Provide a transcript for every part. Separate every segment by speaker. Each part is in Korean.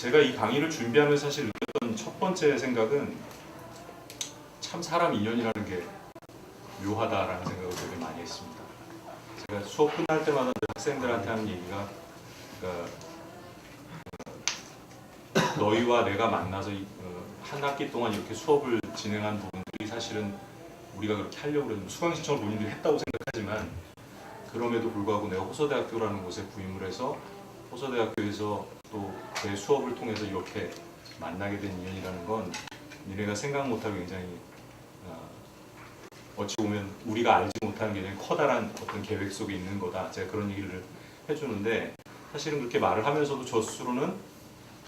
Speaker 1: 제가 이 강의를 준비하면서 사실 느꼈던 첫 번째 생각은 참 사람 인연이라는 게 묘하다라는 생각을 되게 많이 했습니다. 제가 수업 끝날 때마다 학생들한테 하는 얘기가 그러니까 너희와 내가 만나서 한 학기 동안 이렇게 수업을 진행한 부분들이 사실은 우리가 그렇게 하려고 그러면 수강 신청을 본인들이 했다고 생각하지만 그럼에도 불구하고 내가 호서대학교라는 곳에 부임을 해서 호서대학교에서 또 제 수업을 통해서 이렇게 만나게 된 인연이라는 건 니네가 생각 못할 굉장히 어찌 보면 우리가 알지 못하는 굉장히 커다란 어떤 계획 속에 있는 거다. 제가 그런 얘기를 해주는데 사실은 그렇게 말을 하면서도 저 스스로는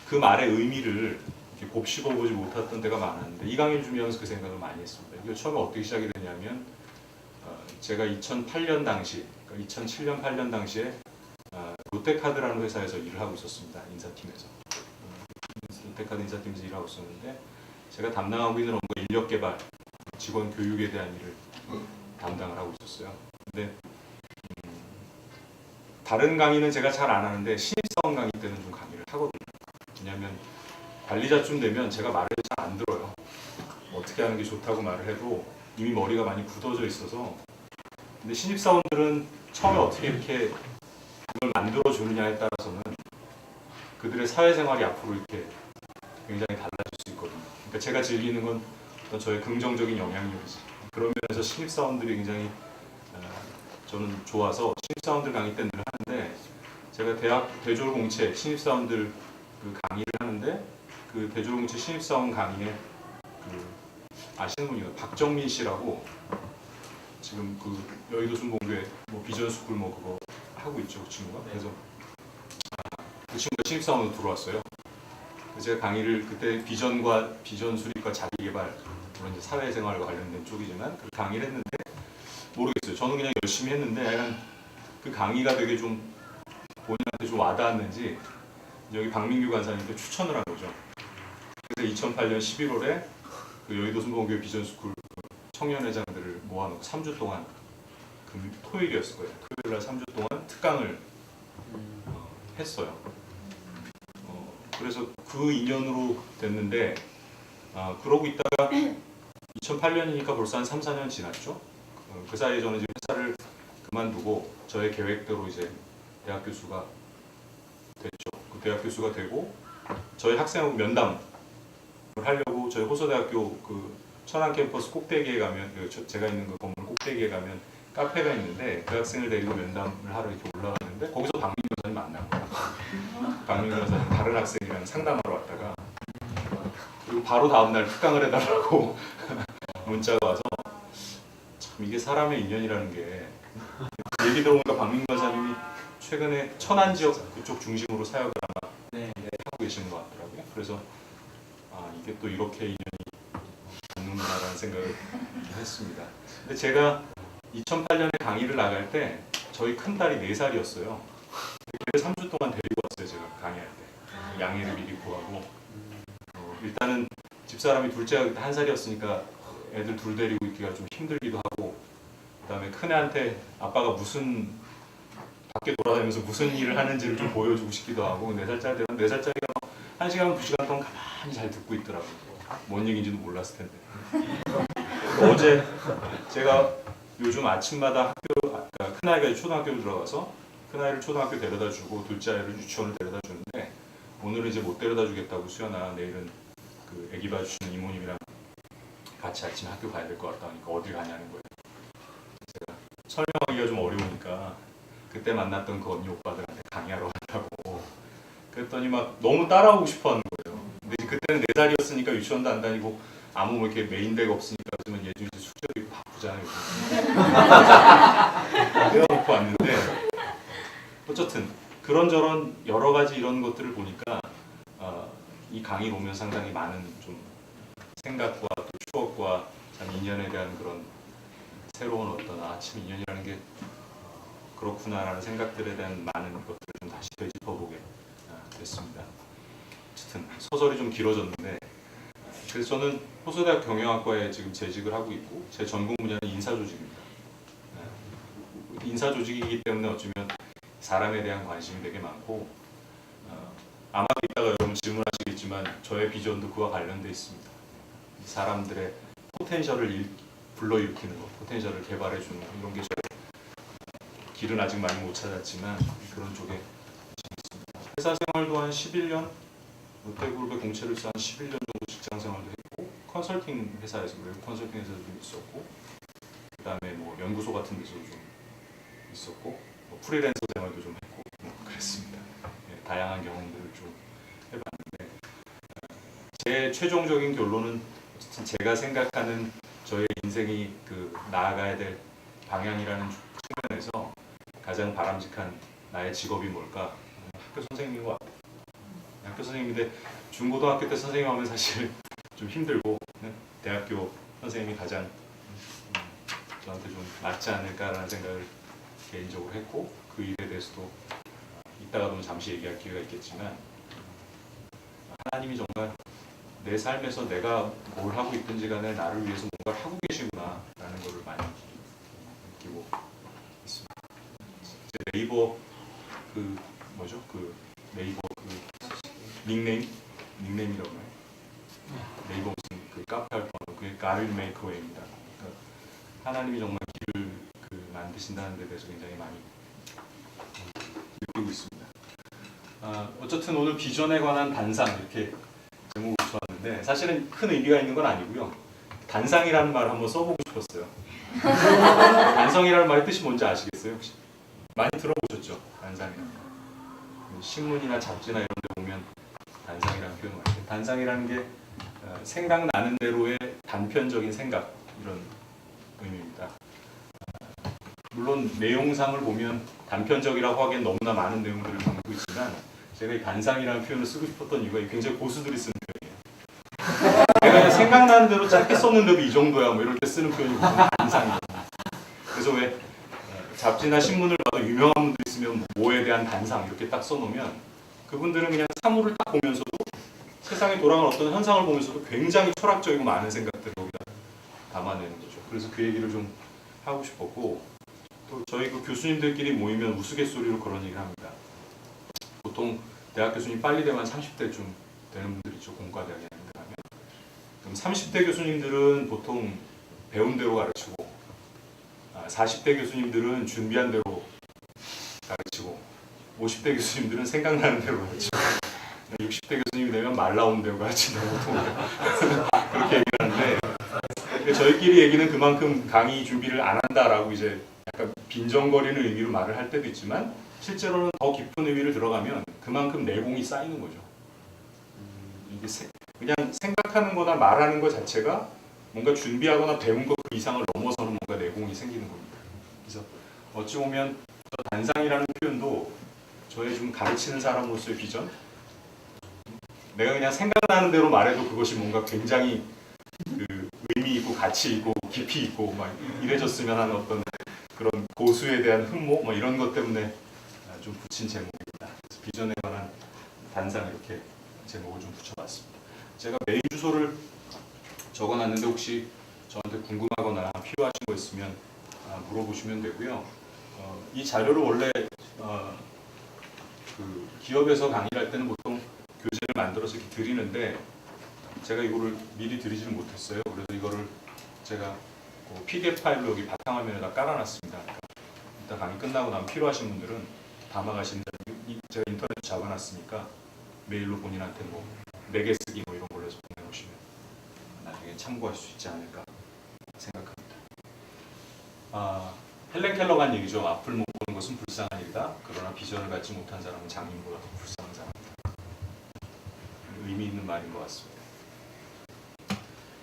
Speaker 1: 그 말의 의미를 이렇게 곱씹어보지 못했던 때가 많았는데 이 강의를 준비하면서 그 생각을 많이 했습니다. 이게 처음에 어떻게 시작이 되냐면 제가 2008년 당시, 그러니까 2007년 8년 당시에 롯데카드라는 회사에서 일을 하고 있었습니다. 인사팀에서. 롯데카드 인사팀에서 일하고 있었는데 제가 담당하고 있는 업무가 인력개발, 직원 교육에 대한 일을 담당을 하고 있었어요. 근데 다른 강의는 제가 잘 안 하는데 신입사원 강의 때는 좀 강의를 하거든요. 왜냐하면 관리자쯤 되면 제가 말을 잘 안 들어요. 어떻게 하는 게 좋다고 말을 해도 이미 머리가 많이 굳어져 있어서. 근데 신입사원들은 처음에 어떻게 이렇게 그걸 만들어주느냐에 따라서는 그들의 사회생활이 앞으로 이렇게 굉장히 달라질 수 있거든요. 그러니까 제가 즐기는 건 어떤 저의 긍정적인 영향력이지. 그런 면에서 신입사원들이 굉장히 저는 좋아서 신입사원들 강의 때 늘 하는데 제가 대학 대졸공채 신입사원들 그 강의를 하는데 그 대졸공채 신입사원 강의에 그 아시는 분이 박정민 씨라고 지금 그 여의도 순봉교회 뭐 비전스쿨 뭐 그거 하고 있죠, 그 친구가. 그래서 그 친구가 신입사원으로 들어왔어요. 그래서 제가 강의를 그때 비전 수립과 자기개발 물론 이제 사회생활과 관련된 쪽이지만 그 강의를 했는데 모르겠어요. 저는 그냥 열심히 했는데 약간 그 강의가 되게 좀 본인한테 좀 와닿았는지 여기 박민규 간사님께 추천을 한 거죠. 그래서 2008년 11월에 그 여의도 순복음교회 비전스쿨 청년회장들을 모아놓고 3주 동안 토요일이었을 거예요. 토요일 날 3주 동안 특강을 했어요. 그래서 그 인연으로 됐는데 그러고 있다가 2008년이니까 벌써 한 3, 4년 지났죠. 그 사이에 저는 이제 회사를 그만두고 저의 계획대로 이제 대학 교수가 됐죠. 그 대학 교수가 되고 저희 학생하고 면담을 하려고 저희 호서대학교 그 천안 캠퍼스 꼭대기에 가면 제가 있는 그 건물 꼭대기에 가면 카페가 있는데 그 학생을 데리고 면담을 하러 이렇게 올라갔는데 거기서 박민규 교사님 만난 거예요. 박민규 교사님 다른 학생이랑 상담하러 왔다가 그리고 바로 다음날 특강을 해달라고 문자가 와서 참 이게 사람의 인연이라는 게 얘기 들어보니까 박민규 교사님이 최근에 천안 지역 그쪽 중심으로 사역을 아마 하고 계시는 것 같더라고요. 그래서 이게 또 이렇게 인연이 있는구나라는 생각을 했습니다. 근데 제가 2008년에 강의를 나갈 때 저희 큰딸이 4살이었어요. 걔를 3주 동안 데리고 왔어요. 제가 강의할 때. 양해를 미리 구하고 일단은 집사람이 둘째가 그때 1살이었으니까 애들 둘 데리고 있기가 좀 힘들기도 하고 그 다음에 큰애한테 아빠가 무슨 밖에 돌아다니면서 무슨 일을 하는지를 좀 보여주고 싶기도 하고 4살짜리가 1시간, 2시간 동안 가만히 잘 듣고 있더라고요. 뭔 얘기인지도 몰랐을 텐데. 어제 제가 요즘 아침마다 큰아이가 초등학교를 들어가서 큰아이를 초등학교 데려다 주고 둘째 아이를 유치원을 데려다 주는데 오늘은 이제 못 데려다 주겠다고 수연아 내일은 그 애기 봐주시는 이모님이랑 같이 아침에 학교 가야 될 것 같다 하니까 어딜 가냐는 거예요. 제가 설명하기가 좀 어려우니까 그때 만났던 그 언니 오빠들한테 강의하러 간다고 그랬더니 막 너무 따라오고 싶어 하는 거예요. 근데 그때는 4살이었으니까 유치원도 안 다니고 아무 뭐 이렇게 메인대가 없으니까 그러면 얘도 이제 숙제도 있고 바쁘잖아요. 그래놓고 왔는데 어쨌든 그런저런 여러 가지 이런 것들을 보니까 이 강의를 오면 상당히 많은 좀 생각과 또 추억과 참 인연에 대한 그런 새로운 어떤 아침 인연이라는 게 그렇구나라는 생각들에 대한 많은 것들을 좀 다시 되짚어보게 됐습니다. 어쨌든 소설이 좀 길어졌는데 그래서 저는 호서대학 경영학과에 지금 재직을 하고 있고 제 전공 분야는 인사조직입니다. 인사조직이기 때문에 어쩌면 사람에 대한 관심이 되게 많고 아마도 이따가 여러분 질문하시겠지만 저의 비전도 그와 관련돼 있습니다. 사람들의 포텐셜을 불러일으키는 것, 포텐셜을 개발해 주는 것, 이런 게 저의 길은 아직 많이 못 찾았지만 그런 쪽에 있습니다. 회사 생활도 한 11년, 롯데그룹의 공채로서 한 11년 정도 직장 생활도 했고, 컨설팅 회사에서 외국 컨설팅 회사도 있었고, 그 다음에 뭐 연구소 같은 데서도 좀 있었고, 뭐 프리랜서 생활도 좀 했고, 뭐 그랬습니다. 네, 다양한 경험들을 좀 해봤는데, 제 최종적인 결론은 어쨌든 제가 생각하는 저의 인생이 나아가야 될 방향이라는 측면에서 가장 바람직한 나의 직업이 뭘까? 학교 선생님인 것 같아요. 학교 선생님인데 중고등학교 때 선생님 하면 사실 좀 힘들고, 대학교 선생님이 가장 저한테 좀 맞지 않을까라는 생각을 개인적으로 했고, 그 일에 대해서도 이따가도 잠시 얘기할 기회가 있겠지만, 하나님이 정말 내 삶에서 내가 뭘 하고 있든지 간에 나를 위해서 뭔가를 하고 계시구나 라는 것을 많이 느끼고 있습니다. 제 네이버 네이버 닉네임이라고 해요. 네이버 무슨 카페 할 거는 그게 가릴 메이커웨이입니다. 그러니까 하나님이 정말 길을 만드신다는 데 대해서 굉장히 많이 느끼고 있습니다. 어쨌든 오늘 비전에 관한 단상 이렇게 제목을 붙였는데 사실은 큰 의미가 있는 건 아니고요. 단상이라는 말을 한번 써보고 싶었어요. 단상이라는 말의 뜻이 뭔지 아시겠어요? 혹시? 많이 들어보셨죠? 단상이라는 말. 신문이나 잡지나 이런 데 보면 단상이라는 표현을 많이 써요. 단상이라는 게 생각나는 대로의 단편적인 생각, 이런 의미입니다. 물론 내용상을 보면 단편적이라고 하기엔 너무나 많은 내용들을 담고 있지만 제가 이 단상이라는 표현을 쓰고 싶었던 이유가 굉장히 고수들이 쓰는 표현이에요. 내가 그냥 생각나는 대로 짧게 썼는데도 이 정도야 뭐 이럴 때 쓰는 표현이 단상이에요. 그래서 왜 잡지나 신문을 봐도 유명한 분들 있으면 뭐에 대한 단상 이렇게 딱 써놓으면 그분들은 그냥 사물을 딱 보면서도 세상에 돌아가는 어떤 현상을 보면서도 굉장히 철학적이고 많은 생각들을 거기다 담아내는 거죠. 그래서 그 얘기를 좀 하고 싶었고, 또 저희 그 교수님들끼리 모이면 우스갯소리로 그런 얘기를 합니다. 보통 대학 교수님 빨리 되면 30대쯤 되는 분들 있죠. 공과대학에 가면. 그럼 30대 교수님들은 보통 배운 대로 가르치고 40대 교수님들은 준비한 대로 가르치고 50대 교수님들은 생각나는 대로 가르치고 60대 교수님이 되면 말 나오는 대로 가르친다고 보통 그렇게 얘기를 하는데, 저희끼리 얘기는 그만큼 강의 준비를 안 한다라고 이제 약간 빈정거리는 의미로 말을 할 때도 있지만 실제로는 더 깊은 의미를 들어가면 그만큼 내공이 쌓이는 거죠. 이게 그냥 생각하는 거나 말하는 것 자체가 뭔가 준비하거나 배운 것 그 이상을 넘어서는 뭔가 내공이 생기는 겁니다. 그래서 어찌 보면 단상이라는 표현도 저의 좀 가르치는 사람으로서의 비전, 내가 그냥 생각나는 대로 말해도 그것이 뭔가 굉장히 의미 있고 가치 있고 깊이 있고 막 이래졌으면 하는 어떤 그런 고수에 대한 흠모 뭐 이런 것 때문에 좀 붙인 제목입니다. 그래서 비전에 관한 단상 이렇게 제목을 좀 붙여봤습니다. 제가 메일 주소를 적어놨는데 혹시 저한테 궁금하거나 필요하신 거 있으면 물어보시면 되고요. 이 자료를 원래 그 기업에서 강의를 할 때는 보통 교재를 만들어서 이렇게 드리는데 제가 이거를 미리 드리지는 못했어요. 그래서 이거를 제가 PDF 파일로 여기 바탕화면에다 깔아놨습니다. 그러니까 이따 강의 끝나고 나면 필요하신 분들은 담아가시는 대로 제가 인터넷 잡아놨으니까 메일로 본인한테 뭐 매개 쓰기 뭐 이런 걸로 해서 보내오시면 나중에 참고할 수 있지 않을까 생각합니다. 헬렌 켈러가 한 얘기죠. 앞을 못 보는 것은 불쌍한 일이다. 그러나 비전을 갖지 못한 사람은 장님보다 더 불쌍한 사람이다. 의미 있는 말인 것 같습니다.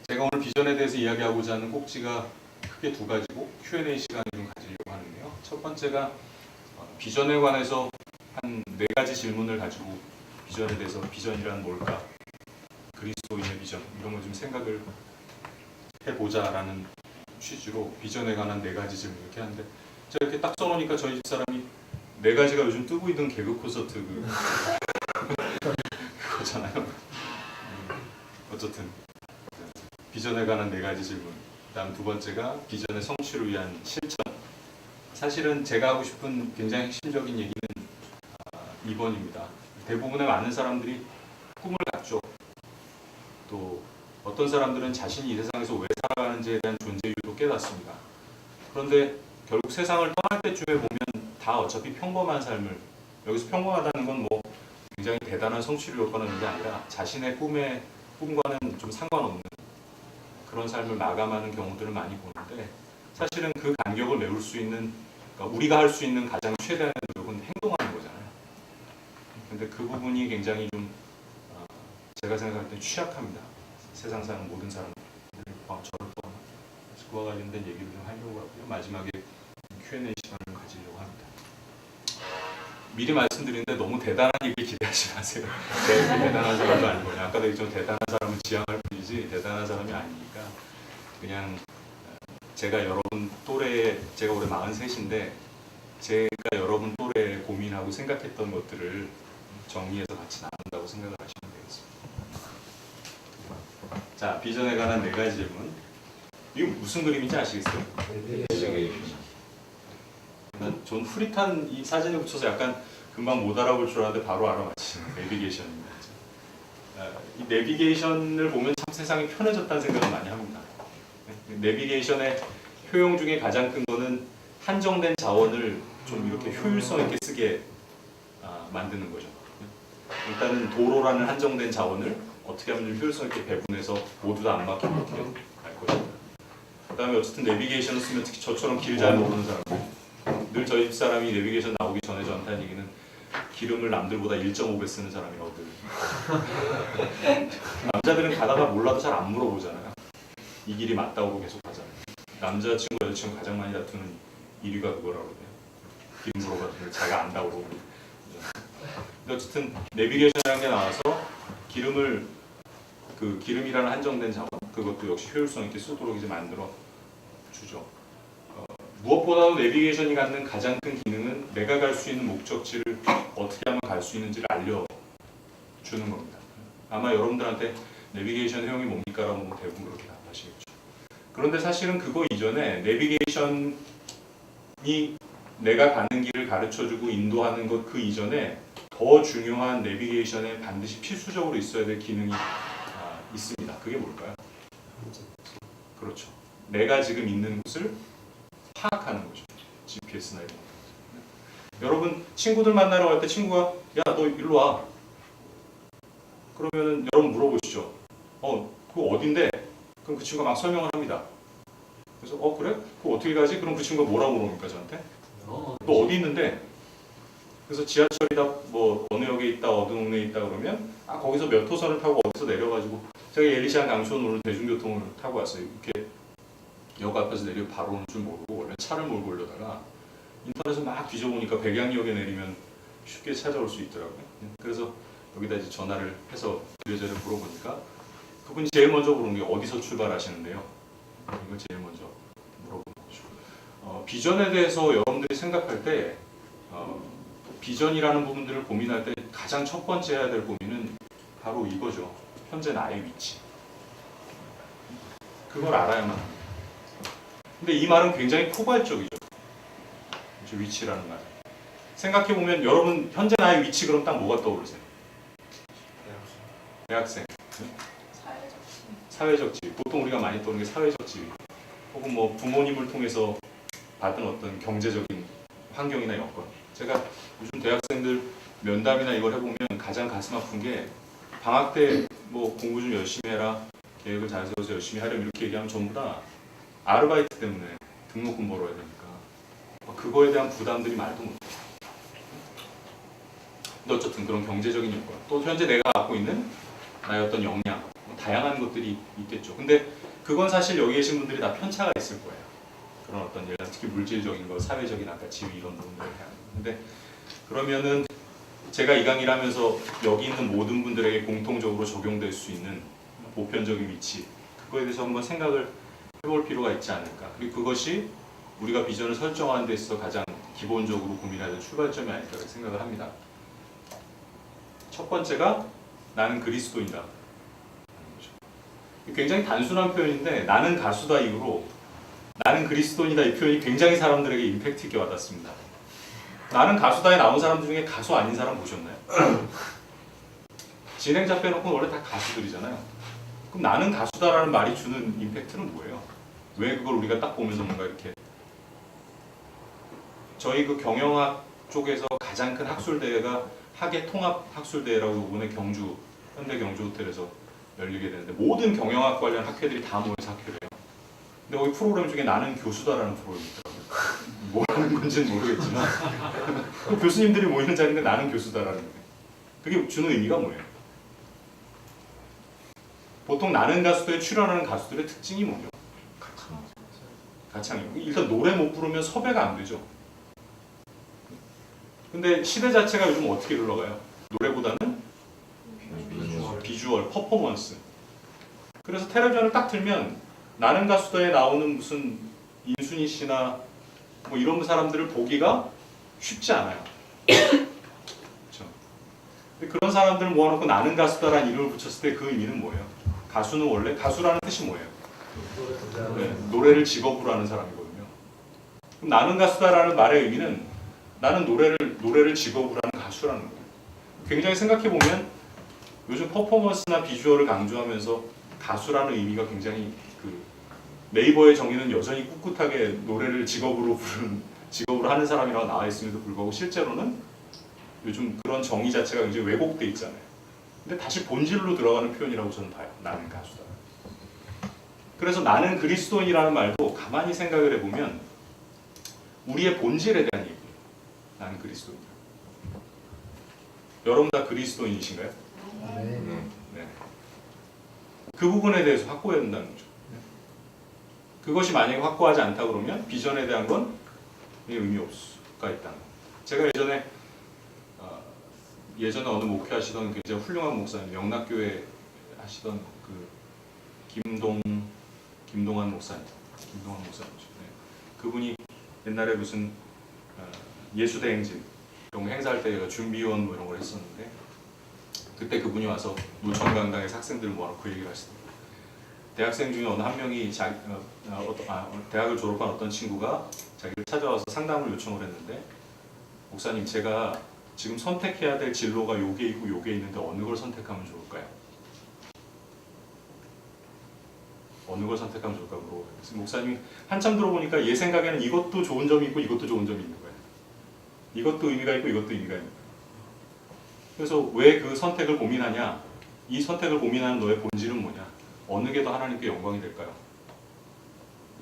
Speaker 1: 제가 오늘 비전에 대해서 이야기하고자 하는 꼭지가 크게 두 가지고 Q&A 시간을 좀 가지려고 하는데요. 첫 번째가 비전에 관해서 한 4가지 질문을 가지고 비전에 대해서 비전이란 뭘까? 그리스도인의 비전 이런 걸 좀 생각을 해보자라는 취지로 비전에 관한 4가지 질문 이렇게 하는데 제가 이렇게 딱 써놓으니까 저희 집사람이 4가지가 요즘 뜨고 있던 개그 콘서트 그거잖아요. 어쨌든 비전에 관한 4가지 질문. 다음 두 번째가 비전의 성취를 위한 실천. 사실은 제가 하고 싶은 굉장히 핵심적인 얘기는 2번입니다. 대부분의 많은 사람들이 꿈을 갖죠. 또 어떤 사람들은 자신이 이 세상에서 왜 살아가는지에 대한 존재 이유도 깨닫습니다. 그런데 결국 세상을 떠날 때쯤에 보면 다 어차피 평범한 삶을, 여기서 평범하다는 건 뭐 굉장히 대단한 성취를 요구하는 게 아니라 자신의 꿈과는 좀 상관없는 그런 삶을 마감하는 경우들을 많이 보는데, 사실은 그 간격을 메울 수 있는, 그러니까 우리가 할 수 있는 가장 최대한의 노력은 행동하는 거잖아요. 근데 그 부분이 굉장히 좀 제가 생각할 때 취약합니다. 세상 사는 모든 사람들, 저를 포함한. 그와 관련된 얘기를 좀 하려고 하고요. 마지막에 Q&A 시간을 가지려고 합니다. 미리 말씀드리는데 너무 대단한 얘기 기대하지 마세요. 제가 대단한 사람도 아니고, 아까도 얘기했지만 대단한 사람은 지향할 뿐이지 대단한 사람이 아니니까, 그냥 제가 여러분 또래, 제가 올해 43인데 제가 여러분 또래 고민하고 생각했던 것들을 정리해서 같이 나눈다고 생각을 하시면 되겠습니다. 자, 비전에 관한 4가지 질문. 이거 무슨 그림인지 아시겠어요? 전 흐릿한 이 사진에 붙여서 약간 금방 못 알아볼 줄 알았는데 바로 알아맞히는 내비게이션입니다. 이 내비게이션을 보면 참 세상이 편해졌다는 생각을 많이 합니다. 내비게이션의 효용 중에 가장 큰 거는 한정된 자원을 좀 이렇게 효율성 있게 쓰게 만드는 거죠. 일단은 도로라는 한정된 자원을 어떻게 하면 효율성 있게 배분해서 모두 다 안 막히게 할 것입니다. 그 다음에 어쨌든 내비게이션을 쓰면 특히 저처럼 길 잘 모르는 사람들, 늘 저희 집사람이 내비게이션 나오기 전에 저한테 한 얘기는 기름을 남들보다 1.5배 쓰는 사람이라고. 남자들은 가다가 몰라도 잘 안 물어보잖아요. 이 길이 맞다고 계속 가잖아요. 남자친구, 여자친구 가장 많이 다투는 1위가 그거라고 그래요. 길 물어봤더니 자기가 안다고 그러고. 근데 어쨌든 내비게이션이라는 게 나와서 기름이라는 한정된 자원, 그것도 역시 효율성 있게 쓰도록 이제 만들어 주죠. 무엇보다도 내비게이션이 갖는 가장 큰 기능은 내가 갈 수 있는 목적지를 어떻게 하면 갈 수 있는지를 알려주는 겁니다. 아마 여러분들한테 내비게이션 효용이 뭡니까? 라고 하면 대부분 그렇게 답하시겠죠. 그런데 사실은 그거 이전에 내비게이션이 내가 가는 길을 가르쳐주고 인도하는 것 그 이전에 더 중요한 내비게이션에 반드시 필수적으로 있어야 될 기능이 있습니다. 그게 뭘까요? 그렇죠. 내가 지금 있는 곳을 파악하는 거죠. GPS나 이런 거. 여러분 친구들 만나러 갈 때 친구가 야 너 일로 와. 그러면은 여러분 물어보시죠. 그거 어딘데? 그럼 그 친구가 막 설명을 합니다. 그래서 그래? 그거 어떻게 가지? 그럼 그 친구가 뭐라고 물어봅니까 저한테? 너 어디 있는데? 그래서 지하철이다 뭐 어느 역에 있다 어느 동네에 있다 그러면 거기서 몇 호선을 타고 어디서 내려가지고 제가 예리시안 강촌 오늘 대중교통을 타고 왔어요. 이렇게 역 앞에서 내려 바로 오는 줄 모르고 원래 차를 몰고 오려다가 인터넷에 막 뒤져보니까 백양역에 내리면 쉽게 찾아올 수 있더라고요. 그래서 여기다 이제 전화를 해서 이래저래 물어보니까 그분이 제일 먼저 물은 게 어디서 출발하시는데요? 이걸 제일 먼저 물어보는 거죠. 비전에 대해서 여러분들이 생각할 때 비전이라는 부분들을 고민할 때 가장 첫 번째 해야 될 고민은 바로 이거죠. 현재 나의 위치. 그걸 알아야만 합니다. 근데 이 말은 굉장히 포괄적이죠. 위치라는 말. 생각해보면 여러분 현재 나의 위치 그럼 딱 뭐가 떠오르세요? 대학생. 사회적 지위. 보통 우리가 많이 떠오르는 게 사회적 지위. 혹은 뭐 부모님을 통해서 받은 어떤 경제적인 환경이나 여건. 제가 요즘 대학생들 면담이나 이걸 해보면 가장 가슴 아픈 게 방학 때 뭐 공부 좀 열심히 해라, 계획을 잘 세워서 열심히 하려면 이렇게 얘기하면 전부 다 아르바이트 때문에 등록금 벌어야 되니까 그거에 대한 부담들이 말도 못해요. 근데 어쨌든 그런 경제적인 요건, 또 현재 내가 갖고 있는 나의 어떤 역량, 다양한 것들이 있겠죠. 근데 그건 사실 여기 계신 분들이 다 편차가 있을 거예요. 그런 어떤 예를 들어 특히 물질적인 것, 사회적인 아까 지위 이런 부분들을 해야 하는. 근데 그러면은 제가 이 강의를 하면서 여기 있는 모든 분들에게 공통적으로 적용될 수 있는 보편적인 위치, 그거에 대해서 한번 생각을 해볼 필요가 있지 않을까. 그리고 그것이 우리가 비전을 설정하는 데 있어서 가장 기본적으로 고민해야 될 출발점이 아닐까 생각을 합니다. 첫 번째가 나는 그리스도인이다. 굉장히 단순한 표현인데 나는 가수다 이후로 나는 그리스도인이다 이 표현이 굉장히 사람들에게 임팩트 있게 와닿습니다. 나는 가수다에 나온 사람들 중에 가수 아닌 사람 보셨나요? 진행자 빼놓고 원래 다 가수들이잖아요. 그럼 나는 가수다라는 말이 주는 임팩트는 뭐예요? 왜 그걸 우리가 딱 보면서 뭔가 이렇게 저희 그 경영학 쪽에서 가장 큰 학술대회가 학예 통합 학술대회라고 이번에 경주 현대 경주 호텔에서 열리게 되는데 모든 경영학 관련 학회들이 다 모여서 학회를 해요. 근데 거기 프로그램 중에 나는 교수다라는 프로그램이 있더라고요. 뭐 하는 건지는 모르겠지만 그 교수님들이 모이는 자리인데 나는 교수다라는 거예요. 그게 주는 의미가 뭐예요? 보통 나는 가수대에 출연하는 가수들의 특징이 뭐죠? 가창이요. 일단 노래 못 부르면 섭외가 안 되죠. 근데 시대 자체가 요즘 어떻게 흘러가요? 노래보다는 비주얼, 퍼포먼스. 그래서 텔레비전을 딱 틀면 나는 가수다에 나오는 무슨 인순이 씨나 뭐 이런 사람들을 보기가 쉽지 않아요. 그렇죠? 근데 그런 사람들을 모아놓고 나는 가수다라는 이름을 붙였을 때 그 의미는 뭐예요? 가수는 원래 가수라는 뜻이 뭐예요? 네, 노래를 직업으로 하는 사람이거든요. 그럼 나는 가수다라는 말의 의미는 나는 노래를 직업으로 하는 가수라는 거예요. 굉장히 생각해 보면 요즘 퍼포먼스나 비주얼을 강조하면서 가수라는 의미가 굉장히 그 네이버의 정의는 여전히 꿋꿋하게 노래를 직업으로 하는 사람이라고 나와 있음에도 불구하고 실제로는 요즘 그런 정의 자체가 굉장히 왜곡돼 있잖아요. 근데 다시 본질로 들어가는 표현이라고 저는 봐요. 나는 가수다. 그래서 나는 그리스도인이라는 말도 가만히 생각을 해보면 우리의 본질에 대한 얘기예요. 나는 그리스도인. 여러분 다 그리스도인이신가요? 네. 그 부분에 대해서 확고해야 된다는 거죠. 그것이 만약에 확고하지 않다 그러면 비전에 대한 건 의미 없을 수가 있다는 거예요. 제가 예전에 어느 목회하시던 굉장히 훌륭한 목사님, 영락교회 하시던 그 김동환 목사님, 네. 그분이 옛날에 무슨 예수대행진 이런 거 행사할 때 준비위원 뭐 이런 걸 했었는데 그때 그분이 와서 노천강당에서 학생들을 모아놓고 그 얘기를 하시더라고요. 대학생 중에 어느 한 명이 대학을 졸업한 어떤 친구가 자기를 찾아와서 상담을 요청을 했는데 목사님 제가 지금 선택해야 될 진로가 요게 있고 요게 있는데 어느 걸 선택하면 좋을까요? 어느 걸 선택하면 좋을까 물어보고 목사님이 한참 들어보니까 얘 생각에는 이것도 좋은 점이 있고 이것도 좋은 점이 있는 거예요. 이것도 의미가 있고 이것도 의미가 있는 거예요. 그래서 왜 그 선택을 고민하냐? 이 선택을 고민하는 너의 본질은 뭐냐? 어느 게 더 하나님께 영광이 될까요?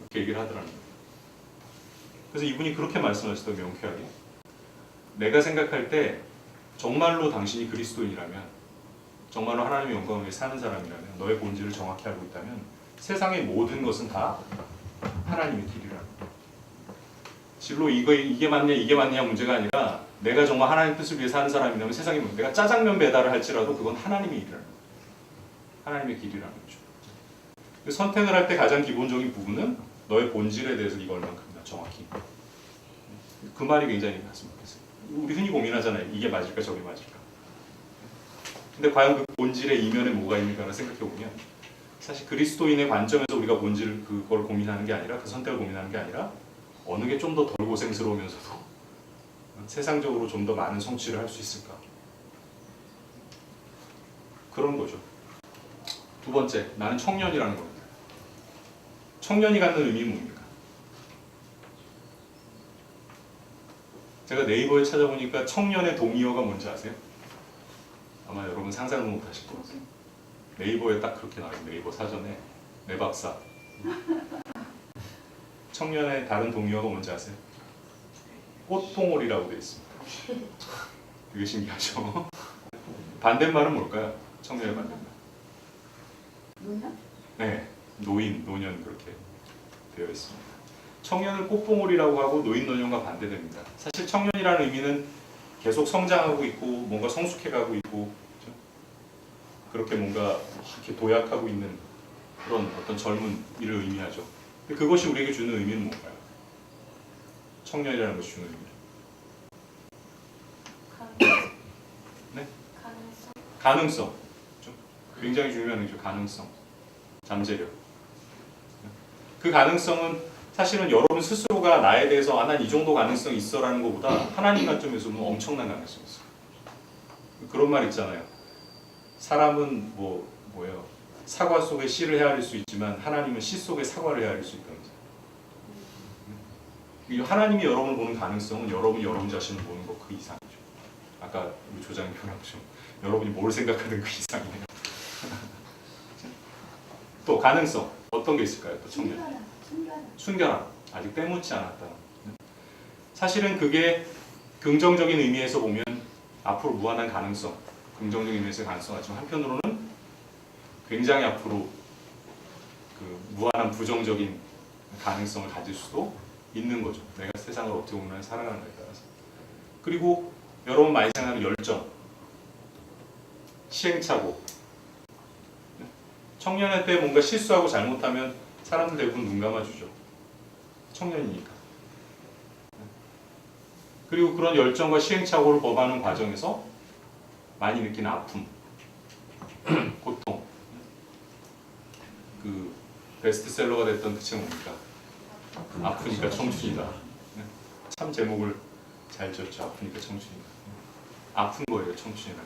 Speaker 1: 이렇게 얘기를 하더라는 거예요. 그래서 이분이 그렇게 말씀하시더라고요. 명쾌하게. 내가 생각할 때 정말로 당신이 그리스도인이라면 정말로 하나님의 영광을 위해 사는 사람이라면 너의 본질을 정확히 알고 있다면 세상의 모든 것은 다 하나님의 길이라는 거예요. 진로 이게 맞냐 이게 맞냐 문제가 아니라 내가 정말 하나님 뜻을 위해 사는 사람이라면 세상에 내가 짜장면 배달을 할지라도 그건 하나님의 일이라는 거예요. 하나님의 길이라는 거죠. 선택을 할 때 가장 기본적인 부분은 너의 본질에 대해서 이거 얼만큼이나 정확히 그 말이 굉장히 말씀드렸어요. 우리 흔히 고민하잖아요. 이게 맞을까 저게 맞을까. 근데 과연 그 본질의 이면에 뭐가 있는가를 생각해보면 사실 그리스도인의 관점에서 우리가 본질 그걸 고민하는 게 아니라 그 선택을 고민하는 게 아니라 어느 게 좀 더 덜 고생스러우면서도 세상적으로 좀 더 많은 성취를 할 수 있을까. 그런 거죠. 두 번째, 나는 청년이라는 겁니다. 청년이 갖는 의미는 뭡니까? 제가 네이버에 찾아보니까 청년의 동의어가 뭔지 아세요? 아마 여러분 상상도 못하실 것 같아요. 네이버에 딱 그렇게 나와요. 네이버 사전에 내 박사. 청년의 다른 동의어가 뭔지 아세요? 꽃봉오리라고 되어 있습니다. 되게 신기하죠? 반대말은 뭘까요? 청년의 반대말.
Speaker 2: 노년?
Speaker 1: 네, 노년 그렇게 되어 있습니다. 청년을 꽃봉오리라고 하고 노인 노년과 반대됩니다. 사실 청년이라는 의미는 계속 성장하고 있고 뭔가 성숙해가고 있고 그렇죠? 그렇게 뭔가 이렇게 도약하고 있는 그런 어떤 젊은 일을 의미하죠. 근데 그것이 우리에게 주는 의미는 뭔가요? 청년이라는 것이 주는 의미. 네? 가능성. 그렇죠? 굉장히 중요한 의미죠. 가능성. 잠재력. 그 가능성은 사실은 여러분 스스로가 나에 대해서 난 이 정도 가능성이 있어라는 것보다 하나님 관점에서 보면 엄청난 가능성이 있어요. 그런 말 있잖아요. 사람은 뭐예요? 사과 속에 씨를 헤아릴 수 있지만 하나님은 씨 속에 사과를 헤아릴 수 있다는 거죠. 하나님이 여러분을 보는 가능성은 여러분 자신을 보는 것 그 이상이죠. 아까 우리 조장님 표현하죠. 여러분이 뭘 생각하든 그 이상이에요. 또 가능성 어떤 게 있을까요? 또 청년 순결함 아직 때묻지 않았다. 사실은 그게 긍정적인 의미에서 보면 앞으로 무한한 가능성, 긍정적인 의미에서의 가능성 같지만 한편으로는 굉장히 앞으로 그 무한한 부정적인 가능성을 가질 수도 있는 거죠. 내가 세상을 어떻게 보면 살아가는 것에 따라서. 그리고 여러분 많이 생각하는 열정, 시행착오. 청년의 때 뭔가 실수하고 잘못하면 사람들 대부분 눈 감아주죠. 청년이니까. 그리고 그런 열정과 시행착오를 범하는 과정에서 많이 느끼는 아픔, 고통. 그 베스트셀러가 됐던 그 책 뭡니까? 아프니까 청춘이다. 참 제목을 잘 지었죠. 아프니까 청춘이다. 아픈 거예요, 청춘이란.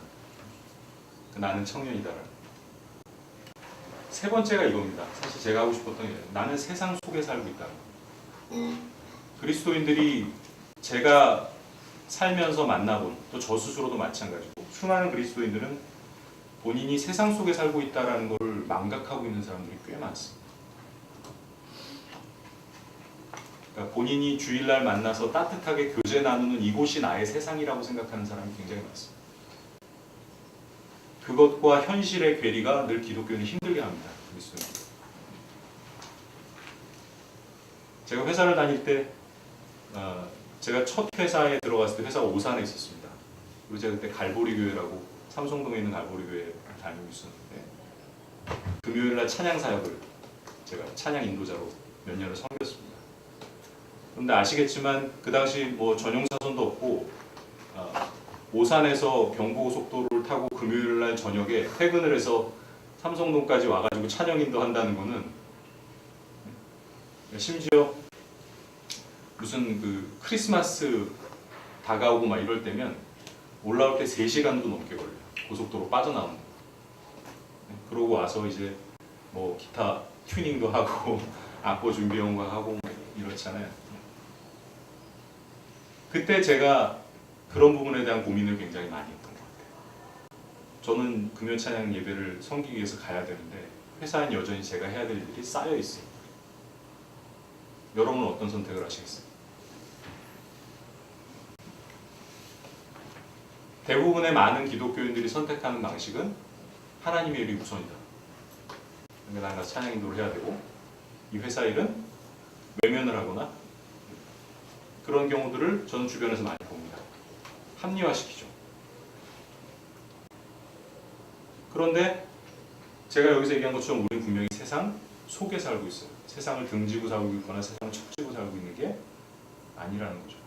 Speaker 1: 나는 청년이다라는. 세 번째가 이겁니다. 사실 제가 하고 싶었던 게 나는 세상 속에 살고 있다는 거. 그리스도인들이 제가 살면서 만나본 또 저 스스로도 마찬가지고 수많은 그리스도인들은 본인이 세상 속에 살고 있다는 걸 망각하고 있는 사람들이 꽤 많습니다. 그러니까 본인이 주일날 만나서 따뜻하게 교제 나누는 이곳이 나의 세상이라고 생각하는 사람이 굉장히 많습니다. 그것과 현실의 괴리가 늘 기독교인을 힘들게 합니다. 그리스도인. 제가 회사를 다닐 때 제가 첫 회사에 들어갔을 때 회사가 오산에 있었습니다. 그리고 제가 그때 갈보리 교회라고 삼성동에 있는 갈보리 교회를 다니고 있었는데 금요일날 찬양 사역을 제가 찬양 인도자로 몇 년을 섬겼습니다. 그런데 아시겠지만 그 당시 뭐 전용 차선도 없고 오산에서 경부고속도로를 타고 금요일날 저녁에 퇴근을 해서 삼성동까지 와가지고 찬양 인도한다는 거는 심지어 무슨 그 크리스마스 다가오고 막 이럴 때면 올라올 때 3시간도 넘게 걸려요. 고속도로 빠져나오는. 그러고 와서 이제 뭐 기타 튜닝도 하고 악보 준비한 거 하고 이렇잖아요. 그때 제가 그런 부분에 대한 고민을 굉장히 많이 했던 것 같아요. 저는 금요 찬양 예배를 섬기기 위해서 가야 되는데 회사엔 여전히 제가 해야 될 일이 쌓여 있어요. 여러분은 어떤 선택을 하시겠어요? 대부분의 많은 기독교인들이 선택하는 방식은 하나님의 일이 우선이다. 그러니까 난 가서 찬양 인도를 해야 되고 이 회사 일은 외면을 하거나 그런 경우들을 저는 주변에서 많이 봅니다. 합리화시키죠. 그런데 제가 여기서 얘기한 것처럼 우리는 분명히 세상 속에 살고 있어요. 세상을 등지고 살고 있거나 세상을 척지고 살고 있는 게 아니라는 거죠.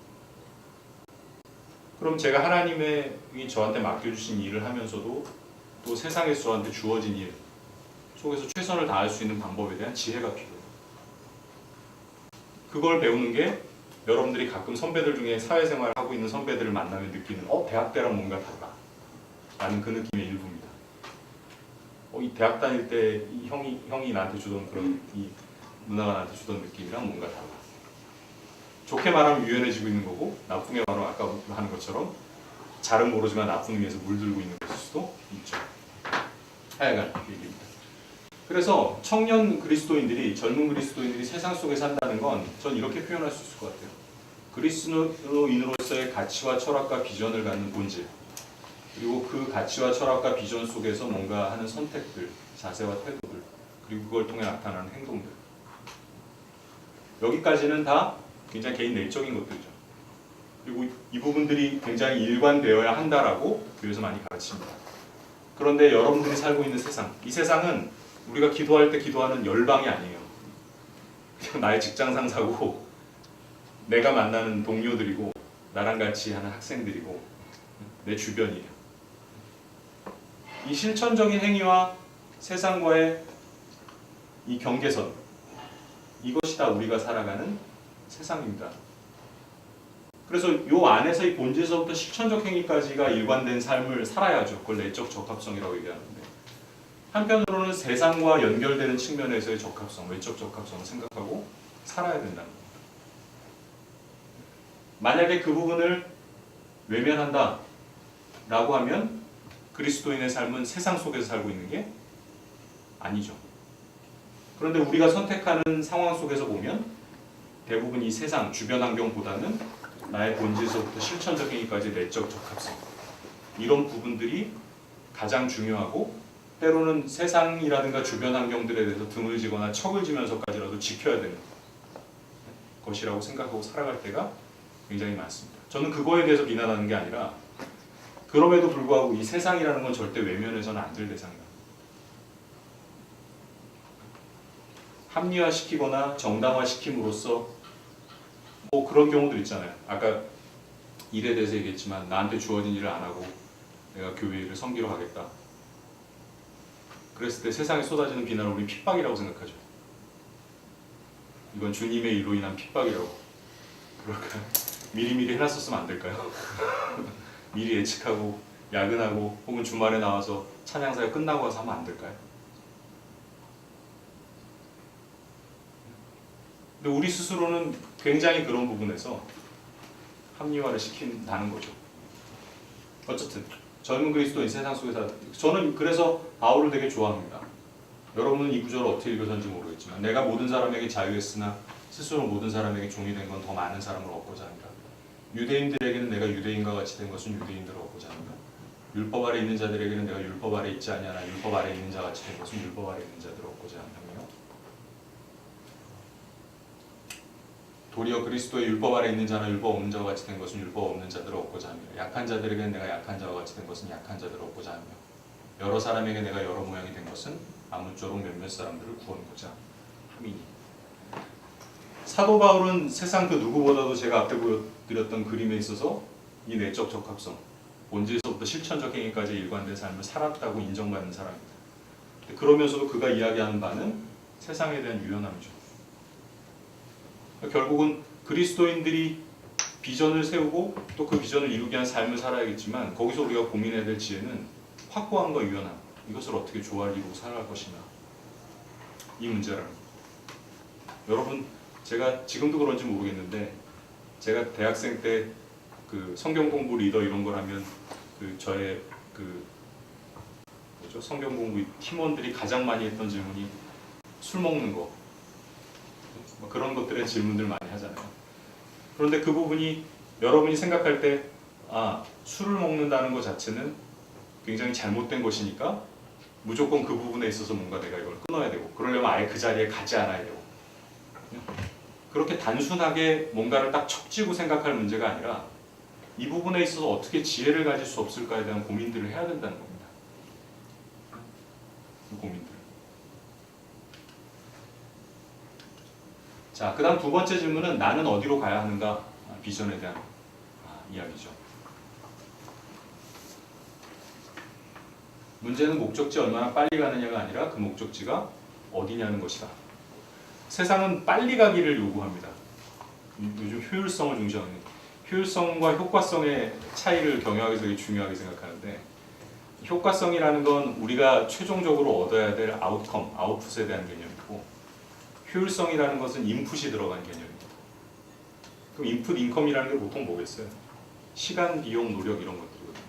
Speaker 1: 그럼 제가 하나님이 저한테 맡겨주신 일을 하면서도 또 세상에서 저한테 주어진 일 속에서 최선을 다할 수 있는 방법에 대한 지혜가 필요해요. 그걸 배우는 게 여러분들이 가끔 선배들 중에 사회생활을 하고 있는 선배들을 만나면 느끼는 대학 때랑 뭔가 다르다 라는 그 느낌의 일부입니다. 이 대학 다닐 때 이 형이 나한테 주던 그런 이 누나가 나한테 주던 느낌이랑 뭔가 달라. 좋게 말하면 유연해지고 있는 거고 나쁘게 말하면 아까 하는 것처럼 잘은 모르지만 나쁜 의미에서 물들고 있는 것일 수도 있죠. 하여간 얘기입니다. 그래서 청년 그리스도인들이 젊은 그리스도인들이 세상 속에 산다는 건 전 이렇게 표현할 수 있을 것 같아요. 그리스도인으로서의 가치와 철학과 비전을 갖는 본질 그리고 그 가치와 철학과 비전 속에서 뭔가 하는 선택들, 자세와 태도들 그리고 그걸 통해 나타나는 행동들 여기까지는 다 굉장히 개인 내적인 것들이죠. 그리고 이 부분들이 굉장히 일관되어야 한다라고 교회에서 많이 가르칩니다. 그런데 여러분들이 살고 있는 세상, 이 세상은 우리가 기도할 때 기도하는 열방이 아니에요. 나의 직장 상사고 내가 만나는 동료들이고 나랑 같이 하는 학생들이고 내 주변이에요. 이 실천적인 행위와 세상과의 이 경계선 이것이 다 우리가 살아가는 세상입니다. 그래서 요 안에서 이 본질에서부터 실천적 행위까지가 일관된 삶을 살아야죠. 그걸 내적 적합성이라고 얘기하는데, 한편으로는 세상과 연결되는 측면에서의 적합성, 외적 적합성을 생각하고 살아야 된다는 겁니다. 만약에 그 부분을 외면한다 라고 하면 그리스도인의 삶은 세상 속에서 살고 있는 게 아니죠. 그런데 우리가 선택하는 상황 속에서 보면 대부분 이 세상, 주변 환경보다는 나의 본질에서부터 실천적 행위까지 내적 적합성, 이런 부분들이 가장 중요하고, 때로는 세상이라든가 주변 환경들에 대해서 등을 지거나 척을 지면서까지라도 지켜야 되는 것이라고 생각하고 살아갈 때가 굉장히 많습니다. 저는 그거에 대해서 비난하는 게 아니라, 그럼에도 불구하고 이 세상이라는 건 절대 외면해서는 안 될 대상이다. 합리화시키거나 정당화시킴으로써 뭐 그런 경우도 있잖아요. 아까 일에 대해서 얘기했지만, 나한테 주어진 일을 안 하고 내가 교회를 섬기러 가겠다. 그랬을 때 세상에 쏟아지는 비난을 우리 핍박이라고 생각하죠. 이건 주님의 일로 인한 핍박이라고. 그럴까요? 미리미리 해놨었으면 안 될까요? 미리 예측하고 야근하고 혹은 주말에 나와서 찬양사가 끝나고 와서 하면 안 될까요? 근데 우리 스스로는 굉장히 그런 부분에서 합리화를 시킨다는 거죠. 어쨌든 젊은 그리스도인 세상 속에서, 저는 그래서 바울을 되게 좋아합니다. 여러분은 이 구절을 어떻게 읽으셨는지 모르겠지만, 내가 모든 사람에게 자유했으나 스스로 모든 사람에게 종이 된 건 더 많은 사람을 얻고자 합니다. 유대인들에게는 내가 유대인과 같이 된 것은 유대인들을 얻고자 합니다. 율법 아래 있는 자들에게는 내가 율법 아래 있지 아니하나 율법 아래 있는 자 같이 된 것은 율법 아래 있는 자들을 얻고자 합니다. 도리어 그리스도의 율법 아래 있는 자나 율법 없는 자와 같이 된 것은 율법 없는 자들을 얻고자 하며, 약한 자들에게는 내가 약한 자와 같이 된 것은 약한 자들을 얻고자 하며, 여러 사람에게 내가 여러 모양이 된 것은 아무쪼록 몇몇 사람들을 구원하고자 함이니. 사도 바울은 세상 그 누구보다도 제가 앞에 보여드렸던 그림에 있어서 이 내적 적합성, 본질에서부터 실천적 행위까지 일관된 삶을 살았다고 인정받는 사람입니다. 그러면서도 그가 이야기하는 바는 세상에 대한 유연함이죠. 결국은 그리스도인들이 비전을 세우고 또 그 비전을 이루기 위한 삶을 살아야겠지만, 거기서 우리가 고민해야 될 지혜는 확고함과 유연함, 이것을 어떻게 조화를 살아갈 것인가, 이 문제라는 겁니다. 여러분, 제가 지금도 그런지 모르겠는데, 제가 대학생 때 그 성경 공부 리더 이런 걸 하면 저의 성경 공부 팀원들이 가장 많이 했던 질문이 술 먹는 거, 뭐 그런 것들의 질문들 많이 하잖아요. 그런데 그 부분이 여러분이 생각할 때, 술을 먹는다는 것 자체는 굉장히 잘못된 것이니까 무조건 그 부분에 있어서 뭔가 내가 이걸 끊어야 되고, 그러려면 아예 그 자리에 가지 않아야 되고, 그렇게 단순하게 뭔가를 딱 척지고 생각할 문제가 아니라, 이 부분에 있어서 어떻게 지혜를 가질 수 없을까에 대한 고민들을 해야 된다는 겁니다. 그 고민들. 자, 그 다음 두 번째 질문은 나는 어디로 가야 하는가? 비전에 대한 이야기죠. 문제는 목적지 얼마나 빨리 가느냐가 아니라 그 목적지가 어디냐는 것이다. 세상은 빨리 가기를 요구합니다. 요즘 효율성을 중시하는, 효율성과 효과성의 차이를 경영학에서 되게 중요하게 생각하는데, 효과성이라는 건 우리가 최종적으로 얻어야 될 아웃컴, 아웃풋에 대한 개념이고, 효율성이라는 것은 인풋이 들어간 개념입니다. 그럼 인풋, 인컴이라는 게 보통 뭐겠어요? 시간, 비용, 노력 이런 것들이거든요.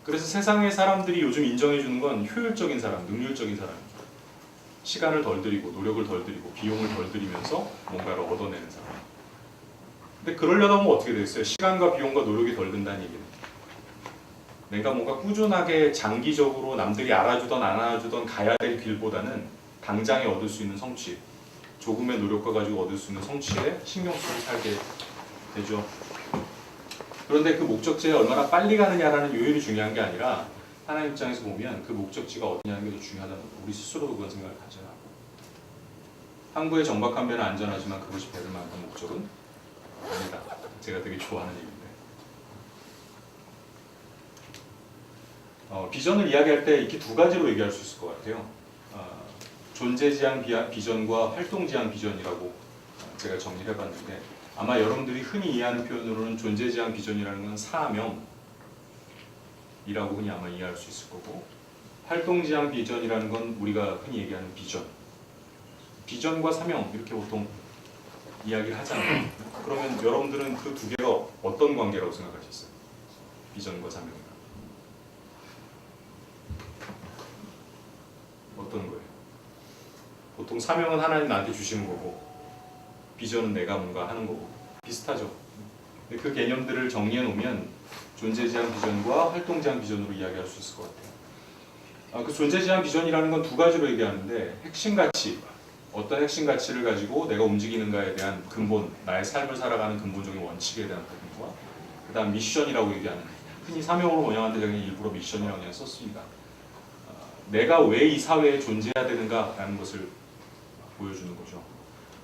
Speaker 1: 그래서 세상의 사람들이 요즘 인정해주는 건 효율적인 사람, 능률적인 사람입니다. 시간을 덜 들이고 노력을 덜 들이고 비용을 덜 들이면서 뭔가를 얻어내는 사람. 근데 그러려다 보면 어떻게 되겠어요? 시간과 비용과 노력이 덜 든다는 얘기는, 내가 뭔가 꾸준하게 장기적으로 남들이 알아주던 안 알아주던 가야 될 길보다는 당장에 얻을 수 있는 성취, 조금의 노력과 가지고 얻을 수 있는 성취에 신경 쓰고 살게 되죠. 그런데 그 목적지에 얼마나 빨리 가느냐라는 요율이 중요한 게 아니라, 하나님 입장에서 보면 그 목적지가 어디냐는 게 더 중요하다는 거. 우리 스스로도 그런 생각을 가져야 하고, 항구의 정박한 배는 안전하지만 그것이 배를 만든 목적은 아니다. 제가 되게 좋아하는 얘기인데, 비전을 이야기할 때 이렇게 두 가지로 얘기할 수 있을 것 같아요. 존재지향 비전과 활동지향 비전이라고 제가 정리를 해봤는데, 아마 여러분들이 흔히 이해하는 표현으로는 존재지향 비전이라는 건 사명이라고 흔히 아마 이해할 수 있을 거고, 활동지향 비전이라는 건 우리가 흔히 얘기하는 비전과 사명 이렇게 보통 이야기를 하잖아요. 그러면 여러분들은 그 두 개가 어떤 관계라고 생각하셨어요? 비전과 사명이랑 어떤 거예요? 보통 사명은 하나님 나한테 주시는 거고, 비전은 내가 뭔가 하는 거고 비슷하죠. 근데 그 개념들을 정리해 놓으면 존재지향 비전과 활동지향 비전으로 이야기할 수 있을 것 같아요. 그 존재지향 비전이라는 건 두 가지로 얘기하는데, 핵심 가치, 어떤 핵심 가치를 가지고 내가 움직이는가에 대한 근본, 나의 삶을 살아가는 근본적인 원칙에 대한 부분과, 그 다음 미션이라고 얘기하는, 흔히 사명으로 번역하는데 저는 일부러 미션이라고 그냥 썼습니다. 내가 왜 이 사회에 존재해야 되는가라는 것을 보여주는 거죠.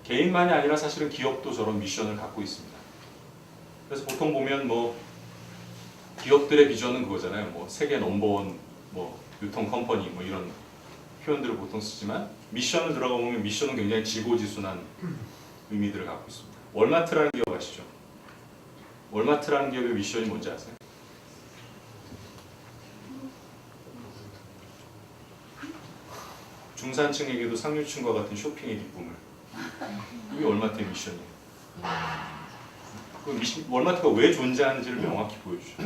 Speaker 1: 개인만이 아니라 사실은 기업도 저런 미션을 갖고 있습니다. 그래서 보통 보면 뭐 기업들의 비전은 그거잖아요. 뭐 세계 넘버원 뭐 유통 컴퍼니 뭐 이런 표현들을 보통 쓰지만, 미션을 들어가 보면 미션은 굉장히 지고지순한 의미들을 갖고 있습니다. 월마트라는 기업 아시죠? 월마트라는 기업의 미션이 뭔지 아세요? 중산층에게도 상류층과 같은 쇼핑의 기쁨을. 이게 월마트의 미션이에요. 월마트가 왜 존재하는지를 명확히 보여주죠.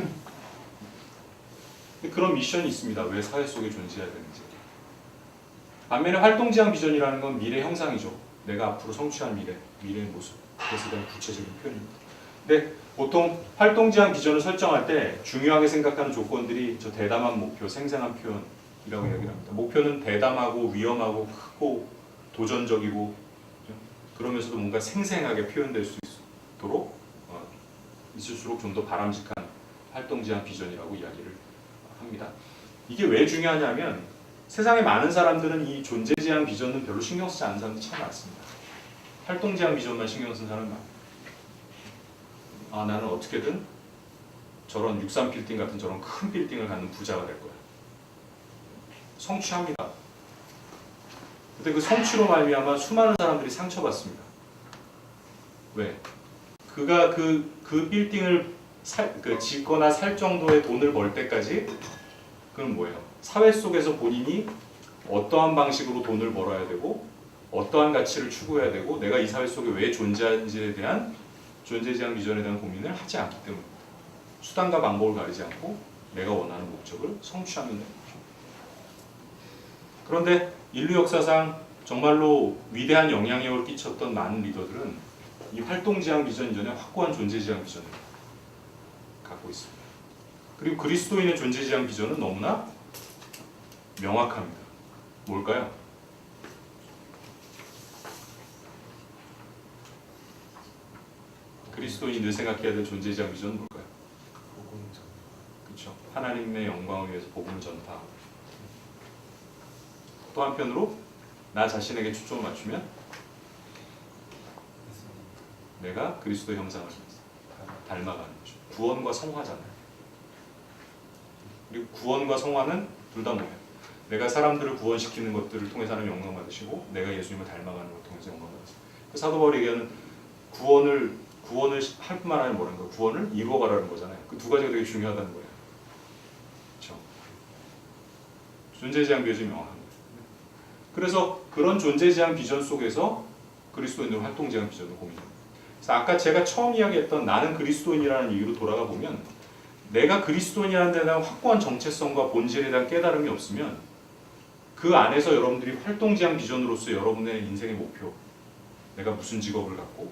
Speaker 1: 그런 미션이 있습니다. 왜 사회 속에 존재해야 되는지. 반면에 활동지향 비전이라는 건 미래 형상이죠. 내가 앞으로 성취할 미래의 모습. 그것에 대한 구체적인 표현입니다. 근데 보통 활동지향 비전을 설정할 때 중요하게 생각하는 조건들이 저 대담한 목표, 생생한 표현이라고 이야기를 합니다. 목표는 대담하고 위험하고 크고 도전적이고 그러면서도 뭔가 생생하게 표현될 수 있도록 있을수록 좀 더 바람직한 활동지향 비전이라고 이야기를 합니다. 이게 왜 중요하냐면, 세상에 많은 사람들은 이 존재지향 비전은 별로 신경 쓰지 않는 사람들이 참 많습니다. 활동지향 비전만 신경 쓰는 사람이 많아요. 나는 어떻게든 저런 63빌딩 같은 저런 큰 빌딩을 갖는 부자가 될 거야. 성취합니다. 근데 그 성취로 말미암아 수많은 사람들이 상처받습니다. 왜? 그가 그 빌딩을 짓거나 살 정도의 돈을 벌 때까지 그건 뭐예요? 사회 속에서 본인이 어떠한 방식으로 돈을 벌어야 되고 어떠한 가치를 추구해야 되고 내가 이 사회 속에 왜 존재하는지에 대한 존재지향 비전에 대한 고민을 하지 않기 때문입니다. 수단과 방법을 가리지 않고 내가 원하는 목적을 성취하면 되는 거죠. 그런데 인류 역사상 정말로 위대한 영향력을 끼쳤던 많은 리더들은 이 활동지향 비전 이전에 확고한 존재지향 비전을 갖고 있습니다. 그리고 그리스도인의 존재지향 비전은 너무나 명확합니다. 뭘까요? 그리스도인이 늘 생각해야 될 존재지향 비전은 뭘까요? 그렇죠. 하나님의 영광을 위해서 복음을 전파하고, 또 한편으로 나 자신에게 초점을 맞추면 내가 그리스도의 형상을 닮아가는 거죠. 구원과 성화잖아요. 그리고 구원과 성화는 둘 다 뭐예요? 내가 사람들을 구원시키는 것들을 통해서 하나님 영광 받으시고 내가 예수님을 닮아가는 것을 통해서 영광 받으시고, 그 사도 바울이 얘기하는 구원을 할 뿐만 아니라 뭐라는 거예요? 구원을 이루어가라는 거잖아요. 그 두 가지가 되게 중요하다는 거예요. 그렇죠? 존재지향 비전이 명확합니다. 그래서 그런 존재지향 비전 속에서 그리스도인들 활동지향 비전을 고민합니다. 그래서 아까 제가 처음 이야기했던 나는 그리스도인이라는 이유로 돌아가 보면, 내가 그리스도인이라는 데 대한 확고한 정체성과 본질에 대한 깨달음이 없으면 그 안에서 여러분들이 활동지향 비전으로서 여러분의 인생의 목표, 내가 무슨 직업을 갖고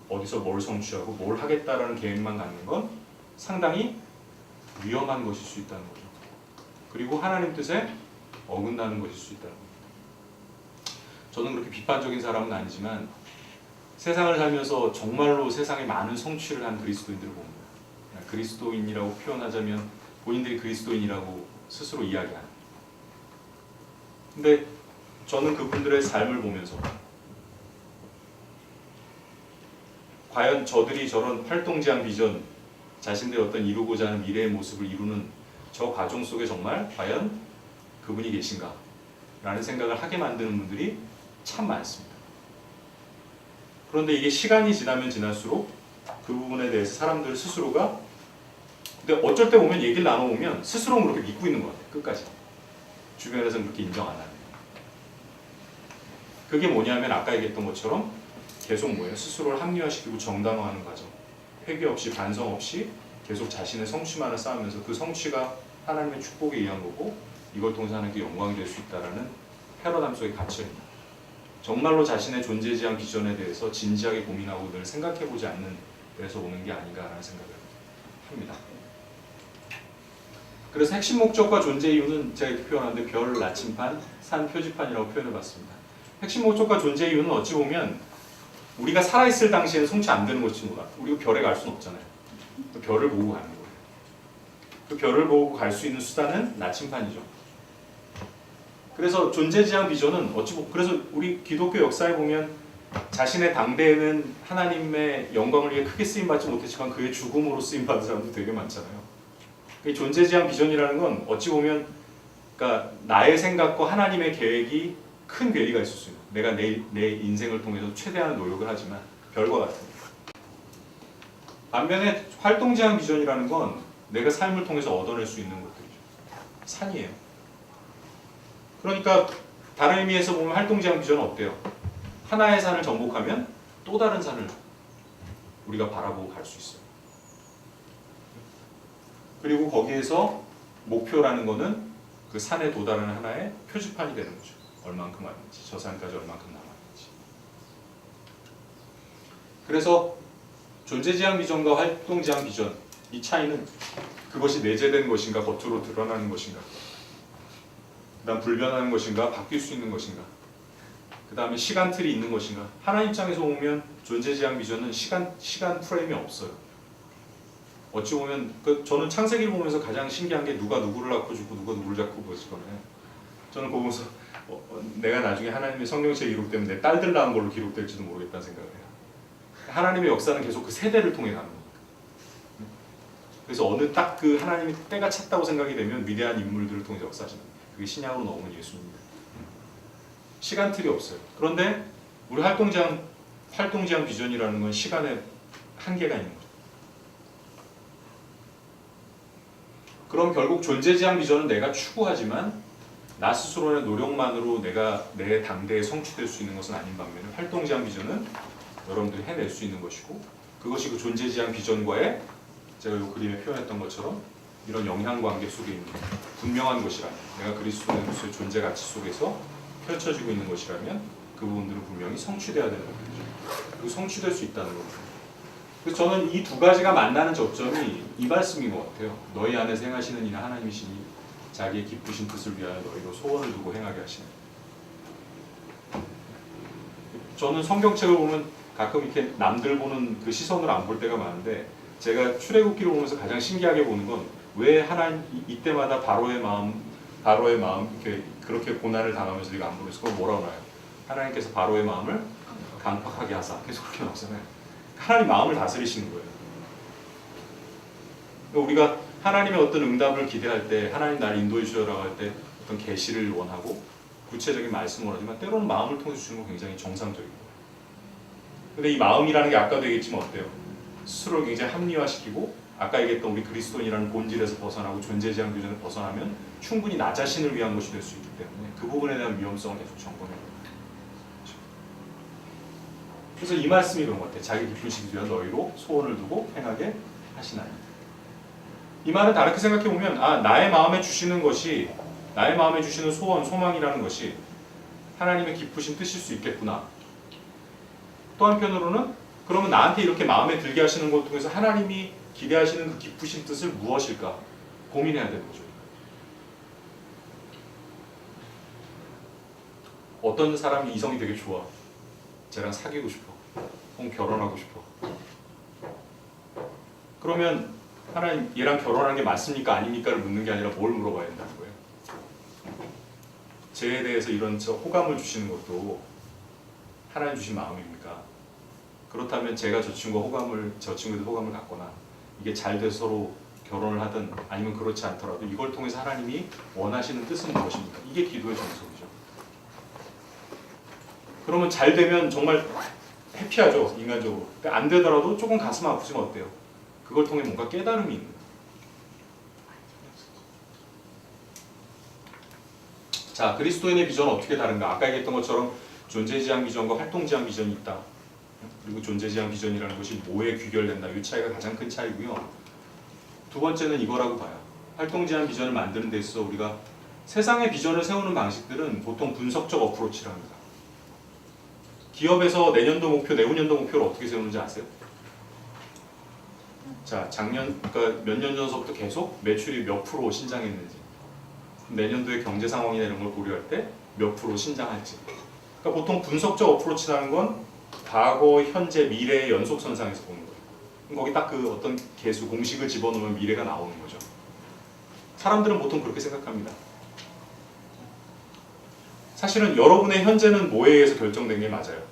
Speaker 1: 어디서 뭘 성취하고 뭘 하겠다라는 계획만 갖는 건 상당히 위험한 것일 수 있다는 거죠. 그리고 하나님 뜻에 어긋나는 것일 수 있다는 겁니다. 저는 그렇게 비판적인 사람은 아니지만 세상을 살면서 정말로 세상에 많은 성취를 한 그리스도인들을 봅니다. 그리스도인이라고 표현하자면 본인들이 그리스도인이라고 스스로 이야기하는. 근데 저는 그분들의 삶을 보면서 과연 저들이 저런 활동지향 비전, 자신들의 어떤 이루고자 하는 미래의 모습을 이루는 저 과정 속에 정말 과연 그분이 계신가? 라는 생각을 하게 만드는 분들이 참 많습니다. 그런데 이게 시간이 지나면 지날수록 그 부분에 대해서 사람들 스스로가 근데 어쩔 때 보면 얘기를 나눠보면 스스로 그렇게 믿고 있는 것 같아요. 끝까지. 주변에서는 그렇게 인정 안 하네요. 그게 뭐냐면 아까 얘기했던 것처럼 계속 뭐예요? 스스로를 합리화시키고 정당화하는 과정. 회개 없이 반성 없이 계속 자신의 성취만을 쌓으면서 그 성취가 하나님의 축복에 의한 거고 이걸 통해서 하나님께 영광이 될 수 있다라는 패러다임 속에 갇혀있는 정말로 자신의 존재지향 비전에 대해서 진지하게 고민하고 늘 생각해보지 않는 데서 오는 게 아닌가라는 생각을 합니다. 그래서 핵심 목적과 존재 이유는 제가 이렇게 표현하는데 별, 나침판, 산, 표지판이라고 표현해봤습니다. 핵심 목적과 존재 이유는 어찌 보면 우리가 살아있을 당시에는 성취 안 되는 것이 몰라. 우리가 별에 갈 수는 없잖아요. 그 별을 보고 가는 거예요. 그 별을 보고 갈 수 있는 수단은 나침판이죠. 그래서 존재지향 비전은 그래서 우리 기독교 역사에 보면 자신의 당대에는 하나님의 영광을 위해 크게 쓰임받지 못했지만 그의 죽음으로 쓰임받은 사람도 되게 많잖아요. 이 존재지향 비전이라는 건 어찌 보면 그러니까 나의 생각과 하나님의 계획이 큰 괴리가 있을 수 있는 내가 내 인생을 통해서 최대한 노력을 하지만 별과 같은 반면에 활동지향 비전이라는 건 내가 삶을 통해서 얻어낼 수 있는 것들이죠. 산이에요. 그러니까 다른 의미에서 보면 활동지향 비전은 어때요? 하나의 산을 정복하면 또 다른 산을 우리가 바라보고 갈 수 있어요. 그리고 거기에서 목표라는 거는 그 산에 도달하는 하나의 표지판이 되는 거죠. 얼만큼 왔는지, 저 산까지 얼만큼 남았는지. 그래서 존재지향 비전과 활동지향 비전 이 차이는 그것이 내재된 것인가 겉으로 드러나는 것인가 그 다음 불변하는 것인가 바뀔 수 있는 것인가 그 다음에 시간 틀이 있는 것인가 하나님 입장에서 보면 존재지향 비전은 시간 프레임이 없어요. 어찌 보면 저는 창세기를 보면서 가장 신기한 게 누가 누구를 낳고 죽고 누가 누구를 잡고 보시거든요. 저는 그거 보면서 내가 나중에 하나님의 성경책에 기록되면 내 딸들 낳은 걸로 기록될지도 모르겠다는 생각을 해요. 하나님의 역사는 계속 그 세대를 통해 가는 거니까. 그래서 어느 딱 그 하나님이 때가 찼다고 생각이 되면 위대한 인물들을 통해 역사하시는 거예요. 그게 신약으로 나오는 예수님입니다. 시간 틀이 없어요. 그런데 우리 활동지향 비전이라는 건 시간에 한계가 있는 거죠. 그럼 결국 존재지향 비전은 내가 추구하지만 나 스스로의 노력만으로 내가 내 당대에 성취될 수 있는 것은 아닌 반면에 활동지향 비전은 여러분들이 해낼 수 있는 것이고 그것이 그 존재지향 비전과의 제가 이 그림에 표현했던 것처럼 이런 영향관계 속에 있는 분명한 것이라면 내가 그리스도의 존재 가치 속에서 펼쳐지고 있는 것이라면 그 부분들은 분명히 성취돼야 되는 거죠. 그리고 성취될 수 있다는 거죠. 그래서 저는 이 두 가지가 만나는 접점이 이 말씀인 것 같아요. 너희 안에서 행하시는 이는 하나님이시니 자기의 기쁘신 뜻을 위하여 너희로 소원을 두고 행하게 하시는. 저는 성경책을 보면 가끔 이렇게 남들 보는 그 시선으로 안 볼 때가 많은데 제가 출애굽기를 보면서 가장 신기하게 보는 건 왜 하나님 이때마다 바로의 마음 이렇게 그렇게 고난을 당하면서 이거 안 보면서 그걸 뭐라고 나요? 하나님께서 바로의 마음을 강팍하게 하사 계속 그렇게 나오잖아요. 하나님 마음을 다스리시는 거예요. 우리가 하나님의 어떤 응답을 기대할 때 하나님 나를 인도해 주셔라고 할 때 어떤 계시를 원하고 구체적인 말씀을 원하지만 때로는 마음을 통해 주시는 건 굉장히 정상적인 거예요. 근데 이 마음이라는 게 아까도 얘기했지만 어때요? 스스로를 굉장히 합리화시키고 아까 얘기했던 우리 그리스도인이라는 본질에서 벗어나고 존재지향 비전을 벗어나면 충분히 나 자신을 위한 것이 될 수 있기 때문에 그 부분에 대한 위험성을 계속 점검해야 돼요. 그래서 이 말씀이 그런 것 같아요. 자기 기쁘시기 위한 너희로 소원을 두고 행하게 하시나니. 이 말은 다르게 생각해보면 나의 마음에 주시는 것이 나의 마음에 주시는 소원, 소망이라는 것이 하나님의 기쁘신 뜻일 수 있겠구나. 또 한편으로는 그러면 나한테 이렇게 마음에 들게 하시는 것 통해서 하나님이 기대하시는 그 기쁘신 뜻을 무엇일까 고민해야 되는 거죠. 어떤 사람이 이성이 되게 좋아. 쟤랑 사귀고 싶어. 혹은 결혼하고 싶어. 그러면 하나님 얘랑 결혼하는 게 맞습니까? 아닙니까를 묻는 게 아니라 뭘 물어봐야 된다는 거예요. 쟤에 대해서 이런 호감을 주시는 것도 하나님 주신 마음입니까? 그렇다면 제가 저 친구도 호감을 갖거나 이게 잘 돼서 서로 결혼을 하든 아니면 그렇지 않더라도 이걸 통해서 하나님이 원하시는 뜻은 무엇입니까? 이게 기도의 정석이죠. 그러면 잘 되면 정말 해피하죠, 인간적으로. 근데 안 되더라도 조금 가슴 아프지만 어때요? 그걸 통해 뭔가 깨달음이 있는 거예요. 자, 그리스도인의 비전은 어떻게 다른가? 아까 얘기했던 것처럼 존재지향 비전과 활동지향 비전이 있다. 그리고 존재지향 비전이라는 것이 뭐에 귀결된다. 이 차이가 가장 큰 차이고요. 두 번째는 이거라고 봐요. 활동지향 비전을 만드는 데 있어서 우리가 세상의 비전을 세우는 방식들은 보통 분석적 어프로치를 합니다. 기업에서 내년도 목표, 내후년도 목표를 어떻게 세우는지 아세요? 자, 그러니까 몇 년 전서부터 계속 매출이 몇 프로 신장했는지, 내년도의 경제 상황이나 이런 걸 고려할 때 몇 프로 신장할지. 그러니까 보통 분석적 어프로치라는 건 과거, 현재, 미래의 연속선상에서 보는 거예요. 거기 딱 그 어떤 계수, 공식을 집어넣으면 미래가 나오는 거죠. 사람들은 보통 그렇게 생각합니다. 사실은 여러분의 현재는 뭐에 의해서 결정된 게 맞아요.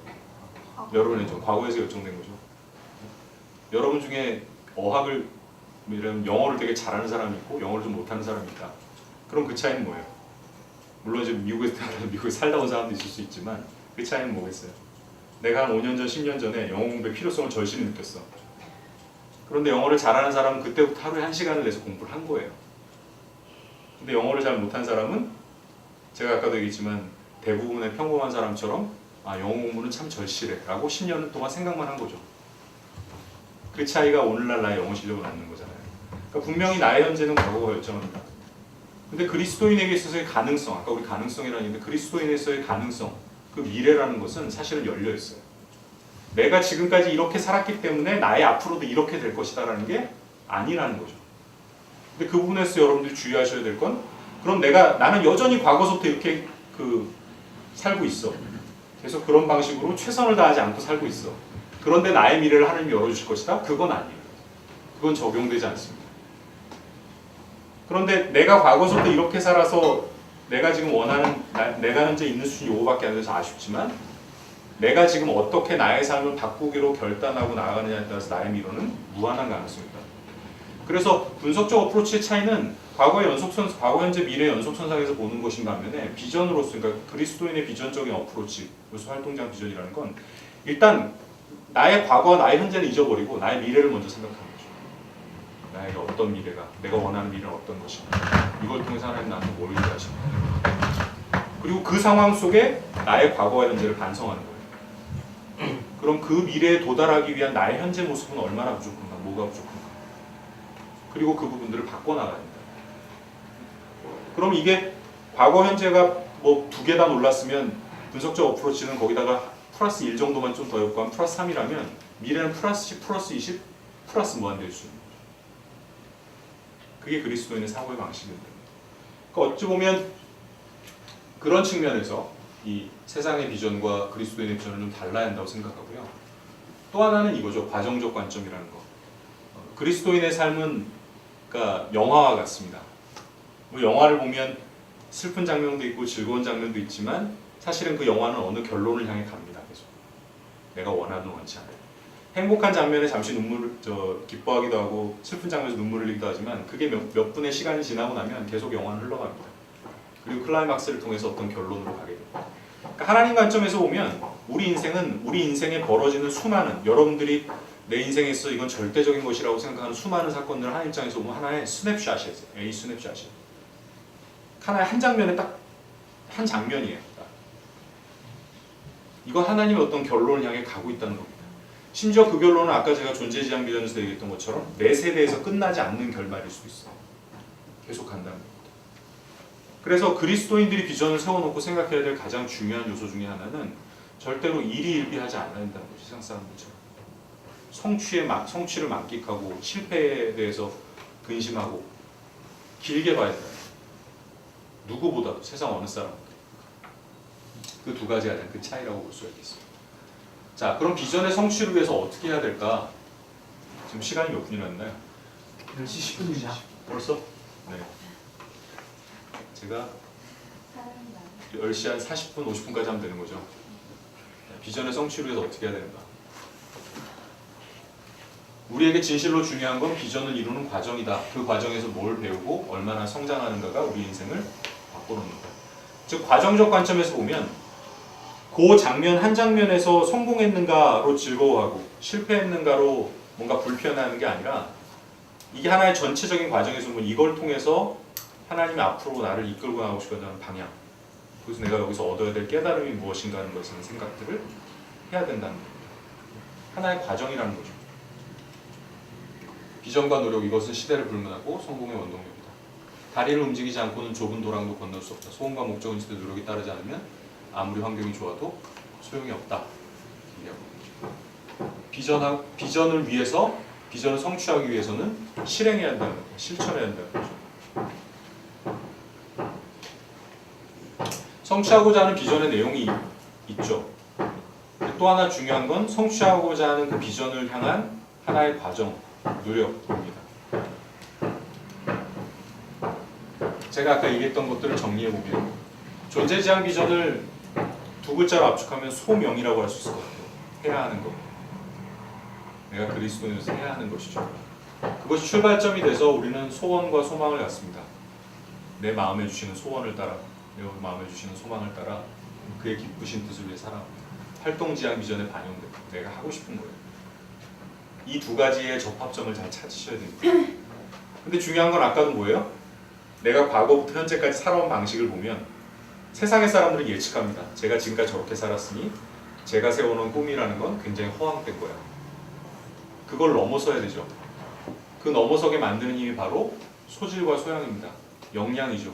Speaker 1: 여러분의 과거에서 결정된 거죠. 여러분 중에 어학을, 이런 영어를 되게 잘하는 사람이 있고 영어를 좀 못하는 사람이 있다. 그럼 그 차이는 뭐예요? 물론 이제 미국에 살다 온 사람도 있을 수 있지만 그 차이는 뭐겠어요? 내가 한 5년 전, 10년 전에 영어 공부의 필요성을 절실히 느꼈어. 그런데 영어를 잘하는 사람은 그때부터 하루에 1시간을 내서 공부를 한 거예요. 근데 영어를 잘 못한 사람은 제가 아까도 얘기했지만 대부분의 평범한 사람처럼 아, 영어 공부는 참 절실해 라고 10년 동안 생각만 한 거죠. 그 차이가 오늘날 나의 영어 실력을 얻는 거잖아요. 그러니까 분명히 나의 현재는 과거가 결정한다. 근데 그리스도인에게 있어서의 가능성, 아까 우리 가능성이라는 얘기인데 그리스도인에서의 가능성, 그 미래라는 것은 사실은 열려 있어요. 내가 지금까지 이렇게 살았기 때문에 나의 앞으로도 이렇게 될 것이다 라는 게 아니라는 거죠. 근데 그 부분에서 여러분들이 주의하셔야 될 건 그럼 나는 여전히 과거서부터 이렇게 살고 있어. 계속 그런 방식으로 최선을 다하지 않고 살고 있어. 그런데 나의 미래를 하나님이 열어주실 것이다? 그건 아니에요. 그건 적용되지 않습니다. 그런데 내가 과거서부터 이렇게 살아서 내가 지금 원하는, 내가 현재 있는 수준이 요거밖에 안 돼서 아쉽지만 내가 지금 어떻게 나의 삶을 바꾸기로 결단하고 나아가느냐에 따라서 나의 미래는 무한한 가능성이 있다. 그래서 분석적 어프로치의 차이는 과거, 현재, 미래 연속선상에서 보는 것인 반면에 비전으로서, 그러니까 그리스도인의 비전적인 어프로치, 그래서 활동장 비전이라는 건 일단 나의 과거와 나의 현재는 잊어버리고 나의 미래를 먼저 생각하는 거죠. 나에게 어떤 미래가, 내가 원하는 미래는 어떤 것인가, 이걸 통해서 하나님 나한테 뭘 일하십니까? 그리고 그 상황 속에 나의 과거와 현재를 반성하는 거예요. 그럼 그 미래에 도달하기 위한 나의 현재 모습은 얼마나 부족한가, 뭐가 부족한가, 그리고 그 부분들을 바꿔나가야 된다. 그럼 이게 과거, 현재가 뭐 2개 다 놀랐으면 분석적 어프로치는 거기다가 플러스 1 정도만 좀 더 엮고 플러스 3이라면 미래는 플러스 10, 플러스 20, 플러스 무한대일 수 있는 거죠. 그게 그리스도인의 사고의 방식입니다. 그러니까 어찌 보면 그런 측면에서 이 세상의 비전과 그리스도인의 비전은 좀 달라야 한다고 생각하고요. 또 하나는 이거죠. 과정적 관점이라는 거. 그리스도인의 삶은 그러니까 영화와 같습니다. 뭐 영화를 보면 슬픈 장면도 있고 즐거운 장면도 있지만 사실은 그 영화는 어느 결론을 향해 갑니다. 계속 내가 원하든 원치 않아요. 행복한 장면에 잠시 기뻐하기도 하고 슬픈 장면에서 눈물을 흘리기도 하지만 그게 몇 분의 시간이 지나고 나면 계속 영화는 흘러갑니다. 그리고 클라이막스를 통해서 어떤 결론으로 가게 됩니다. 그러니까 하나님 관점에서 보면 우리 인생에 벌어지는 수많은, 여러분들이 내 인생에 있어 이건 절대적인 것이라고 생각하는 수많은 사건들을 하나님 입장에서 보면 하나의 스냅샷이에요. A 스냅샷이에요. 하나의 한 장면에 딱 한 장면이에요. 이건 하나님의 어떤 결론을 향해 가고 있다는 겁니다. 심지어 그 결론은 아까 제가 존재지향 비전에서 얘기했던 것처럼 내 세대에서 끝나지 않는 결말일 수도 있어요. 계속 간다는 겁니다. 그래서 그리스도인들이 비전을 세워놓고 생각해야 될 가장 중요한 요소 중에 하나는 절대로 일희일비하지 않아야 된다는 거죠. 세상 사람들처럼. 성취를 만끽하고 실패에 대해서 근심하고 길게 봐야 된다. 누구보다도 세상 어느 사람보다. 그 두 가지가 가장 큰 차이라고 볼 수가 있겠습니다. 자, 그럼 비전의 성취를 위해서 어떻게 해야 될까? 지금 시간이 몇 분이나 됐나요?
Speaker 3: 10시 10분입니다.
Speaker 1: 벌써? 네. 제가 10시 한 40분, 50분까지 하면 되는 거죠. 비전의 성취를 위해서 어떻게 해야 되는가? 우리에게 진실로 중요한 건 비전을 이루는 과정이다. 그 과정에서 뭘 배우고 얼마나 성장하는가가 우리 인생을 바꿔놓는 거예요. 즉 과정적 관점에서 보면 그 장면 한 장면에서 성공했는가로 즐거워하고 실패했는가로 뭔가 불편해하는 게 아니라 이게 하나의 전체적인 과정에서 뭐 이걸 통해서 하나님이 앞으로 나를 이끌고 나가고 싶어하는 방향, 그래서 내가 여기서 얻어야 될 깨달음이 무엇인가 하는 것을 생각들을 해야 된다는 겁니다. 하나의 과정이라는 거죠. 비전과 노력, 이것은 시대를 불문하고 성공의 원동력이다. 다리를 움직이지 않고는 좁은 도랑도 건널 수 없다. 소원과 목적은 있을 때 노력이 따르지 않으면 아무리 환경이 좋아도 소용이 없다. 비전을 위해서, 비전을 성취하기 위해서는 실행해야 한다는 거예요. 실천해야 한다는 거죠. 성취하고자 하는 비전의 내용이 있죠. 또 하나 중요한 건 성취하고자 하는 그 비전을 향한 하나의 과정, 노력입니다. 제가 아까 얘기했던 것들을 정리해보면 존재지향 비전을 두 글자로 압축하면 소명이라고 할 수 있을 것 같아요. 해야 하는 것. 내가 그리스도인으로서 해야 하는 것이죠. 그것이 출발점이 돼서 우리는 소원과 소망을 갖습니다. 내 마음에 주시는 소원을 따라, 내 마음에 주시는 소망을 따라 그의 기쁘신 뜻을 위해 살아 활동지향 비전에 반영되고 내가 하고 싶은 거예요. 이 두 가지의 접합점을 잘 찾으셔야 됩니다. 근데 중요한 건 아까도 뭐예요? 내가 과거부터 현재까지 살아온 방식을 보면 세상의 사람들은 예측합니다. 제가 지금까지 저렇게 살았으니 제가 세워놓은 꿈이라는 건 굉장히 허황된 거야. 그걸 넘어서야 되죠. 그 넘어서게 만드는 힘이 바로 소질과 소양입니다. 역량이죠.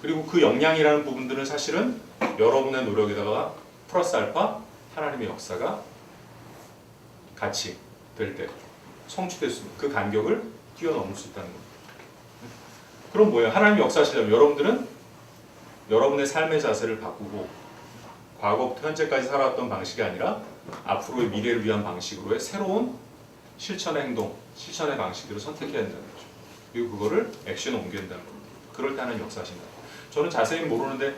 Speaker 1: 그리고 그 역량이라는 부분들은 사실은 여러분의 노력에다가 플러스 알파 하나님의 역사가 같이 될 때 성취될 수 있는 그 간격을 뛰어넘을 수 있다는 겁니다. 그럼 뭐예요? 하나님이 역사하시려면 여러분들은 여러분의 삶의 자세를 바꾸고 과거부터 현재까지 살아왔던 방식이 아니라 앞으로의 미래를 위한 방식으로의 새로운 실천의 행동, 실천의 방식들을 선택해야 된다는 거죠. 그리고 그거를 액션에 옮겨야 된다는 겁니다. 그럴 때 하나님 역사하신다. 저는 자세히 모르는데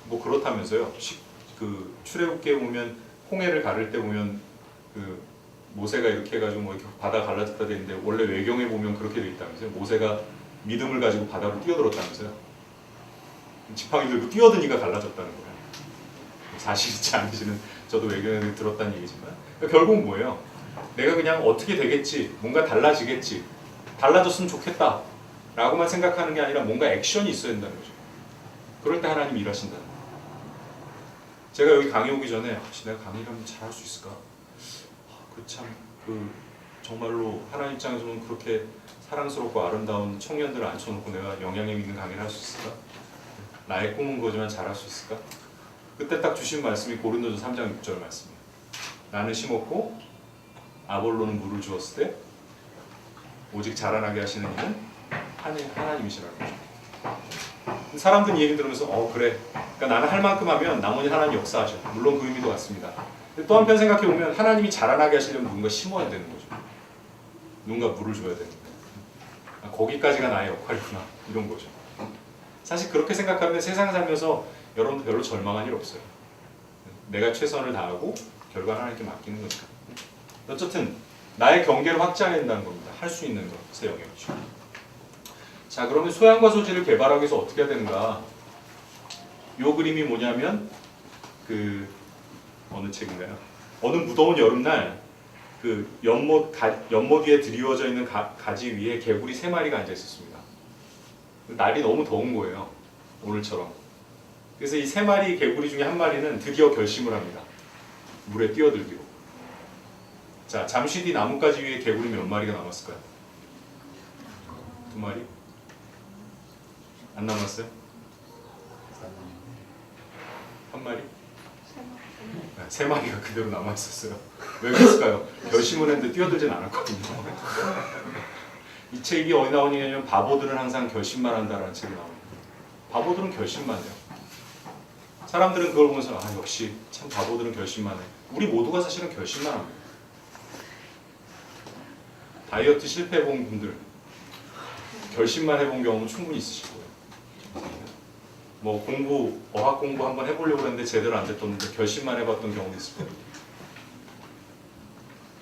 Speaker 1: 뭐 그렇다면서요. 출애굽기에 보면 홍해를 가를 때 보면 모세가 이렇게 해가지고 뭐 이렇게 바다 갈라졌다 돼 있는데 원래 외경에 보면 그렇게 돼 있다면서요. 모세가 믿음을 가지고 바다로 뛰어들었다면서요. 지팡이 들고 뛰어드니까 갈라졌다는 거예요. 사실이지 않으시는 저도 외경에 들었다는 얘기지만 그러니까 결국 뭐예요? 내가 그냥 어떻게 되겠지, 뭔가 달라지겠지, 달라졌으면 좋겠다 라고만 생각하는 게 아니라 뭔가 액션이 있어야 된다는 거죠. 그럴 때 하나님 일하신다는 거예요. 제가 여기 강의 오기 전에 내가 강의를 하면 잘할 수 있을까? 정말로 하나님 입장에서는 그렇게 사랑스럽고 아름다운 청년들을 앉혀놓고 내가 영향력 있는 강의를 할 수 있을까? 나의 꿈은 거지만 잘할 수 있을까? 그때 딱 주신 말씀이 고린도전 3장 6절 말씀이에요. 나는 심었고 아볼로는 물을 주었을 때 오직 자라나게 하시는 이는 하나님이시라는 거죠. 사람들은 이 얘기 들으면서 그래. 그러니까 나는 할 만큼 하면 나머지 하나님 역사하셔. 물론 그 의미도 같습니다. 또 한편 생각해보면 하나님이 자라나게 하시려면 누군가 심어야 되는 거죠. 누군가 물을 줘야 되는 거예요. 거기까지가 나의 역할이구나. 이런 거죠. 사실 그렇게 생각하면 세상 살면서 여러분도 별로 절망할 일 없어요. 내가 최선을 다하고 결과 하나님께 맡기는 거니까. 어쨌든 나의 경계를 확장해야 된다는 겁니다. 할 수 있는 것의 영역이죠. 자, 그러면 소양과 소질을 개발하기 위해서 어떻게 해야 되는가? 요 그림이 뭐냐면 어느 책인가요? 어느 무더운 여름날 연못 위에 드리워져 있는 가지 위에 개구리 3마리가 앉아 있었습니다. 날이 너무 더운 거예요. 오늘처럼. 그래서 이 3마리 개구리 중에 한 마리는 드디어 결심을 합니다. 물에 뛰어들기로. 자, 잠시 뒤 나뭇가지 위에 개구리 몇 마리가 남았을까요? 2마리? 안 남았어요? 1마리? 3마리가 그대로 남아있었어요. 왜 그랬을까요? 결심을 했는데 뛰어들진 않았거든요. 이 책이 어디 나오냐면 바보들은 항상 결심만 한다라는 책이 나옵니다. 바보들은 결심만 해요. 사람들은 그걸 보면서 역시 참 바보들은 결심만 해. 우리 모두가 사실은 결심만 합니다. 다이어트 실패해본 분들 결심만 해본 경험은 충분히 있으실 거예요. 뭐 어학 공부 한번 해보려고 했는데 제대로 안 됐던 분들 결심만 해봤던 경험도 있을 거예요.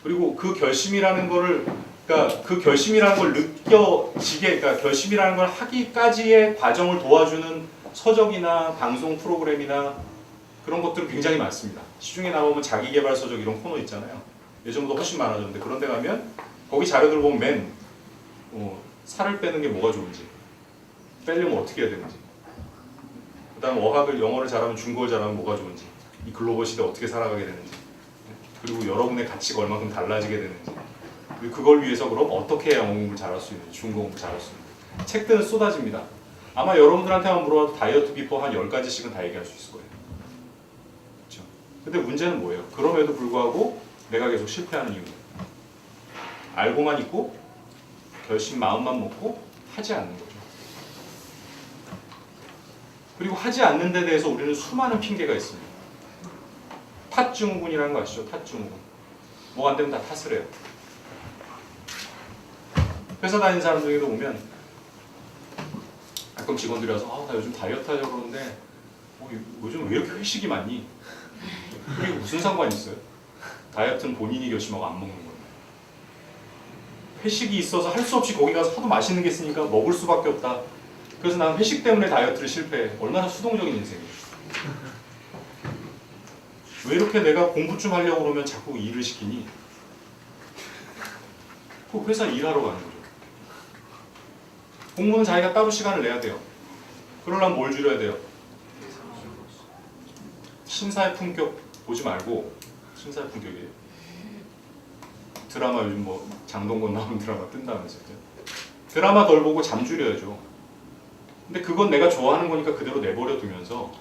Speaker 1: 그리고 그 결심이라는 걸 느껴지게, 그러니까 결심이라는 걸 하기까지의 과정을 도와주는 서적이나 방송 프로그램이나 그런 것들은 굉장히 많습니다. 시중에 나오면 자기개발서적 이런 코너 있잖아요. 예전보다 훨씬 많아졌는데 그런 데 가면 거기 자료들 보면 살을 빼는 게 뭐가 좋은지, 빼려면 어떻게 해야 되는지, 그 다음 영어를 잘하면 중국어를 잘하면 뭐가 좋은지, 이 글로벌 시대에 어떻게 살아가게 되는지, 그리고 여러분의 가치가 얼마큼 달라지게 되는지, 그리고 그걸 위해서 그럼 어떻게 해야 영어 공부를 잘할 수 있는지, 중국어 공부를 잘할 수 있는지 책들은 쏟아집니다. 아마 여러분들한테만 물어봐도 다이어트 비법 한 10가지씩은 다 얘기할 수 있을 거예요. 그렇죠? 근데 문제는 뭐예요? 그럼에도 불구하고 내가 계속 실패하는 이유는 알고만 있고 결심 마음만 먹고 하지 않는 거죠. 그리고 하지 않는 데 대해서 우리는 수많은 핑계가 있습니다. 탓증후군이라는 거 아시죠? 탓증후군. 뭐 안 되면 다 탓을 해요. 회사 다니는 사람 중에도 보면 가끔 직원들이 와서 나 요즘 다이어트 하려고 그러는데 요즘 왜 이렇게 회식이 많니? 그게 무슨 상관이 있어요? 다이어트는 본인이 결심하고 안 먹는 거예요. 회식이 있어서 할 수 없이 거기 가서 하도 맛있는 게 있으니까 먹을 수밖에 없다. 그래서 난 회식 때문에 다이어트를 실패해. 얼마나 수동적인 인생이에요. 왜 이렇게 내가 공부 좀 하려고 그러면 자꾸 일을 시키니? 그 회사 일하러 가는 거죠. 공부는 자기가 따로 시간을 내야 돼요. 그러려면 뭘 줄여야 돼요? 신사의 품격 보지 말고, 신사의 품격이에요. 드라마 요즘 뭐 장동건 나오는 드라마 뜬다면서요. 드라마 덜 보고 잠 줄여야죠. 근데 그건 내가 좋아하는 거니까 그대로 내버려 두면서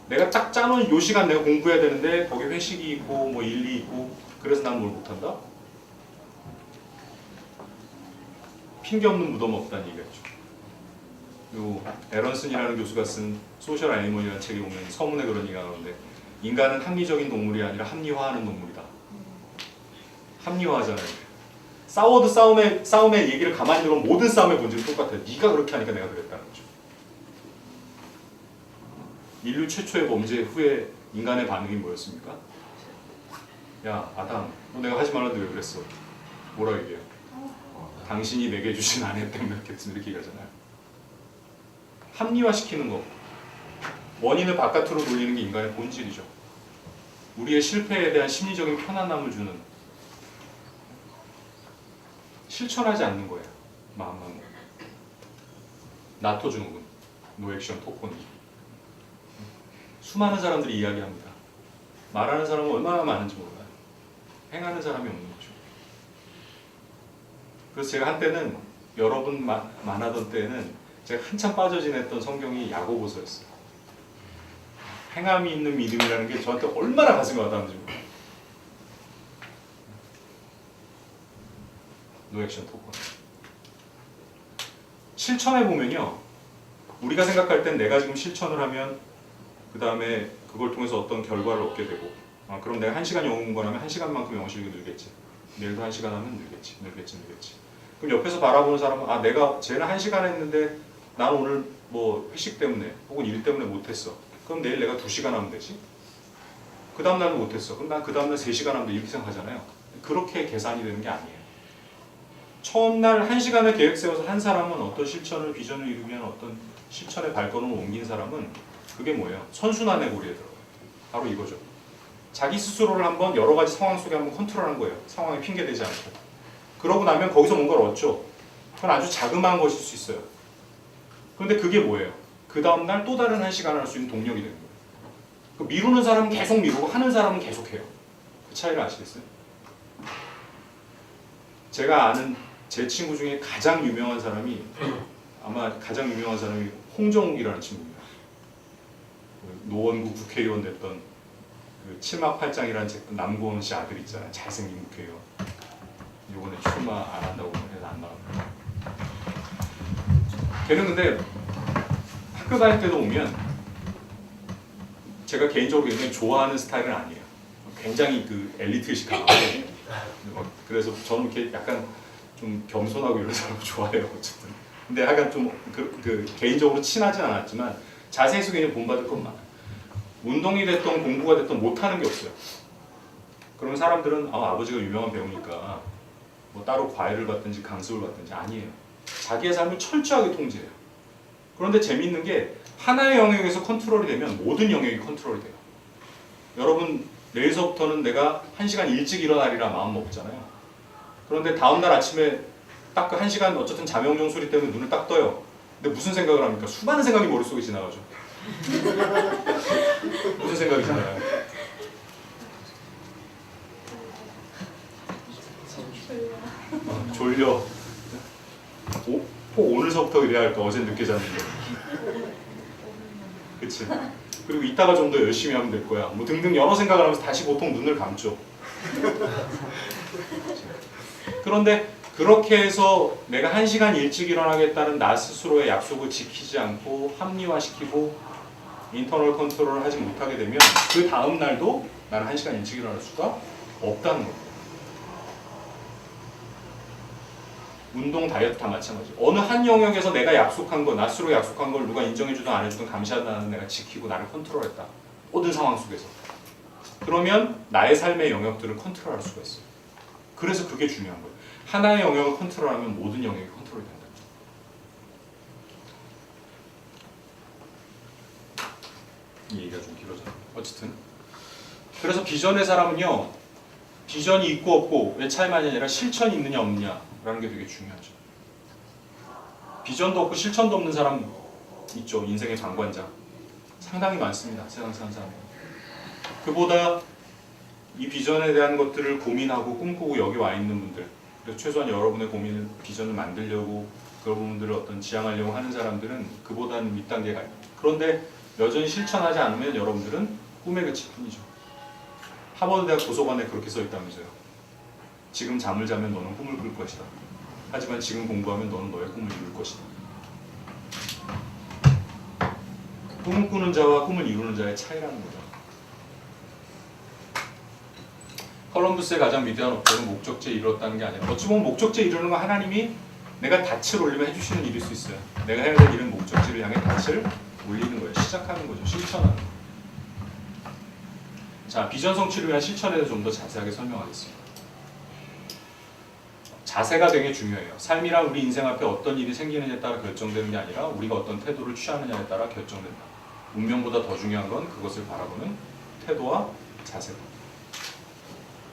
Speaker 1: 내가 딱 짜놓은 요 시간 내가 공부해야 되는데 거기 회식이 있고 뭐 일이 있고 그래서 난 뭘 못한다? 핑계 없는 무덤 없다는 얘기였죠. 요 에런슨이라는 교수가 쓴 소셜 애니멀이라는 책에 보면 서문에 그런 얘기가 나오는데 인간은 합리적인 동물이 아니라 합리화하는 동물이다. 합리화하잖아요. 싸워도 싸움의 얘기를 가만히 들으면 모든 싸움의 본질은 똑같아요. 네가 그렇게 하니까 내가 그랬다는 거죠. 인류 최초의 범죄 후에 인간의 반응이 뭐였습니까? 야 아담, 너 내가 하지 말라는데 왜 그랬어? 뭐라 얘기해요? 당신이 내게 주신 아내 때문에 이렇게 얘기하잖아요. 합리화시키는 거, 원인을 바깥으로 돌리는 게 인간의 본질이죠. 우리의 실패에 대한 심리적인 편안함을 주는, 실천하지 않는 거예요. 마음만 먹고. 나토 증후군, 노액션 토코니. 수많은 사람들이 이야기합니다. 말하는 사람은 얼마나 많은지 몰라요. 행하는 사람이 없는 거죠. 그래서 제가 한때는 여러분 만하던 때는 제가 한참 빠져 지냈던 성경이 야고보서였어요. 행함이 있는 믿음이라는 게 저한테 얼마나 가슴에 와닿는지 몰라요. 노액션 토큰. 실천해 보면요, 우리가 생각할 땐 내가 지금 실천을 하면 그 다음에 그걸 통해서 어떤 결과를 얻게 되고, 그럼 내가 1시간 영어 공부를 하면 1시간만큼 영어 실력이 늘겠지. 내일도 1시간 하면 늘겠지. 그럼 옆에서 바라보는 사람은 쟤는 1시간 했는데 나는 오늘 뭐 회식 때문에 혹은 일 때문에 못했어. 그럼 내일 내가 2시간 하면 되지. 그 다음 날은 못했어. 그럼 난 그 다음 날 3시간 하면 돼. 이렇게 생각하잖아요. 그렇게 계산이 되는 게 아니에요. 처음 날 1시간을 계획 세워서 한 사람은 어떤 실천을, 비전을 이루면 어떤 실천의 발걸음을 옮긴 사람은 그게 뭐예요? 선순환의 고리에 들어가요. 바로 이거죠. 자기 스스로를 한번 여러 가지 상황 속에 한번 컨트롤한 거예요. 상황에 핑계대지 않고. 그러고 나면 거기서 뭔가를 얻죠. 그건 아주 자그마한 것일 수 있어요. 그런데 그게 뭐예요? 그 다음날 또 다른 1시간을 할 수 있는 동력이 되는 거예요. 그 미루는 사람은 계속 미루고 하는 사람은 계속 해요. 그 차이를 아시겠어요? 제가 아는 제 친구 중에 가장 유명한 사람이 홍정욱이라는 친구입니다. 노원구 국회의원 됐던 그 칠막팔장이라는 책, 남고은 씨 아들 있잖아요. 잘생긴 국회의원. 요번에 출마 안 한다고 해서 안 나왔는데. 걔는 근데 학교 다닐 때도 보면 제가 개인적으로 굉장히 좋아하는 스타일은 아니에요. 굉장히 그 엘리트의식 강하고 그래서 저는 이렇게 약간 좀 겸손하고 이런 사람을 좋아해요. 어쨌든. 근데 약간 좀 개인적으로 친하진 않았지만 자세히 소개는 본받을 건 많아요. 운동이 됐던 공부가 됐던 못하는 게 없어요. 그러면 사람들은 아버지가 유명한 배우니까 뭐 따로 과외를 받든지 강습을 받든지 아니에요. 자기의 삶을 철저하게 통제해요. 그런데 재미있는 게 하나의 영역에서 컨트롤이 되면 모든 영역이 컨트롤이 돼요. 여러분 내일서부터는 내가 1시간 일찍 일어나리라 마음 먹잖아요. 그런데 다음날 아침에 딱 그 1시간 어쨌든 자명종 소리 때문에 눈을 딱 떠요. 근데 무슨 생각을 합니까? 수많은 생각이 머릿속에 지나가죠. 무슨 생각이 지나가요? 졸려. 꼭 오늘서부터 그래야 할까? 어제 늦게 잤는데. 그치? 그리고 이따가 좀 더 열심히 하면 될 거야. 뭐 등등 여러 생각을 하면서 다시 보통 눈을 감죠. 그런데 그렇게 해서 내가 1시간 일찍 일어나겠다는 나 스스로의 약속을 지키지 않고 합리화시키고 인터널 컨트롤을 하지 못하게 되면 그 다음 날도 나는 1시간 일찍 일어날 수가 없다는 거예요. 운동, 다이어트 다 마찬가지. 어느 한 영역에서 내가 약속한 거, 나 스스로 약속한 걸 누가 인정해주든 안 해주든 감시하든 안 하든 내가 지키고 나를 컨트롤했다. 모든 상황 속에서. 그러면 나의 삶의 영역들을 컨트롤할 수가 있어요. 그래서 그게 중요한 거예요. 하나의 영역을 컨트롤하면 모든 영역이 컨트롤이 된다. 이 얘기가 좀 길어졌네요. 어쨌든 그래서 비전의 사람은요, 비전이 있고 없고 왜 차이만이 아니라 실천이 있느냐 없느냐라는 게 되게 중요하죠. 비전도 없고 실천도 없는 사람 있죠. 인생의 방관자 상당히 많습니다. 세상 사는 사람. 그보다 이 비전에 대한 것들을 고민하고 꿈꾸고 여기 와 있는 분들, 그래서 최소한 여러분의 고민을, 비전을 만들려고 그런 부분들을 어떤 지향하려고 하는 사람들은 그보다는 윗단계가 있다. 그런데 여전히 실천하지 않으면 여러분들은 꿈에 그칠 뿐이죠. 하버드 대학 도서관에 그렇게 써 있다면서요. 지금 잠을 자면 너는 꿈을 꿀 것이다. 하지만 지금 공부하면 너는 너의 꿈을 이룰 것이다. 꿈을 꾸는 자와 꿈을 이루는 자의 차이라는 거죠. 컬럼부스의 가장 위대한 업적은 목적지에 이르렀다는 게 아니라, 어찌 보면 목적지에 이르는 건 하나님이 내가 닻을 올리면 해주시는 일일 수 있어요. 내가 해야 될 일은 목적지를 향해 닻을 올리는 거예요. 시작하는 거죠. 실천하는 거예요. 자, 비전 성취를 위한 실천에 대해서 좀 더 자세하게 설명하겠습니다. 자세가 되게 중요해요. 삶이란 우리 인생 앞에 어떤 일이 생기느냐에 따라 결정되는 게 아니라 우리가 어떤 태도를 취하느냐에 따라 결정된다. 운명보다 더 중요한 건 그것을 바라보는 태도와 자세다.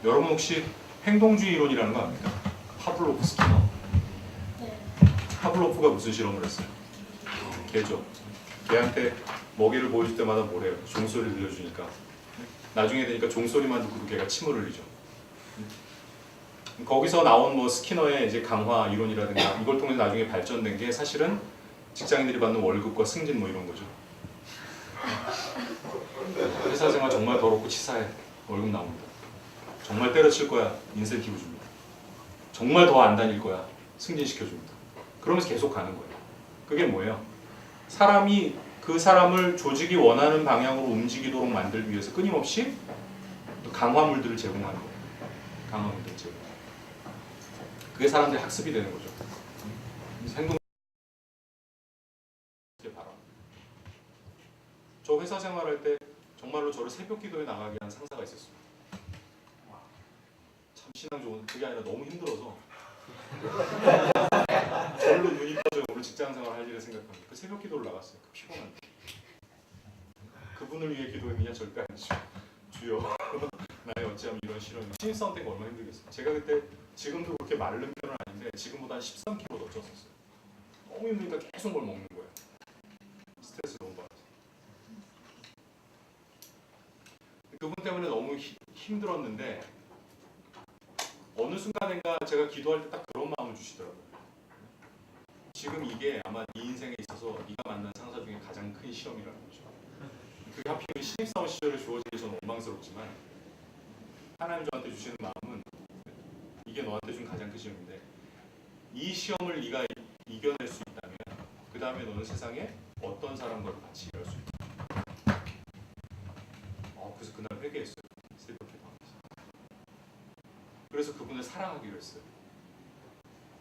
Speaker 1: 여러분 혹시 행동주의 이론이라는 거 압니까? 파블로프 스키너. 파블로프가 무슨 실험을 했어요? 개죠. 개한테 먹이를 보여줄 때마다 뭐래요? 종소리를 들려주니까. 나중에 되니까 종소리만 듣고도 개가 침을 흘리죠. 거기서 나온 뭐 스키너의 이제 강화 이론이라든가 이걸 통해서 나중에 발전된 게 사실은 직장인들이 받는 월급과 승진 뭐 이런 거죠. 회사 생활 정말 더럽고 치사해. 월급 나옵니다. 정말 때려칠 거야. 인센티브 줍니다. 정말 더 안 다닐 거야. 승진시켜줍니다. 그러면서 계속 가는 거예요. 그게 뭐예요? 사람이 그 사람을 조직이 원하는 방향으로 움직이도록 만들기 위해서 끊임없이 강화물들을 제공하는 거예요. 강화물들을 제공. 그게 사람들의 학습이 되는 거죠. 행동. 저 회사 생활할 때 정말로 저를 새벽 기도에 나가게 한 상사가 있었어요. 참 신앙 좋은, 그게 아니라 너무 힘들어서 절로 눈이 떠져요. 오늘 직장 생활 할 일을 생각하면 그 새벽 기도를 나갔어요. 그 피곤한데 그분을 위해 기도했느냐? 절대 아니죠. 주여 나의 어찌하면 이런 실험이 신입사원 때가 얼마나 힘들겠어요. 제가 그때 지금도 그렇게 마른 편은 아닌데 지금보다 한 13kg 더 쪘었어요. 너무 힘드니까 계속 뭘 먹는 거예요. 스트레스 너무 받아서. 그분 때문에 너무 힘들었는데 어느 순간인가 제가 기도할 때 딱 그런 마음을 주시더라고요. 지금 이게 아마 네 인생에 있어서 네가 만난 상사 중에 가장 큰 시험이라는 거죠. 그게 하필이면 신입사원 시절에 주어지기 저는 원망스럽지만 하나님 저한테 주시는 마음은 이게 너한테 준 가장 큰 시험인데 이 시험을 네가 이겨낼 수 있다면 그 다음에 너는 세상에 어떤 사람과도 같이 일할 수 있다. 그래서 그날 회개했어요. 새벽에 방에서. 그래서 그분을 사랑하기로 했어요.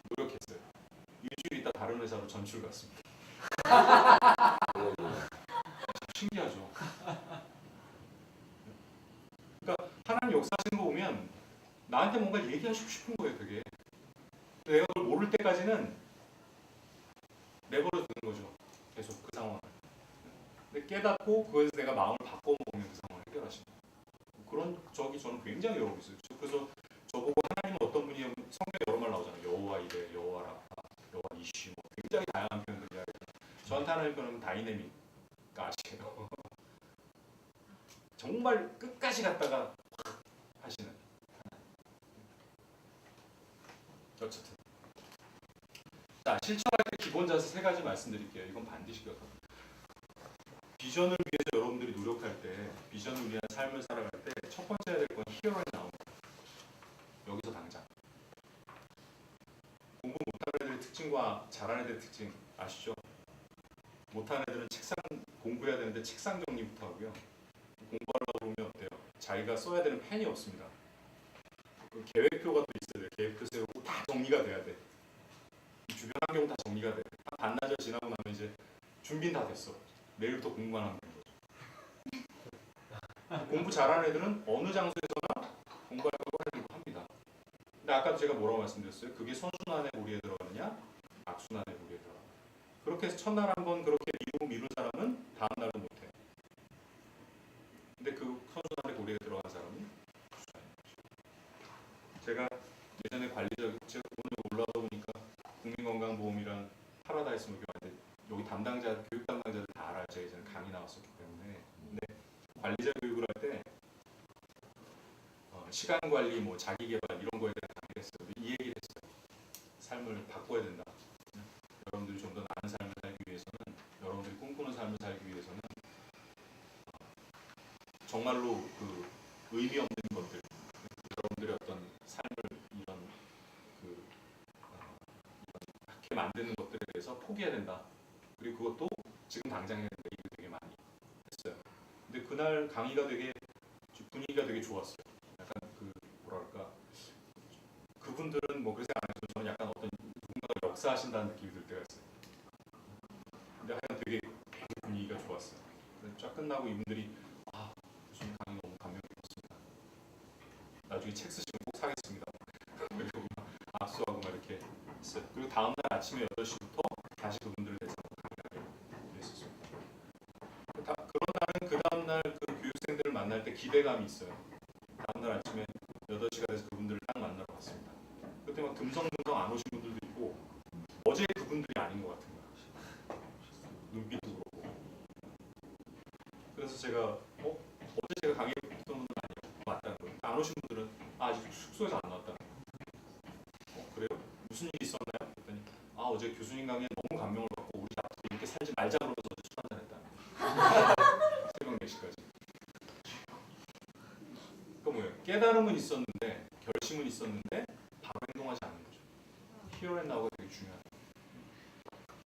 Speaker 1: 노력했어요. 일주일 있다 다른 회사로 전출 갔습니다. 신기하죠. 그러니까 하나님 역사하시는 거 보면 나한테 뭔가 얘기하시고 싶은 거예요. 되게. 내가 그걸 모를 때까지는 내버려 두는 거죠. 계속 그 상황을. 근데 깨닫고 그거에서 내가 마음을 바꿔먹으면 그 상황을 해결하신다. 그런 적이 저는 굉장히 여러 번 있어요. 그래서 저보고 하나님은 어떤 분이냐면 성경에 여러 말 나오잖아요. 여호와 이래, 여호와 라파, 여호와 니시, 뭐 굉장히 다양한 표현들이 저한테 하나님 표현은 다이내믹 아시에요. 정말 끝까지 갔다가 확 하시는. 어쨌든 자, 실천할 때 기본 자세 세 가지 말씀드릴게요. 이건 반드시 기억합니다. 비전을 위해서 여러분들이 노력할 때, 비전을 위한 삶을 살아갈 때 첫 번째 해야 될 건 히어로에 나옵니다. 여기서 당장. 공부 못하는 애들의 특징과 잘하는 애들의 특징 아시죠? 못하는 애들은 책상 공부해야 되는데 책상 정리부터 하고요. 공부하려고 그러면 어때요? 자기가 써야 되는 펜이 없습니다. 그 계획표가 또 있어야 돼. 계획표 세우고 다 정리가 돼야 돼. 주변 환경 다 정리가 돼. 한 반나절 지나고 나면 이제 준비는 다 됐어. 내일부터 공부만 하면 되는 거죠. 공부 잘하는 애들은 어느 장소에서나 공부할 걸 하려고 합니다. 근데 아까도 제가 뭐라고 말씀드렸어요? 그게 선순환의 고리에 들어가느냐 악순환의 고리에 들어가느냐. 그렇게 해서 첫날 한번 그렇게 미룬 사람은 다음 날은 못해. 근데 그 선순환의 고리에 들어간 사람은 제가 예전에 제가 오늘 올라오다 보니까 국민건강보험이랑 파라다이스 무교환인데 여기 담당자, 교육 담당자들 다 알아요. 제가 예전에 강의 나왔었기 때문에. 근데 관리자 교육을 할 때 시간 관리, 뭐 자기 개발 이런 거에 대한 강의를 했어요. 이 얘기를 했어요. 삶을 바꿔야 된다. 여러분들이 좀 더 나은 삶을 살기 위해서는, 여러분들이 꿈꾸는 삶을 살기 위해서는 정말로 그 의미 없는 것들, 여러분들의 어떤 삶을 이런 이렇게 만드는 것들에 대해서 포기해야 된다. 그리고 그것도 지금 당장 해야 된다. 이게 되게 많이 했어요. 근데 그날 강의가 되게 분위기가 되게 좋았어요. 약간 그 뭐랄까 그분들은 뭐 그런 생각 안 해도 저는 약간 어떤 누군가가 역사하신다는 느낌이 들 때가 있어요. 근데 하여간 되게 분위기가 좋았어요. 쫙 끝나고 이분들이 교수님 강의 너무 감명 깊었습니다. 나중에 책 쓰시면 꼭 사겠습니다. 그리고 악수하고 막 이렇게 했어요. 그리고 다음날 아침에 8시부터 다시 그분들을 대상으로 강의하기로 했었어요. 그런 날은 그 다음날 그 교육생들을 만날 때 기대감이 있어요. 다음날 아침에 8시가 돼서 그분들을 딱 만나러 갔습니다. 그때 막 듬성듬성 안 오신 분들도 있고 어제 그분들이 아닌 것 같은 거야. 눈빛도 그렇고. 그래서 제가 어제 제가 강의했던 분들은 아니에요. 맞다는 거예요. 안 오신 분들은 아직 숙소에서 안 나왔다는 거예요. 그래요? 무슨 일이 있었나요? 그랬더니 어제 교수님 강의에 너무 감명을 받고 우리 앞으로 이렇게 살지 말자 그러면서 어제 술 한잔 했다. 새벽 4시까지. 그러니까 뭐예요? 깨달음은 있었는데 결심은 있었는데 바로 행동하지 않는 거죠. 히어앤 나우가 되게 중요해요.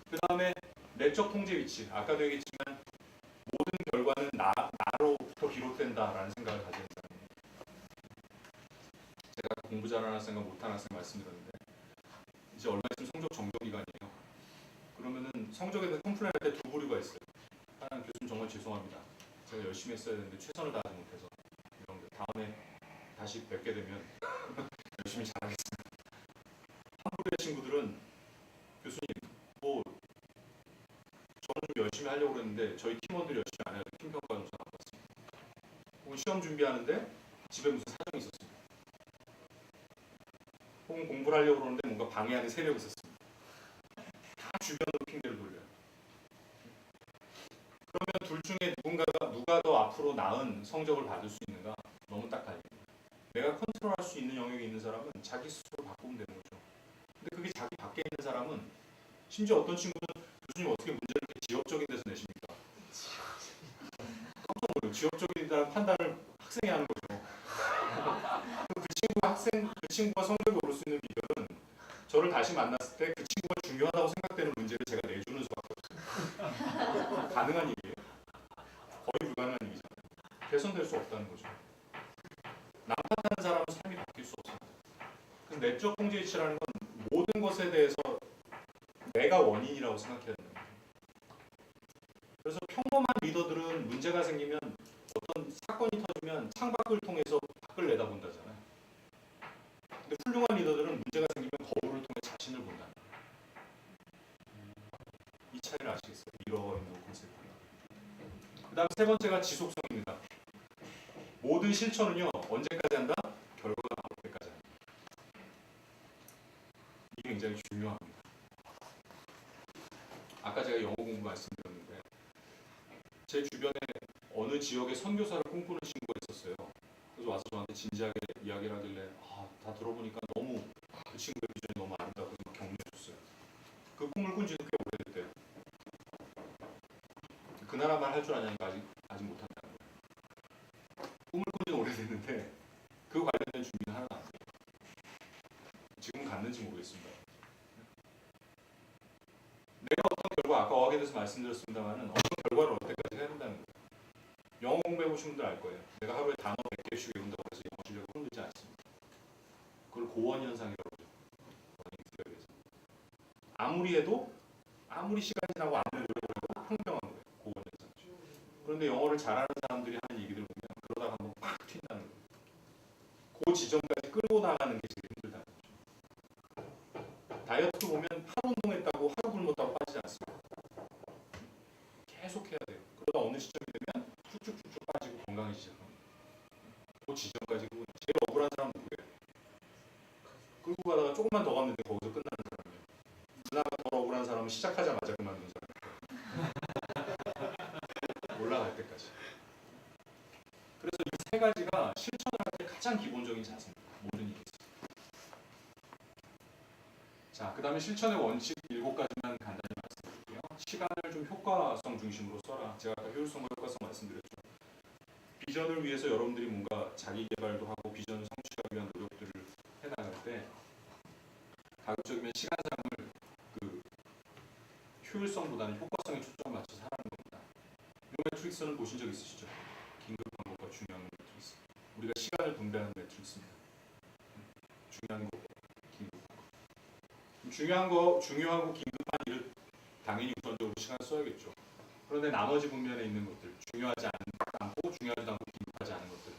Speaker 1: 그 다음에 내적 통제 위치. 아까도 얘기했지만 모든 결과는 나로부터 비롯된다라는 생각을 가지는 사람이에요. 제가 공부 잘하는 학생과 못하는 학생 말씀드렸는데 이제 얼마 있으면 성적 정정 기간이에요. 그러면은 성적에 대해서 컴플레인 할 때 두 부류가 있어요. 하나는 교수님 정말 죄송합니다. 제가 열심히 했어야 되는데 최선을 다하지 못해서 이런 거 다음에 다시 뵙게 되면 열심히 잘하겠습니다. 한 부류의 친구들은 교수님 뭐 저는 좀 열심히 하려고 그랬는데 저희 팀원들이 열심히 안 해서 팀평가 점수 안 받았습니다. 혹은 시험 준비하는데 집에 무슨 사정이 있었습니다. 혹은 공부를 하려고 그러는데 뭔가 방해하는 세력이 있었습니다. 다 주변으로 핑계를 돌려요. 그러면 둘 중에 누가 더 앞으로 나은 성적을 받을 수 있는가? 너무 딱 갈립니다. 내가 컨트롤할 수 있는 영역에 있는 사람은 자기 스스로 바꾸면 되는 거죠. 근데 그게 자기 밖에 있는 사람은 심지어 어떤 친구는 교수님 어떻게 문제를 이렇게 지역적인 데서 내십니까? 깜짝 놀라요. 지역적이라는 판단을 학생이 하는 거죠. 그 친구가 성적이 오를 수 있는 비결은 저를 다시 만났을 때 그 친구가 중요하다고 생각되는 문제를 제가 내주는 수밖에 없어요. 가능한 일이에요. 거의 불가능한 일이잖아요. 개선될 수 없다는 거죠. 남 탓하는 사람은 삶이 바뀔 수 없습니다. 그래서 내적 통제 위치라는 건 모든 것에 대해서 내가 원인이라고 생각해야 된다. 그래서 평범한 리더들은 문제가 생기면 어떤 사건이 터지면 창밖을 통해서 밖을 내다본다잖아요. 근데 훌륭한 리더들은 문제가 생기면 거울을 통해 자신을 본다. 이 차이를 아시겠어요? 들어가 있는 컨셉 하나. 그 다음 세 번째가 지속성입니다. 모든 실천은요, 언제까지 한다? 결과가 나올 때까지 한다. 이게 굉장히 중요합니다. 아까 제가 영어 공부 말씀드렸는데, 제 주변에 어느 지역의 선교사를 꿈꾸는 친구가 있었어요. 그래서 와서 저한테 진지하게 이야기를 하길래, 다 들어보니까 너무 그 친구의 비전이 너무 아름답고 격려해줬어요. 그 꿈을 꾼 지도 꽤 오래됐대요. 그 나라 말 할 줄 아냐니까 아직 못한다는 거예요. 꿈을 꾼 지는 오래됐는데 그 관련된 준비는 하나도 안 돼요. 지금 갔는지 모르겠습니다. 내가 어떤 결과, 아까 어학에 대해서 말씀드렸습니다만 어떤 결과를 어때까지 해야 된다는 거예요. 영어 공부해 보신 분들 알 거예요. 내가 하루에 단어 100개씩 외운다고 해서 영어 실력을 흔들지 않습니다. 그걸 고원 현상이라고 그러죠. 아무리 해도, 아무리 시간이 지나고 아무리 노력을 해도 평평한 거예요. 고원 현상. 그런데 영어를 잘하는 사람들이 하는 얘기들을 보면 그러다가 한번 팍 튄다는 거예요. 그 지점까지 끌고 나가는 게 제일 힘들다는 거죠. 다이어트도 보면 하루 운동했다고 하루 굶었다고 빠지지 않습니다. 계속 해야 돼요. 그러다 어느 시점이 되면 쭉쭉쭉쭉 빠지고 건강해지지 않습니다. 그 지점까지 제일 억울한 사람은 누구예요? 끌고 가다가 조금만 더 갔는데 거기서 끝나는 사람이에요. 그나마 더 억울한 사람은 시작하자마자 그만둔 사람이에요. 올라갈 때까지. 그래서 이 세 가지가 실천을 할 때 가장 기본적인 자세입니다. 모든 일에서. 자, 그 다음에 실천의 원칙 7가지만 간단히 말씀드릴게요. 시간을 좀 효과성 중심으로 써라. 제가 아까 효율성과 효과성 말씀드렸죠. 비전을 위해서 여러분들이 뭔가 자기 개발도 하고 비전을 성취하기 위한 노력들을 해나갈 때 가급적이면 시간 사용을 그 효율성보다는 효과성에 초점을 맞춰서 하라는 겁니다. 이 매트릭스는 보신 적 있으시죠? 긴급한 것과 중요한 매트릭스. 우리가 시간을 분배하는 매트릭스입니다. 중요한 거, 긴급한 거. 중요하고 긴급한 일을 당연히 우선적으로 시간 써야겠죠. 그런데 나머지 분면에 있는 것들, 중요하지 않고 중요하지도 않고 긴급하지 않은 것들,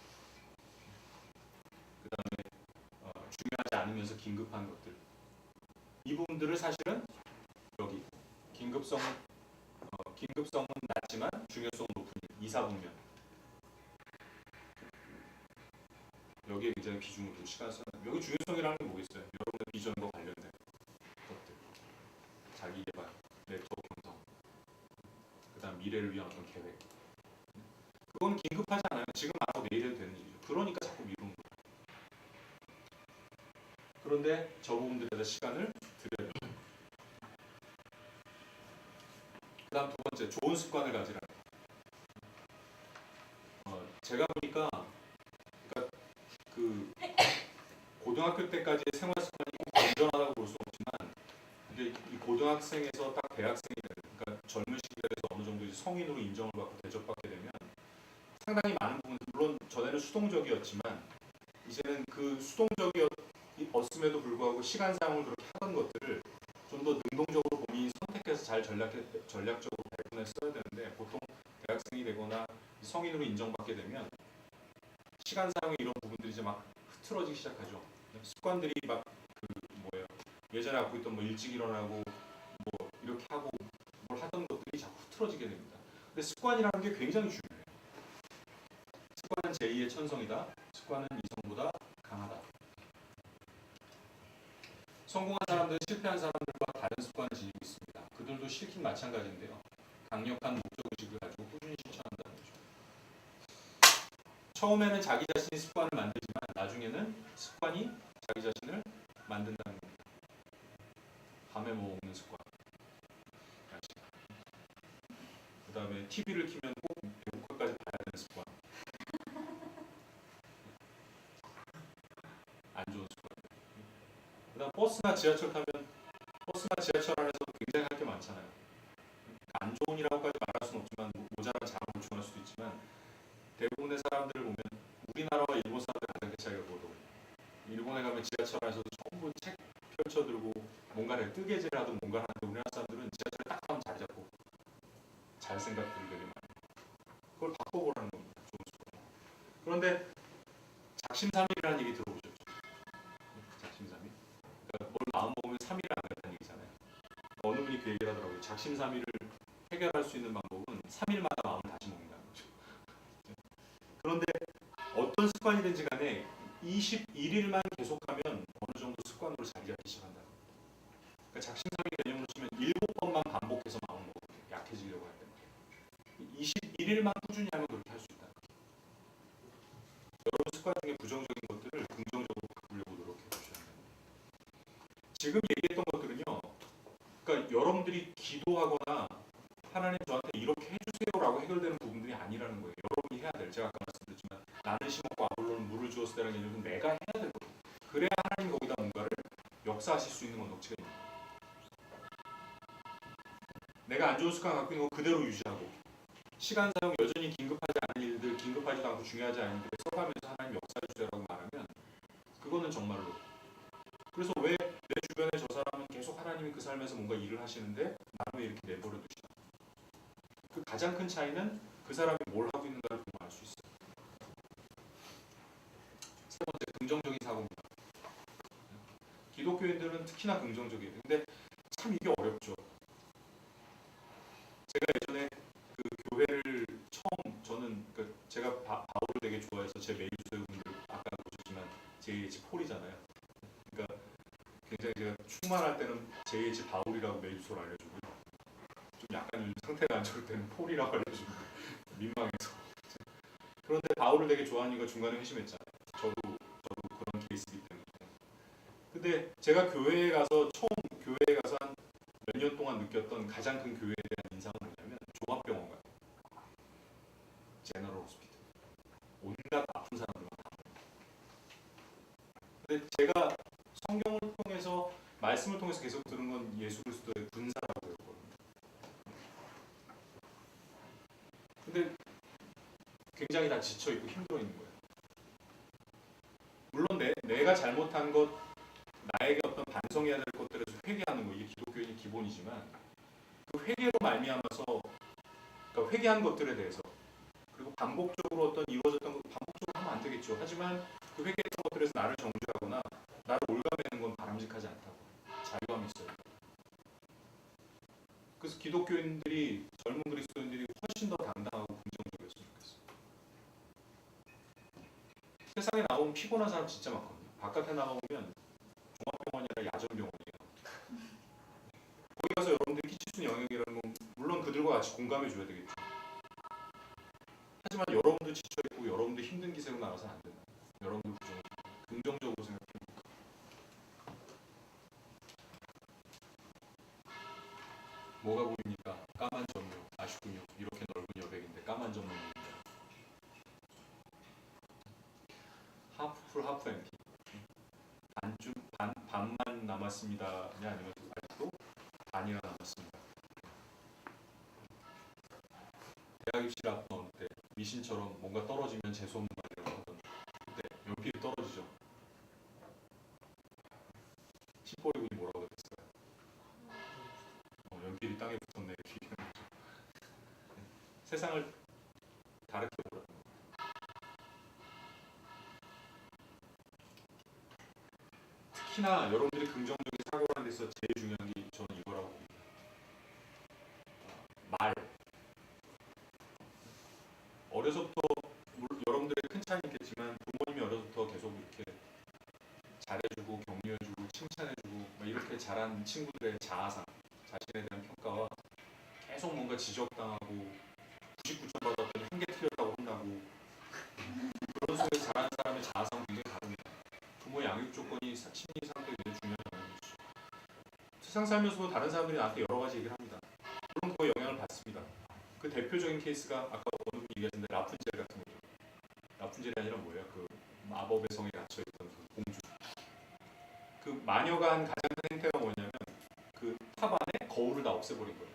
Speaker 1: 그 다음에 중요하지 않으면서 긴급한 것들, 이 부분들을 사실은 여기 긴급성은 낮지만 중요성은 높은 2, 4분면 여기에 굉장히 비중을 두고 시간을 써야 합니다. 여기 중요성이라는 게 뭐겠어요? 여러분의 비전과 관련된 것들, 자기개발, 네트워크 형성, 그 다음 미래를 위한 어떤 계획. 그건 긴급하지 않아요. 지금 안 하고 내일 해도 되는 일이죠. 그러니까 자꾸 미루는 거예요. 그런데 저 부분들에다 시간을 들여야 돼요. 그 다음 두 번째, 좋은 습관을 가지라. 제가 보니까 그 고등학교 때까지의 생활 습관이 꼭 건전하다고 볼 수 없지만 근데 이 고등학생에서 딱 대학생이 되는, 그러니까 젊은 시기에서 어느 정도 이제 성인으로 인정을 받고 대접받게 되면 상당히 많은 부분, 물론 전에는 수동적이었지만 이제는 그 수동적이었음에도 불구하고 시간 사용을 그렇게 하던 것들을 좀 더 능동적으로 본인이 선택해서 잘 전략적으로 배분해 써야 되는데, 보통 대학생이 되거나 성인으로 인정받게 되면 시간 사용의 이런 부분들이 이제 막 흐트러지기 시작하죠. 습관들이 막 예전에 갖고 있던 일찍 일어나고 이렇게 하고 뭘 하던 것들이 자꾸 흐트러지게 됩니다. 근데 습관이라는 게 굉장히 중요해요. 습관은 제2의 천성이다. 습관은 이성보다 강하다. 성공한 사람들은 실패한 사람들과 다른 습관을 지니고 있습니다. 그들도 싫긴 마찬가지인데요. 강력한 목적의식을 가지고 꾸준히 실천한다는 거죠. 처음에는 자기 자신이 습관을 만들지만 나중에는 습관이 자기 자신을 만든다는 겁니다. 밤에 뭐 먹는 습관. 그 다음에 TV를 켜면 꼭 배고플까지 봐야 되는 습관. 안 좋은 습관. 그 다음 버스나 지하철 타면 버스나 지하철 안에서 굉장히 할 게 많잖아요. 안 좋은이라고까지 말할 수는 없지만 모자란 자아를 주할 수도 있지만 대부분의 사람들을 보면 우리나라와 일본 사람들 가장 큰 차이가 뭐더라고요. 일본에 가면 지하철 안에서 전부 책 펼쳐들고 뭔가를 뜨개질을 하든 뭔가를 하는데 우리나라 사람들은 지하철에 딱 가면 자리 잡고 잘 생각들이 되게 많아요. 그걸 바꿔보라는 겁니다. 좋은 습관. 그런데 작심삼일이라는 얘기 들어보셨죠? 작심삼일. 그러니까 뭘 마음먹으면 3일 안 간다는 얘기잖아요. 어느 분이 그 얘기를 하더라고요. 작심삼일을 해결 해결할 수 있는 방법은 3일마다 마음을 다시 먹는다는 거죠. 그런데 어떤 습관이든지 간에 21일만 계속하면 어느 정도 습관으로 자리 잡기 시작한다. 그러니까 작심삼일 개념으로 치면 7번만 반복해서 마음을 먹어요. 약해지려고 할 때. 21일만 꾸준히 하면 그렇게 할 수 있다. 여러분 습관 중에 부정적인 것들을 긍정적으로 바꾸려고 노력해 주셔야 합니다. 지금 얘기했던 것들은요. 그러니까 여러분들이 기도하거나 하나님 저한테 이렇게 해주세요라고 해결되는 부분들이 아니라는 거예요. 여러분이 해야 될. 제가 아까 말씀드렸지만 나는 심었고 아볼로는 물을 주었을 때라는 개념은 내가 해야 될 거예요. 그래야 하나님 거기다 뭔가를 역사하실 수 있는 건덕지가 있는 거예요. 내가 안 좋은 습관 갖고 있는 거 그대로 유지하고 시간 사용 여전히 긴급하지 않은 일들, 긴급하지도 않고 중요하지 않은 일들에 써가면서 하나님 역사해 주세요라고 말하면 그거는 정말로. 그래서 왜 내 주변에 저 사람은 계속 하나님이 그 삶에서 뭔가 일을 하시는데 나는 왜 이렇게 내버려 두시나? 그 가장 큰 차이는 그 사람이 뭘 하고 있는가를 보면 알 수 있어요. 세 번째, 긍정적인 사고입니다. 기독교인들은 특히나 긍정적이에요. 근데 참 이게 어렵죠. 제가 예전에 그 교회를 처음 저는 제가 바울을 되게 좋아해서 제 메일 주소분들 아까 보셨지만 JH 폴이잖아요. 그러니까 굉장히 제가 충만할 때는 JH 바울이라고 메일 주소를 알려주고요. 좀 약간 상태가 안 좋을 때는 폴이라고 알려주는데 민망해서. 그런데 바울을 되게 좋아하는 이유가 중간에 회심했잖아요. 저도 그런 케이스이기 때문에. 근데 제가 교회에 가서 한 몇 년 동안 느꼈던 가장 큰 교회에 대한 인상은 뭐냐면 종합병원 같아요. 제너럴 호스피탈. 온갖 아픈 사람들만 다. 근데 제가 성경을 통해서 말씀을 통해서 계속 들은 건 예수 그리스도의 군사라고 했거든요. 근데 굉장히 다 지쳐 있고 힘들어 있는 거예요. 물론 내가 잘못한 것, 나에게 어떤 반성해야 될 것들에서 회개하는 거 이게 기독교인의 기본이지만 그 회개로 말미암아서 그러니까 회개한 것들에 대해서 그리고 반복적으로 어떤 이루어졌던 것 반복적으로 하면 안 되겠죠. 하지만 그 회개했던 것들에서 나를 정죄하거나 나를 올가매는 건 바람직하지 않다고. 자유함이 있어요. 그래서 기독교인들이 젊은 그리스도인들이 훨씬 더 당당하고 긍정적이었으면 좋겠어요. 세상에 나오면 피곤한 사람 진짜 많거든요. 바깥에 나가보면 종합병원이나 야전병원이에요. 거기 가서 여러분들이 끼칠 수 있는 영역이라는 건 물론 그들과 같이 공감해 줘야 되겠죠. 하지만 여러분도 지쳐있고 여러분도 힘든 기세로 나가서는 안 된다. 여러분도 긍정적으로 생각해. 뭐가 보입니까? 까만 점요. 아쉽군요. 이렇게 넓은 여백인데 까만 점요입니다. 하프 풀 하프 엠티. 반만 남았습니다. 아니면 아직도 반이나 남았습니다. 대학 입시를 앞둔 어느 때 미신처럼 뭔가 떨어지면 재수없는 말이라고 하던 그때 연필이 떨어지죠. 시골에 분이 뭐라고 했을까요? 연필이 땅에 붙었네 이렇게 얘기하는 거죠. 세상을 다르게 보라는 거예요. 특히나 여러분들이 긍정적인 사고를 하는 데서 제일 중요한 게 저는 이거라고 봅니다. 말. 어려서부터 여러분들의 큰 차이는 있겠지만 부모님이 어려서부터 계속 이렇게 잘해주고 격려해주고 칭찬해주고 이렇게 자란 친구들의 자아상, 자신에 대한 평가와 계속 뭔가 지적당하고 99점 받았더니 한 개 틀렸다고 혼나고 그런 속에서 자란 사람의 자아상 굉장히 다릅니다. 부모 양육 조건이 심리 상태에 굉장히 중요한 영역이죠. 세상 살면서도 다른 사람들이 나한테 여러 가지 얘기를 합니다. 물론 그거 영향을 받습니다. 그 대표적인 케이스가 아까 어느 분이 얘기하셨는데 라푼젤 같은 거죠. 라푼젤이 아니라 뭐예요? 그 마법의 성에 갇혀있던 그 공주. 그 마녀가 한 가장 큰 행태가 뭐냐면 그 탑 안에 거울을 다 없애버린 거예요.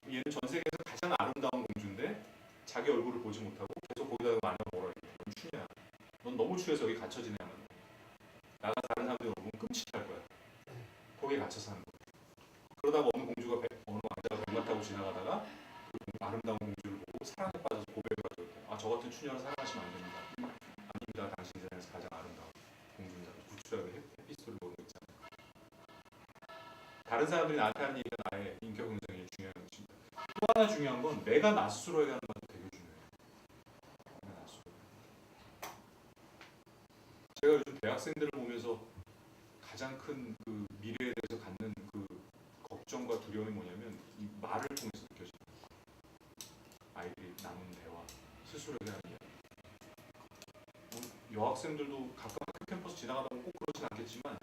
Speaker 1: 얘는 전 세계에서 가장 아름다운 공주인데 자기 얼굴을 보지 못하고 계속 거기다가 마녀가 뭐라 그래요? 넌 추냐? 넌 너무 추해서 여기 갇혀 지내면 나가 다른 사람들이 보면 끔찍할 거야. 거기에 갇혀 사는 거야. 그러다가 어느 왕자가 백마 타고 지나가다가 그 아름다운 공주를 보고 사랑에 빠져서 고백을 하죠. 저 같은 추녀를 사랑하시면 안 됩니다. 아닙니다. 당신 세상에서 가장 아름다운 공주입니다. 구추하게 에피소드를 보는 거 있잖아요. 다른 사람들이 나한테 하는 얘기가 나의 인격 형성에 중요한 것입니다. 또 하나 중요한 건 내가 나 스스로에게 하는 것도 되게 중요해요. 내가 나 스스로. 제가 요즘 대학생들을 보면서 가장 큰 그 미래에 대해서 갖는 그 걱정과 두려움이 뭐냐면 이 말을 통해서 느껴져요. 아이들이 나눈 대화, 스스로에게 하는 이야기. 뭐 여학생들도 가끔 학교 캠퍼스 지나가다 보면 꼭 그러진 않겠지만,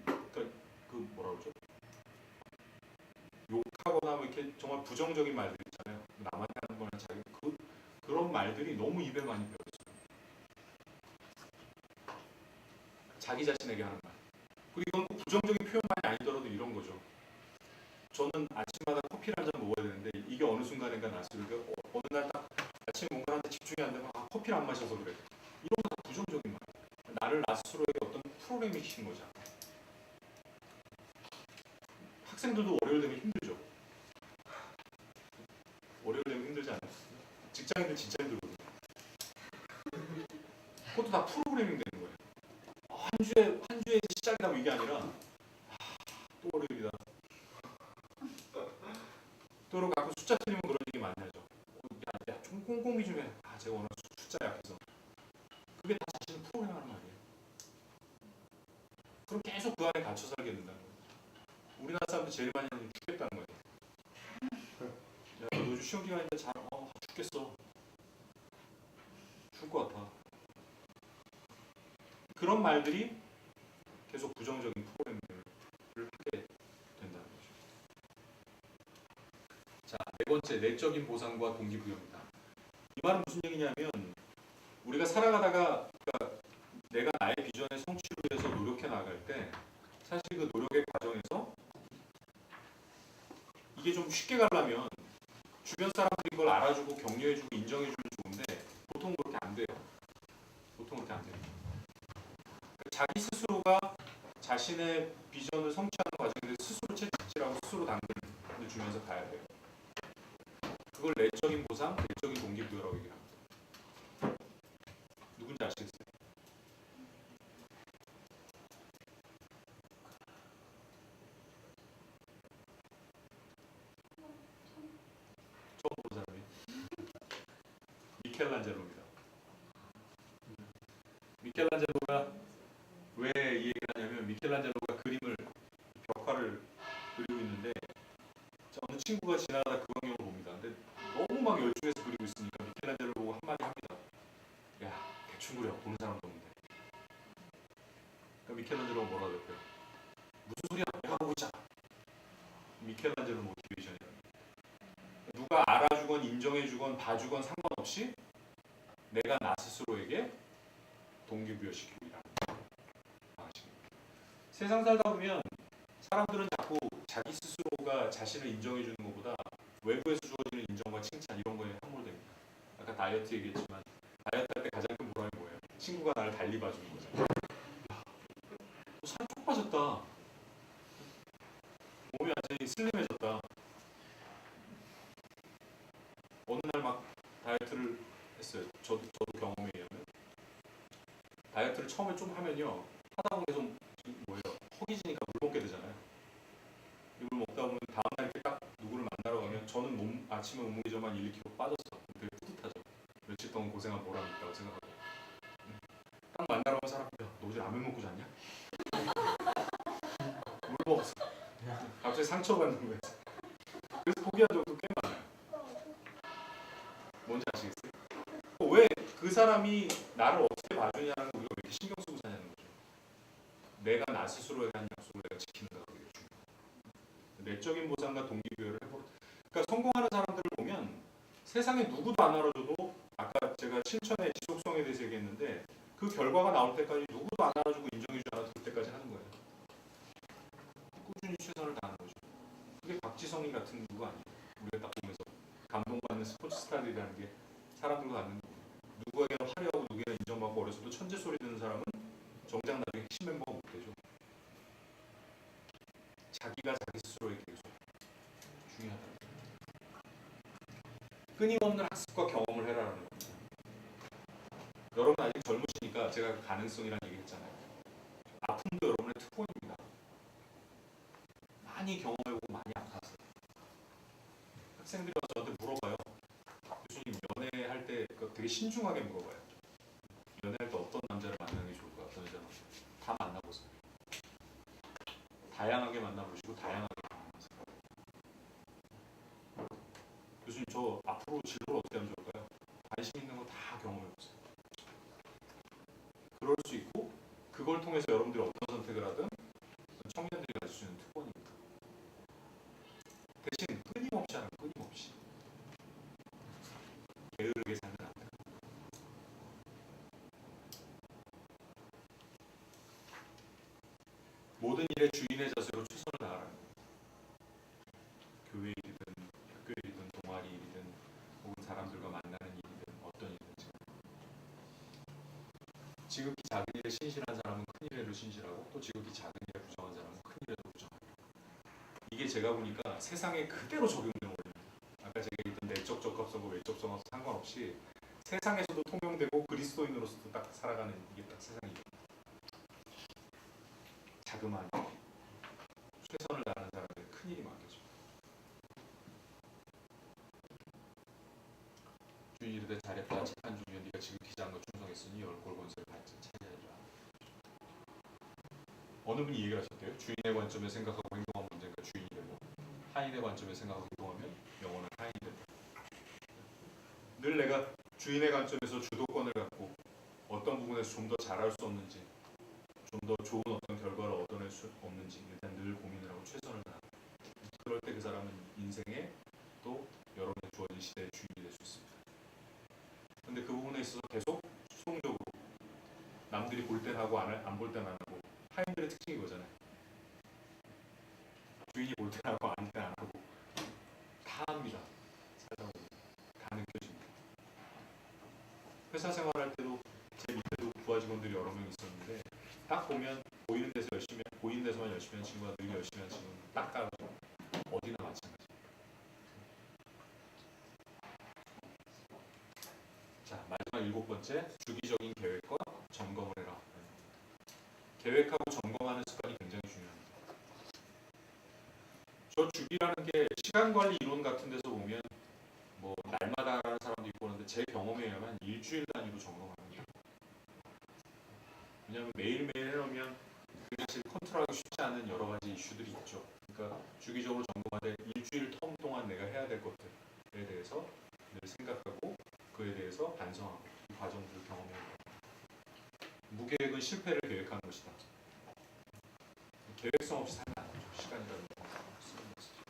Speaker 1: 그러니까 그 뭐라 그러죠? 욕하거나 뭐 이렇게 정말 부정적인 말들 있잖아요. 남한테 하는 거나 자기 그런 말들이 너무 입에 많이 배었어요. 자기 자신에게 하는 말. 그리고 이건 꼭 부정적인 표현만이 아니더라도 이런 거죠. 저는 아침마다 커피를 한 잔 먹어야 되는데 이게 어느 순간인가 났어요. 어느 날 딱 아침에 뭔가 한테 집중이 안 되면 커피를 안 마셔서 그래. 이런 거 다 부정적인 말. 나를 나 스스로에게 어떤 프로그램이 시킨 거죠. 학생들도 월요일 되면 힘들죠. 월요일 되면 힘들지 않아요? 직장인들 진짜 힘들거든요. 그것도 다 프로그래밍 되는 거예요. 한 주의 시작이다 뭐 이게 아니라 또 월요일이다. 또 그러고 가끔 숫자 틀리면 그런 얘기 많이 하죠. 야, 좀 꼼꼼히 좀 해. 제가 워낙 숫자 약해서. 그게 다 자신을 프로그램하는 말이에요. 그럼 계속 그 안에 갇혀 살게 된다는 거예요. 우리나라 사람들 제일 많이 하는 게 죽겠다는 거예요. 야, 너 요즘 시험 기간인데 죽겠어. 죽을 것 같아. 그런 말들이 계속 부정적인 프로그램들을 하게 된다는 거죠. 자, 네 번째, 내적인 보상과 동기부여입니다. 이 말은 무슨 얘기냐면 우리가 살아가다가 그러니까 내가 나의 비전의 성취를 위해서 노력해 나갈 때 사실 그 노력의 과정에서 이게 좀 쉽게 가려면 주변 사람들이 그걸 알아주고 격려해주고 인정해주면 좋은데 보통 그렇게 안 돼요. 보통 그렇게 안 돼요. 자기 스스로가 자신의 비전을 성취하는 과정에서 스스로 채찍질하고 스스로 당근을 주면서 가야 돼요. 그걸 내적인 보상, 내적인 동기부여라고 얘기합니다. 누군지 아시겠어요? 처음 보는 사람이 미켈란젤로입니다. 미켈란젤로가 왜 이 얘기를 하냐면 미켈란젤로가 그림을 벽화를 그리고 있는데 어느 친구가 지나가다 그 광경을 봅니다. 근데 너무 막 열중해서 그리고 있으니까 미켈란젤로 보고 한마디 합니다. 야, 대충 그려. 보는 사람도 없는데. 그러니까 미켈란젤로가 뭐라고 했대요? 무슨 소리야? 내가 보고 있잖아. 미켈란젤로 모티베이션이에요. 누가 알아주건 인정해주건 봐주건 상관없이 내가 나 스스로에게 동기부여시키기라. 세상 살다 보면 사람들은 자꾸 자기 스스로가 자신을 인정해주는 것보다 외부에서 주어지는 인정과 칭찬 이런 거에 함몰됩니다. 아까 다이어트 얘기했지만 다이어트 할 때 가장 큰 보람이 뭐예요? 친구가 나를 달리 봐주는 거잖아요. 너 살 쭉 빠졌다. 몸이 완전히 슬림해졌다. 어느 날 막 다이어트를 했어요. 저도 경험에 의하면 다이어트를 처음에 좀 하면요 하다 보면 계속 뭐예요? 허기지니까 물 먹게 되잖아요. 이걸 먹다 보면 다음날 이렇게 딱 누구를 만나러 가면 저는 아침에 몸무게 좀 한 1~2kg 빠졌어. 되게 뿌듯하죠. 며칠 동안 고생한 보람이 있다고 생각하고 딱 만나러 온 사람 너 어제 라면 먹고 잤냐? 물 먹었어. 갑자기 상처받는 거예요. 그래서 포기한 적도 꽤 많아요. 뭔지 아시겠어요? 왜 그 사람이 나를 어떻게 봐주냐는 걸 우리가 왜 이렇게 신경 쓰고 사냐는 거죠. 내가 나 스스로에 대한 약속을 내가 지키는가가 되게 중요해요. 내적인 보상과 동기부여를 해보려. 그러니까 성공하는 사람들을 보면 세상에 누구도 안 알아줘도 아까 제가 실천의 지속성에 대해서 얘기했는데 그 결과가 나올 때까지 누구도 안 알아주고 인정해주지 않아도 될 때까지 하는 거예요. 꾸준히 최선을 다하는 거죠. 그게 박지성이 같은 누구 아니에요. 우리가 딱 보면서 감동받는 스포츠 스타들이라는 게 사람들과 같은 누구에게는 화려하고 누구에게는 인정받고 어려서도 천재 소리 듣는 사람은 정작 나중에 핵심 멤버가 못 되죠. 자기가 자기 스스로에게 계속 중요하다. 끊임없는 학습과 경험을 해라라는 겁니다. 여러분 아직 젊으시니까 제가 가능성이라는 얘기 했잖아요. 아픔도 여러분의 특권입니다. 많이 경험해보고 많이 아팠어요. 학생들이 와서 저한테 되게 신중하게 물어봐요. 연애할 때 어떤 남자를 만나는 게 좋을까? 어떤 여자는 다 만나보세요. 다양하게 만나보시고 다양하게 경험하세요. 교수님 저 앞으로 진로를 어떻게 하면 좋을까요? 관심 있는 거 다 경험해보세요. 그럴 수 있고 그걸 통해서 여러분들이 어떤 선택을 하든 청년들이 가질 수 있는 특권입니다. 대신 끊임없이 하는 거, 끊임없이 게으르게 살면 안 돼요. 모든 일에 주인의 자세로 최선을 다하라는 거예요. 교회 일이든 학교 일이든 동아리 일이든 혹은 사람들과 만나는 일이든 어떤 일이든지 지극히 작은 일에 신실한 사람은 큰 일에도 신실하고 또 지극히 작은 일에 부정한 사람은 큰 일에도 부정하고 이게 제가 보니까 세상에 그대로 적용되는 원리입니다. 아까 제가 얘기했던 내적 적합성과 외적 적합성 상관없이 세상에서도 통용되고 그리스도인으로서도 딱 살아가는 이게 딱 세상이에요. 자그마한 최선을 다하는 사람에게 큰 일이 맡겨져요. 주인 이르되 잘했다 착한 종이여 네가 지극히 작은 것 충성했으니 열골 권세를 받지 차지하리라. 어느 분이 얘기를 하셨대요. 주인의 관점에 생각하고 행동하면 언젠가 주인이 되고 하인의 관점에 생각하고 행동하면 영원한 하인이 된다. 늘 내가 주인의 관점에서 주도권을 갖고 어떤 부분에서 좀 더 잘할 수 없는지 좀 더 좋은 어떤 결과를 얻어낼 수 없는지 일단 늘 고민을 하고 최선을 다한다. 그럴 때 그 사람은 인생에 또 여러분의 주어진 시대의 주인이 될 수 있습니다. 근데 그 부분에 있어서 계속 수동적으로 남들이 볼 땐 하고 안 볼 땐 안 하고 하인들의 특징이 이거잖아요. 주인이 볼 땐 하고 안 볼 땐 안 하고 다 합니다. 살다 보면 다 느껴집니다. 회사 생활할 때도 제 밑에도 부하 직원들이 여러 명 있었는데 딱 보면 보이는 데서만 열심히 한 친구가 늘 열심히 한 친구는 딱 따라서 어디나 마찬가지. 자, 마지막 7번째 주기적인 계획과 점검을 해라. 계획하고 점검하는 습관이 굉장히 중요합니다. 저 주기라는 게 시간 관리 이론 같은 데서 보면 뭐 날마다 하는 사람도 있고 하는데 제 경험에 의하면 일주일 단위로 점검하는 거예요. 왜냐하면 매일매일 해놓으면 그게 사실 컨트롤하기 쉽지 않은 여러 가지 이슈들이 있죠. 그러니까 주기적으로 점검하되 일주일 텀 동안 내가 해야 될 것들에 대해서 늘 생각하고 그에 대해서 반성하고 이 과정들을 경험해야 합니다. 무계획은 실패를 계획하는 것이다. 계획성 없이 살면 안 되죠. 시간이라는 거 쓰는 것이죠.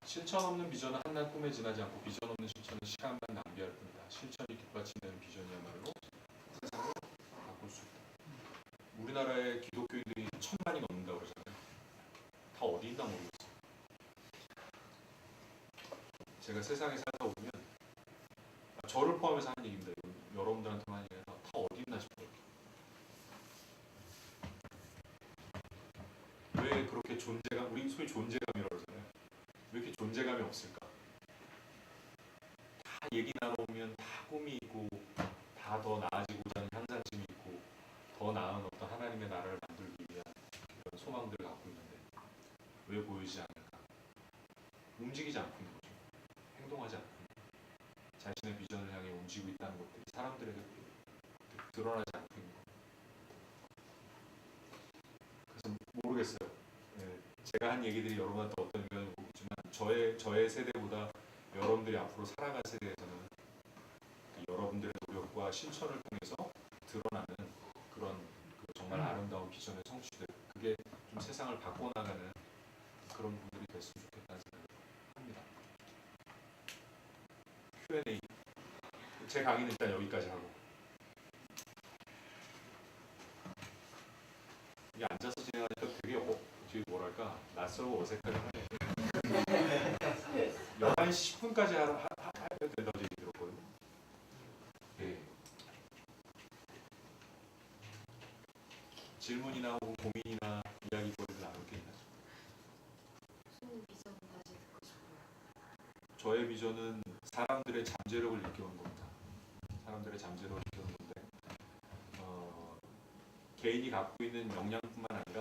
Speaker 1: 실천 없는 비전은 한낱 꿈에 지나지 않고 비전 없는 실천은 시간만 낭비할 뿐이다. 실천이 뒷받침되는 비전이야말로 세상을 바꿀 수 있다. 우리나라의 기독교인들이 1000만이 넘는다고 그러잖아요. 다 어디 있나 모르겠어요. 제가 세상에 살다 보면 저를 포함해서 하는 얘기입니다. 여러분들한테만 하는 얘기가 다 어디 있나 싶어요. 왜 그렇게 존재감, 우리 소위 존재감이라고 그러잖아요. 왜 이렇게 존재감이 없을까? 다 얘기 나눠보면 다 꿈이 있고 다 더 나아지고자 하는 향상심이 있고 더 나은 어떤 하나님의 나라를 만들기 위한 그런 소망들을 갖고 있는데 왜 보이지 않을까? 움직이지 않고 있는 거죠. 행동하지 않고 있는 거죠. 자신의 비전을 향해 움직이고 있다는 것들이 사람들에게 드러나지 않고 있는 거죠. 그래서 모르겠어요. 네, 제가 한 얘기들이 여러분한테 어떤 의견을 모르겠지만 저의 세대보다 여러분들이 앞으로 살아갈 세대에서는 그 여러분들의 노력과 실천을 통해서 드러나는 그런 그 정말 아름다운 비전의 성취들 그게 좀 세상을 바꿔나가는 그런 분들이 됐으면 좋겠다는 생각을 합니다. Q&A 제 강의는 일단 여기까지 하고 이게 앉아서 진행하니까 되게 뭐랄까 낯설고 어색하긴 하네요. 11시 10분까지 해야 된다고 얘기 들었거든요. 네. 질문이나 혹은 고민이나 이야기거리를 나눌 게 있나요?
Speaker 2: 무슨 비전 다시 듣고 싶어요.
Speaker 1: 저의 비전은 사람들의 잠재력을 일깨우는 겁니다. 사람들의 잠재력을 일깨우는 건데 개인이 갖고 있는 역량뿐만 아니라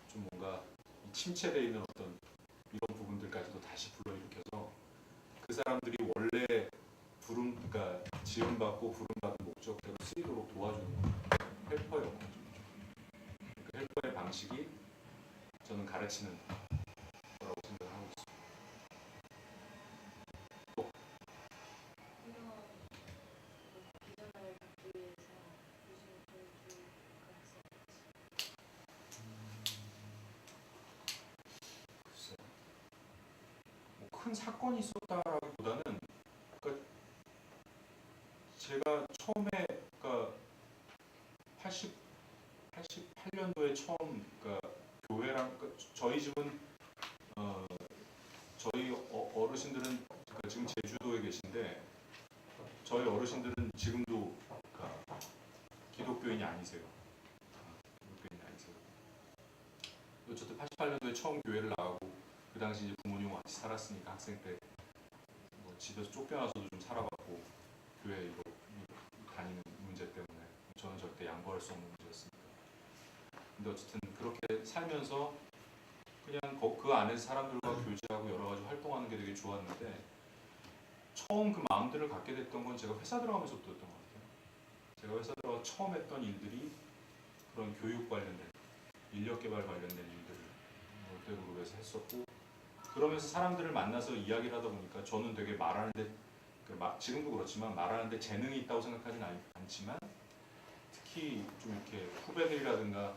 Speaker 1: 좀 뭔가 침체되어 있는 어떤 이런 부분들까지도 다시 불러일으키는 사람들이 원래 그러니까 지원받고 부름받은 목적대로 쓰이도록 도와주는 헬퍼였고 그 헬퍼의 방식이 저는 가르치는 거라고 생각하고 있습니다.
Speaker 2: 이런 비전을 갖기 위해서 요즘 좀
Speaker 1: 글쎄요. 큰 사건이 있었다라기보다는 그러니까 제가 처음에 그러니까 88년도에 처음 그러니까 교회랑 그러니까 저희 집은 저희 어르신들은 그러니까 지금 제주도에 계신데 저희 어르신들은 지금도 그러니까 기독교인이 아니세요. 기독교인이 아니세요. 어쨌든 88년도에 처음 교회를 나가고 그 당시 이제 부모님과 같이 살았으니까 학생 때 뭐 집에서 쫓겨나서도 좀 살아봤고 교회 이거 다니는 문제 때문에 저는 절대 양보할 수 없는 문제였습니다. 근데 어쨌든 그렇게 살면서 그냥 그 안에서 사람들과 교제하고 여러 가지 활동하는 게 되게 좋았는데 처음 그 마음들을 갖게 됐던 건 제가 회사 들어가면서부터였던 것 같아요. 제가 회사 들어가 처음 했던 일들이 그런 교육 관련된 인력 개발 관련된 일들을 롯데그룹에서 했었고 그러면서 사람들을 만나서 이야기를 하다 보니까 저는 되게 말하는데 지금도 그렇지만 말하는데 재능이 있다고 생각하지는 않지만 특히 좀 이렇게 후배들이라든가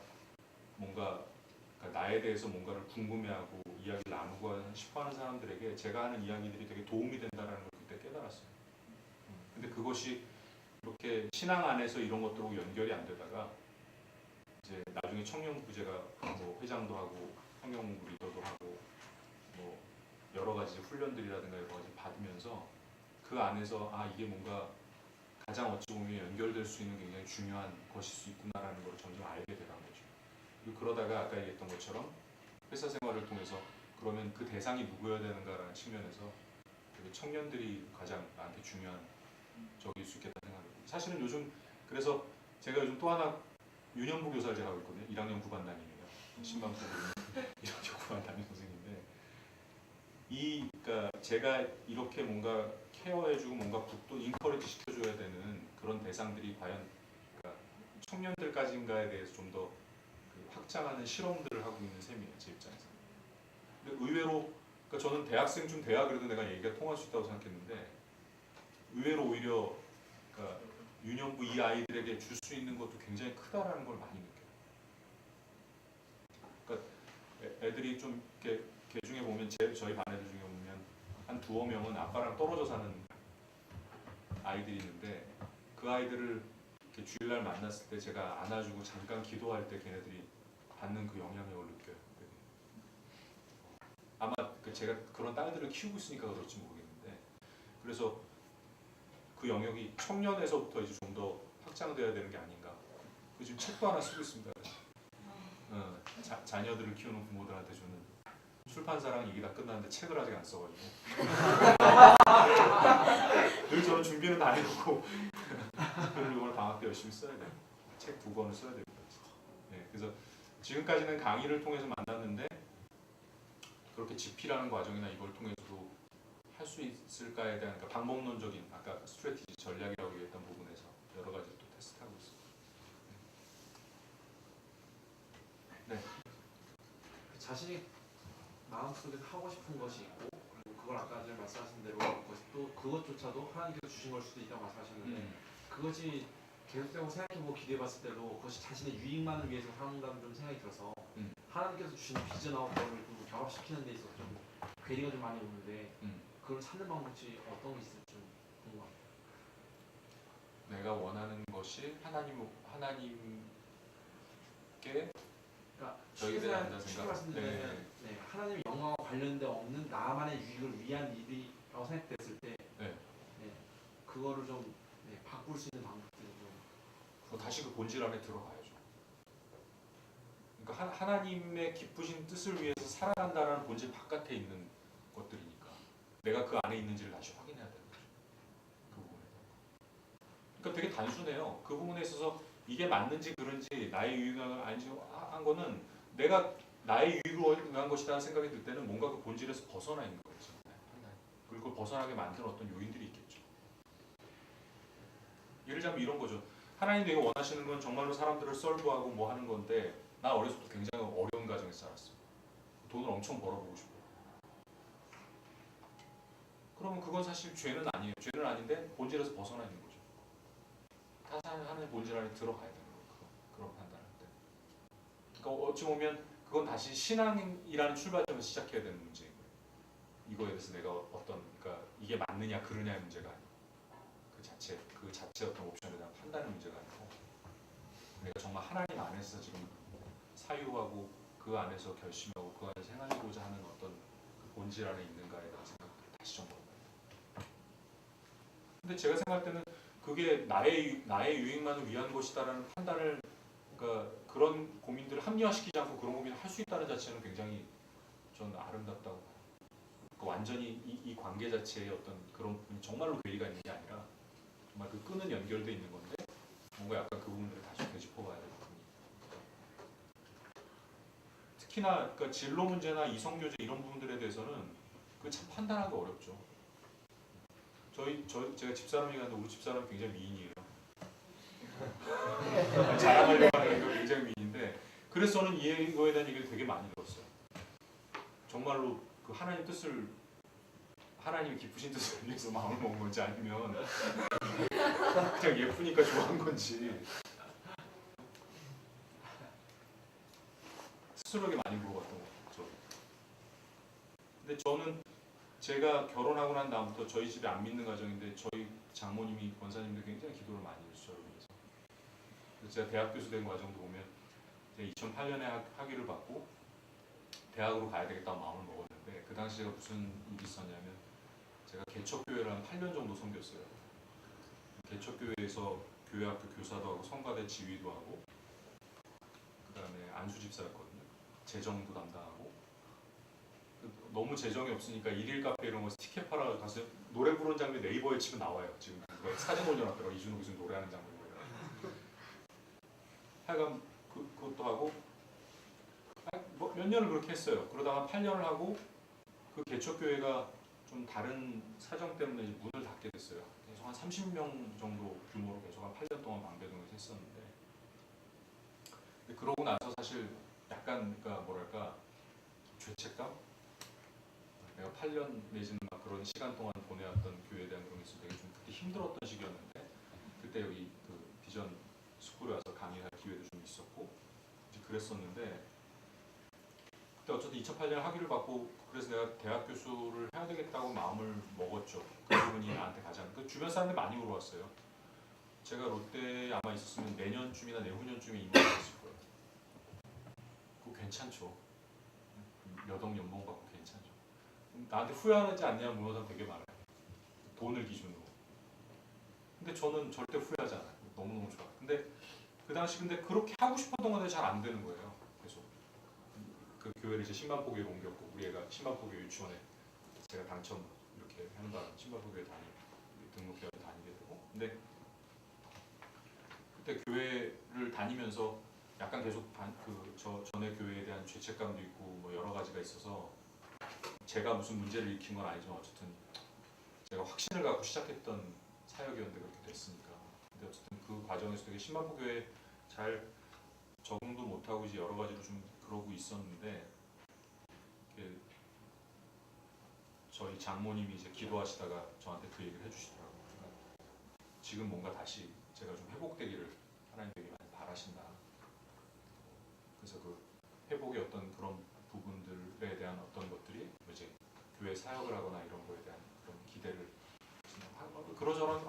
Speaker 1: 뭔가 그러니까 나에 대해서 뭔가를 궁금해하고 이야기를 나누고 싶어하는 사람들에게 제가 하는 이야기들이 되게 도움이 된다는 걸 그때 깨달았어요. 근데 그것이 이렇게 신앙 안에서 이런 것들하고 연결이 안 되다가 이제 나중에 청년부제가 뭐 회장도 하고 환경부 리더도 하고 뭐 여러 가지 훈련들이라든가 여러 가지 받으면서 그 안에서 아 이게 뭔가 가장 어찌 보면 연결될 수 있는 굉장히 중요한 것일 수 있구나라는 걸 점점 알게 되는 거죠. 그리고 그러다가 아까 얘기했던 것처럼 회사 생활을 통해서 그러면 그 대상이 누구여야 되는가라는 측면에서 되게 청년들이 가장 나한테 중요한 적일 수 있겠다 생각합니다. 사실은 요즘 그래서 제가 요즘 또 하나 윤현부 교사를 제가 하고 있거든요. 1학년 9반 담임이에요. 신방수 1학년 9반 담임 선생님인데 그러니까 제가 이렇게 뭔가 케어해주고 뭔가 북도 인커리지 시켜줘야 되는 그런 대상들이 과연 그러니까 청년들까지인가에 대해서 좀 더 확장하는 실험들을 하고 있는 셈이에요. 제 입장에서. 근데 의외로 그러니까 저는 대학생 중 대화 그래도 내가 얘기가 통할 수 있다고 생각했는데 의외로 오히려 그러니까 유년부 이 아이들에게 줄 수 있는 것도 굉장히 크다라는 걸 많이 느껴요. 그러니까 애들이 좀 이렇게 개 중에 보면 저희 반 애들 중에 보면 한 두어 명은 아빠랑 떨어져 사는 아이들이 있는데 그 아이들을 이렇게 주일날 만났을 때 제가 안아주고 잠깐 기도할 때 걔네들이 받는 그 영향력을 느껴요. 아마 제가 그런 딸들을 키우고 있으니까 그럴지 모르겠는데 그래서 그 영역이 청년에서부터 이제 좀 더 확장돼야 되는 게 아닌가. 지금 책도 하나 쓰고 있습니다. 자녀들을 키우는 부모들한테 주는 출판사랑 얘기 다 끝났는데 책을 아직 안 써가지고 늘 저는 준비는 다 해놓고 그걸 이번에 방학 때 열심히 써야 돼요. 책 2권을 써야 됩니다. 네, 그래서 지금까지는 강의를 통해서 만났는데 그렇게 집필하는 과정이나 이걸 통해서도 할 수 있을까에 대한 그러니까 방법론적인 아까 스트래티지 전략이라고 얘기했던 부분에서 여러 가지 또 테스트하고 있습니다. 네.
Speaker 4: 자신이 마음속에 하고 싶은 것이 있고 그리고 그걸 아까 전에 말씀하신 대로 그것이 또 그것조차도 하나님께서 주신 걸 수도 있다고 말씀하셨는데 그것이 계속되고 생각해보고 기대해봤을 때도 그것이 자신의 유익만을 위해서 사는다는 좀 생각이 들어서 하나님께서 주신 비전하고 그걸 좀 결합시키는 데 있어서 좀 괴리가 좀 많이 오는데 그걸 찾는 방법이 어떤 게 있을지 좀 궁금합니다.
Speaker 1: 내가 원하는 것이 하나님께
Speaker 4: 그러니까
Speaker 1: 저희에 대한 한다는
Speaker 4: 쉽게
Speaker 1: 생각.
Speaker 4: 말씀드리면 하나님의 영광과 관련된 없는 나만의 유익을 위한 일이라고 생각됐을 때 그거를 좀 바꿀 수 있는 방법들이 좀
Speaker 1: 다시 그 본질 안에 들어가야죠. 그러니까 하나님의 기쁘신 뜻을 위해서 살아간다는 본질 바깥에 있는 것들이니까 내가 그 안에 있는지를 다시 확인해야 되는 거죠. 그 부분에. 그러니까 되게 단순해요. 그 부분에 있어서 이게 맞는지 그런지 나의 유익을 아닌지 한 거는 내가 나의 유익을 위한 것이라는 생각이 들 때는 뭔가 그 본질에서 벗어나 있는 거죠. 그리고 그걸 벗어나게 만든 어떤 요인들이 있겠죠. 예를 들자면 이런 거죠. 하나님 내가 원하시는 건 정말로 사람들을 썰고하고 뭐 하는 건데 나 어렸을 때 굉장히 어려운 가정에서 살았어. 돈을 엄청 벌어보고 싶어. 그러면 그건 사실 죄는 아니에요. 죄는 아닌데 본질에서 벗어나 있는 거죠. 다 하나님의 본질 안에 들어가야 되는 거예요. 그런 판단할 때. 그러니까 어찌 보면 그건 다시 신앙이라는 출발점에서 시작해야 되는 문제인 거예요. 이거에 대해서 내가 그러니까 이게 맞느냐 그르냐의 문제가 아니고 그 자체 어떤 옵션에 대한 판단의 문제가 아니고 내가 정말 하나님 안에서 지금 사유하고 그 안에서 결심하고 그 안에서 행하고자 하는 어떤 그 본질 안에 있는가에 대한 생각을 다시 좀 해봐요. 근데 제가 생각할 때는 그게 나의 유익만을 위한 것이다라는 판단을 그러니까 그런 고민들을 합리화시키지 않고 그런 고민을 할 수 있다는 자체는 굉장히 저는 아름답다고 봐요. 그러니까 완전히 이 관계 자체의 어떤 그런 부분이 정말로 괴리가 있는 게 아니라 정말 그 끈은 연결돼 있는 건데 뭔가 약간 그 부분들을 다시 되짚어봐야 될 부분이. 특히나 그러니까 진로 문제나 이성교제 이런 부분들에 대해서는 그 참 판단하기 어렵죠. 제가 집사람이 갔는데 우리 집사람이 굉장히 미인이에요. 자랑하려고 하는 거 굉장히 미인인데 그래서 저는 이거에 대한 얘기를 되게 많이 들었어요. 정말로 그 하나님이 기쁘신 뜻을 위해서 마음을 먹은 건지 아니면 그냥 예쁘니까 좋아한 건지 스스로에게 많이 물어봤던 것 같아요. 근데 저는 제가 결혼하고 난 다음부터 저희 집에 안 믿는 가정인데 저희 장모님이 권사님들 굉장히 기도를 많이 해주셔요. 그래서 제가 대학 교수 된 과정도 보면 2008년에 학위를 받고 대학으로 가야 되겠다고 마음을 먹었는데 그 당시 제가 무슨 일이 있었냐면 제가 개척교회를 한 8년 정도 섬겼어요. 개척교회에서 교회학교 교사도 하고 성가대 지휘도 하고 그 다음에 안수집사였거든요. 재정도 담당하고 너무 재정이 없으니까 일일 카페 이런 거 티켓 팔아 가서 노래 부르는 장면 네이버에 치면 나와요. 지금 사진 올려놨더라고. 이준호 교수님 노래하는 장면이에요. 하여간 그것도 하고 몇 년을 그렇게 했어요. 그러다가 8년을 하고 그 개척교회가 좀 다른 사정 때문에 이제 문을 닫게 됐어요. 계속 한 30명 정도 규모로 계속 한 8년 동안 방배동에서 했었는데 그러고 나서 사실 약간 그러니까 뭐랄까 죄책감? 내가 8년 내지는 막 그런 시간 동안 보내왔던 교회에 대한 그런 게 있어서 되게 좀 그때 힘들었던 시기였는데 그때 여기 그 비전 스쿨에 와서 강의할 기회도 좀 있었고 이제 그랬었는데 그때 어쨌든 2008년 학위를 받고 그래서 내가 대학 교수를 해야 되겠다고 마음을 먹었죠. 그 부분이 나한테 가장 그 주변 사람들 많이 물어봤어요. 제가 롯데에 아마 있었으면 내년쯤이나 내후년쯤에 임원했을 거예요. 그거 괜찮죠. 몇 억 연봉 받고 괜찮죠. 나한테 후회하지 않냐는 물어보는 사람 되게 많아요. 돈을 기준으로. 근데 저는 절대 후회하지 않아요. 너무너무 좋아요. 근데 그 당시 그렇게 하고 싶었던 건데 잘 안 되는 거예요. 계속 그 교회를 이제 신반포교회로 옮겼고 우리 애가 신반포교회 유치원에 제가 당첨 이렇게 하는 바람에 신반포교회 등록해서 다니게 되고 근데 그때 교회를 다니면서 약간 계속 저 전에 교회에 대한 죄책감도 있고 뭐 여러 가지가 있어서 제가 무슨 문제를 일으킨 건 아니지만 어쨌든 제가 확신을 갖고 시작했던 사역이었는데 그렇게 됐으니까. 근데 어쨌든 그 과정에서 되게 신반포교회 잘 적응도 못하고 이제 여러 가지로 좀 그러고 있었는데 저희 장모님이 이제 기도하시다가 저한테 그 얘기를 해주시더라고요. 그러니까 지금 뭔가 다시 제가 좀 회복되기를 하나님 되게 많이 바라신다. 그래서 그 회복의 어떤 그런 부분들에 대한 어떤 것들이 이제 교회 사역을 하거나 이런 거에 대한 그런 기대를 그러저런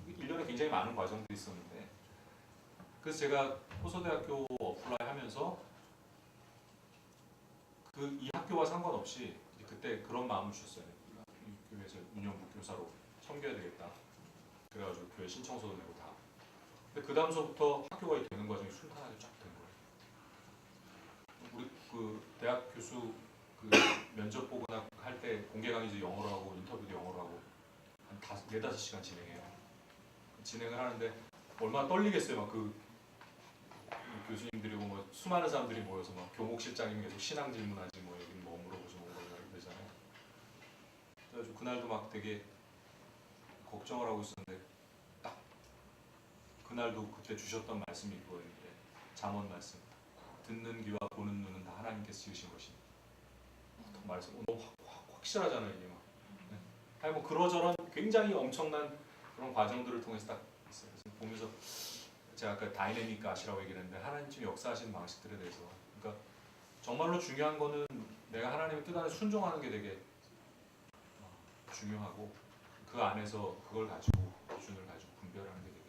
Speaker 1: 1년에 굉장히 많은 과정들이 있었는데 그래서 제가 호서대학교 어플라이 하면서 이 학교와 상관없이 그때 그런 마음을 주셨어요. 이 교회에서 운영부 교사로 섬겨야 되겠다. 그래가지고 교회 신청서도 내고 다. 근데 그 다음서부터 학교가 되는 과정이 순탄하게 쫙 된 거예요. 우리 그 대학 교수 그 면접 보거나 할 때 공개 강의도 영어로 하고 인터뷰도 영어로 하고 한 4-5시간 진행해요. 진행을 하는데 얼마나 떨리겠어요. 막 그 교수님들이고 뭐 수많은 사람들이 모여서 막 교목실장님 계속 신앙 질문하지 뭐 여기 뭐 물어보지 뭐 이러잖아요. 그래가지고 그날도 막 되게 걱정을 하고 있었는데 딱 그날도 그때 주셨던 말씀이 이거였는데 잠언 말씀 듣는 귀와 보는 눈은 다 하나님께서 지으신 것이니 말씀 너무 확실하잖아요 이게 막. 네. 아니 뭐 그러저런 굉장히 엄청난 그런 과정들을 통해서 딱 있어요. 그래서 보면서 제가 아까 다이내믹 아시라고 얘기를 했는데 하나님쯤 역사하시는 방식들에 대해서 그러니까 정말로 중요한 거는 내가 하나님의 뜻 안에 순종하는 게 되게 중요하고 그 안에서 그걸 가지고 기준을 가지고 분별하는 게 되게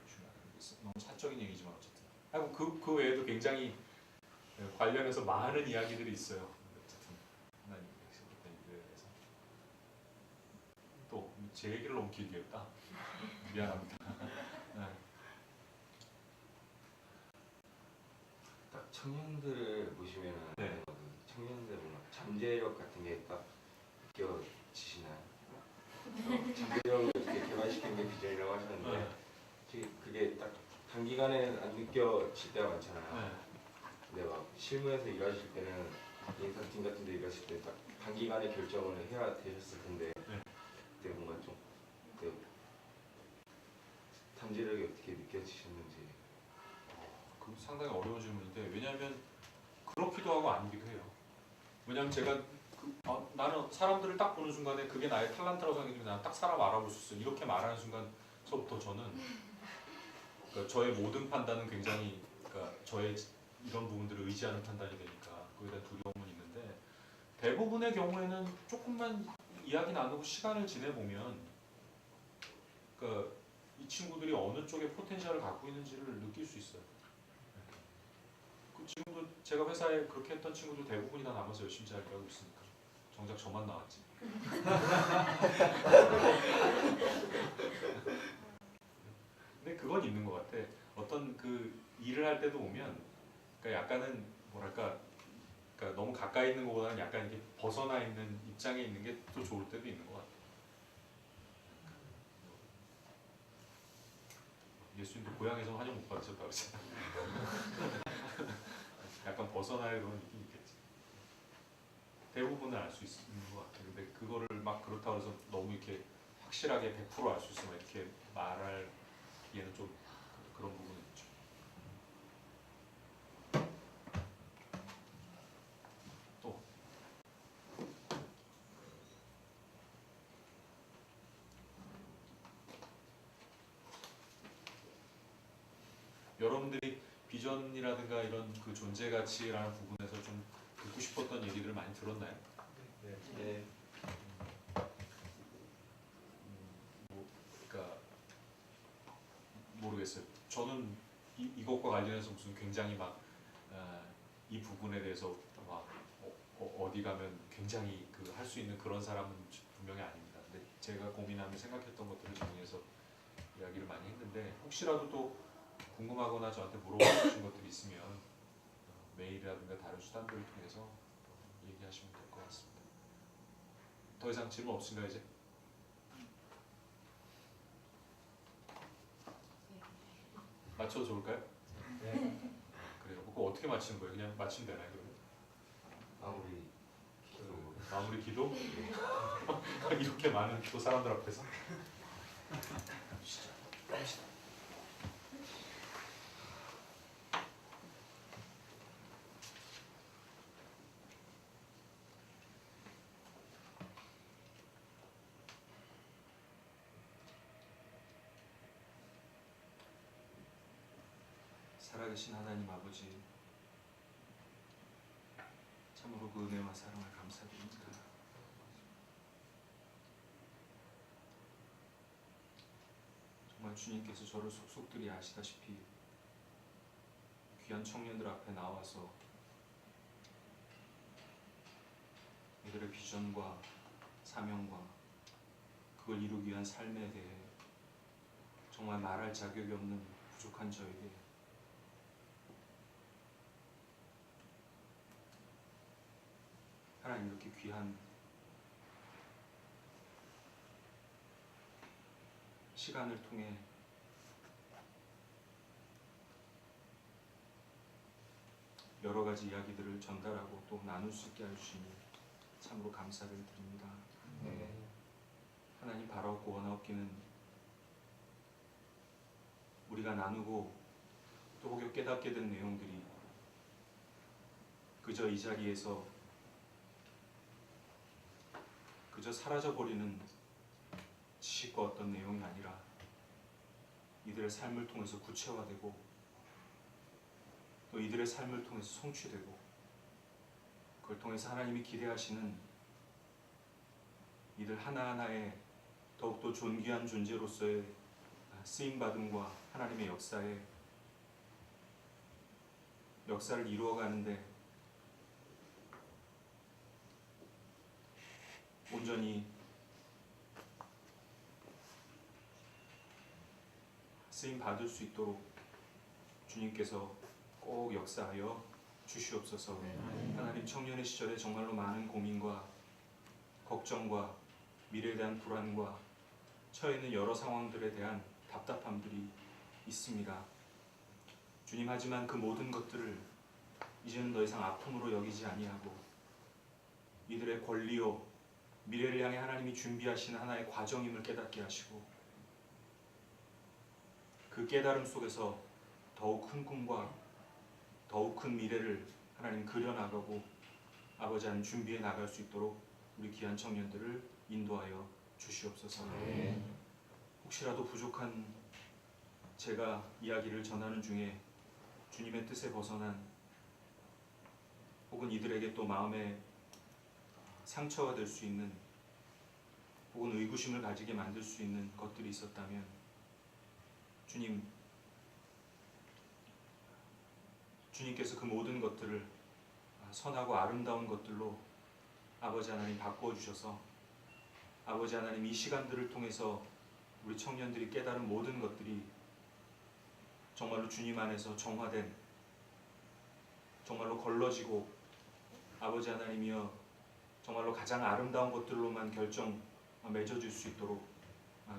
Speaker 1: 중요하다. 너무 사적인 얘기지만 어쨌든 하고 그 외에도 굉장히 관련해서 많은 이야기들이 있어요. 어쨌든 하나님의 일에 대해서 또 제 얘기를 너무 길게 했다. 미안합니다. 네.
Speaker 5: 딱 청년들을 보시면은
Speaker 1: 네.
Speaker 5: 청년들 뭔가 잠재력 같은 게 딱 느껴지시나요? 잠재력을 이렇게 개발시키는 게 비전이라고 하셨는데
Speaker 1: 네.
Speaker 5: 그게 딱 단기간에 안 느껴질 때가 많잖아요.
Speaker 1: 네.
Speaker 5: 근데 막 실무에서 일하실 때는 인사팀 같은 데 일하실 때 딱 단기간에 결정을 해야 되셨을 텐데
Speaker 1: 네.
Speaker 5: 그때 뭔가 좀 그때 잠재력이 어떻게 느껴지셨는지.
Speaker 1: 그 상당히 어려운 질문인데 왜냐하면 그렇기도 하고 아니기도 해요. 왜냐하면 제가 나는 사람들을 딱 보는 순간에 그게 나의 탤런트라고 생각되면 나는 딱 사람 알아볼 수 있어. 이렇게 말하는 순간서부터 저는 그러니까 저의 모든 판단은 굉장히 그러니까 저의 이런 부분들을 의지하는 판단이 되니까 그에 대한 두려움은 있는데 대부분의 경우에는 조금만 이야기 나누고 시간을 지내보면 그러니까 이 친구들이 어느 쪽에 포텐셜을 갖고 있는지를 느낄 수 있어요. 지금도 제가 회사에 그렇게 했던 친구들 대부분이 다 남아서 열심히 잘 일하고 있으니까 정작 저만 나왔지. 근데 그건 있는 것 같아. 어떤 그 일을 할 때도 보면 그러니까 약간은 뭐랄까 그러니까 너무 가까이 있는 것보다는 약간 이렇게 벗어나 있는 입장에 있는 게 또 좋을 때도 있는 것 같아. 예수님도 고향에서 환영 못 받으셨다고 그러잖아. 약간 벗어나야 그런 느낌이 있겠지. 대부분은 알 수 있는 것 같아요. 근데 그거를 막 그렇다고 해서 너무 이렇게 확실하게 100% 알 수 있으면 이렇게 말하기에는 좀 그런 부분이 있죠. 또 여러분들이 비전이라든가 이런 그 존재 가치라는 부분에서 좀 듣고 싶었던 얘기들을 많이 들었나요?
Speaker 5: 네.
Speaker 1: 그러니까 모르겠어요. 저는 이것과 관련해서 무슨 굉장히 막 이 부분에 대해서 막 어디 가면 굉장히 그 할 수 있는 그런 사람은 분명히 아닙니다. 근데 제가 고민하며 생각했던 것들을 정리해서 이야기를 많이 했는데 혹시라도 또 궁금하거나 저한테 물어보신 것들이 있으면 메일이라든가 다른 수단들을 통해서 얘기하시면 될 것 같습니다. 더 이상 질문 없으신가요 이제? 맞춰도 좋을까요?
Speaker 5: 네.
Speaker 1: 그래요. 그거 어떻게 맞히는 거예요? 그냥 맞추면 되나요? 그러면?
Speaker 5: 마무리 기도.
Speaker 1: 마무리 기도? 이렇게 많은 또 사람들 앞에서? 살아계신 하나님 아버지, 참으로 그 은혜와 사랑을 감사드립니다. 정말 주님께서 저를 속속들이 아시다시피 귀한 청년들 앞에 나와서 이들의 비전과 사명과 그걸 이루기 위한 삶에 대해 정말 말할 자격이 없는 부족한 저에게 하나님 이렇게 귀한 시간을 통해 여러 가지 이야기들을 전달하고 또 나눌 수 있게 해주시니 참으로 감사를 드립니다.
Speaker 5: 네.
Speaker 1: 하나님 바라옵고 원하옵기는 우리가 나누고 또 혹여 깨닫게 된 내용들이 그저 이 자리에서 그저 사라져버리는 지식과 어떤 내용이 아니라 이들의 삶을 통해서 구체화되고 또 이들의 삶을 통해서 성취되고 그걸 통해서 하나님이 기대하시는 이들 하나하나의 더욱더 존귀한 존재로서의 쓰임받음과 하나님의 역사를 이루어가는데 온전히 쓰임 받을 수 있도록 주님께서 꼭 역사하여 주시옵소서. 하나님, 청년의 시절에 정말로 많은 고민과 걱정과 미래에 대한 불안과 처해 있는 여러 상황들에 대한 답답함들이 있습니다. 주님, 하지만 그 모든 것들을 이제는 더 이상 아픔으로 여기지 아니하고 이들의 권리요 미래를 향해 하나님이 준비하시는 하나의 과정임을 깨닫게 하시고 그 깨달음 속에서 더욱 큰 꿈과 더욱 큰 미래를 하나님 그려나가고 아버지 하나님 준비해 나갈 수 있도록 우리 귀한 청년들을 인도하여 주시옵소서. 혹시라도 부족한 제가 이야기를 전하는 중에 주님의 뜻에 벗어난 혹은 이들에게 또 마음에 상처가 될 수 있는 혹은 의구심을 가지게 만들 수 있는 것들이 있었다면 주님께서 그 모든 것들을 선하고 아름다운 것들로 아버지 하나님 바꾸어 주셔서 아버지 하나님 이 시간들을 통해서 우리 청년들이 깨달은 모든 것들이 정말로 주님 안에서 정화된 정말로 걸러지고 아버지 하나님이여 정말로 가장 아름다운 것들로만 맺어질 수 있도록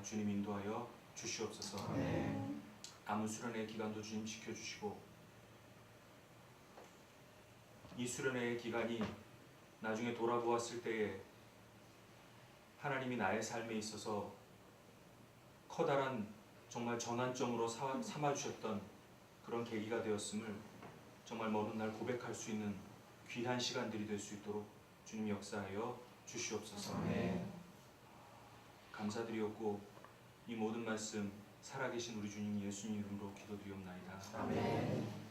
Speaker 1: 주님 인도하여 주시옵소서. 남은 수련회의 기간도 주님 지켜주시고 이 수련회의 기간이 나중에 돌아보았을 때에 하나님이 나의 삶에 있어서 커다란 정말 전환점으로 삼아주셨던 그런 계기가 되었음을 정말 먼 훗날 고백할 수 있는 귀한 시간들이 될 수 있도록 주님 역사하여 주시옵소서. 감사드리옵고 이 모든 말씀 살아계신 우리 주님 예수님 이름으로 기도드리옵나이다.
Speaker 2: 아멘.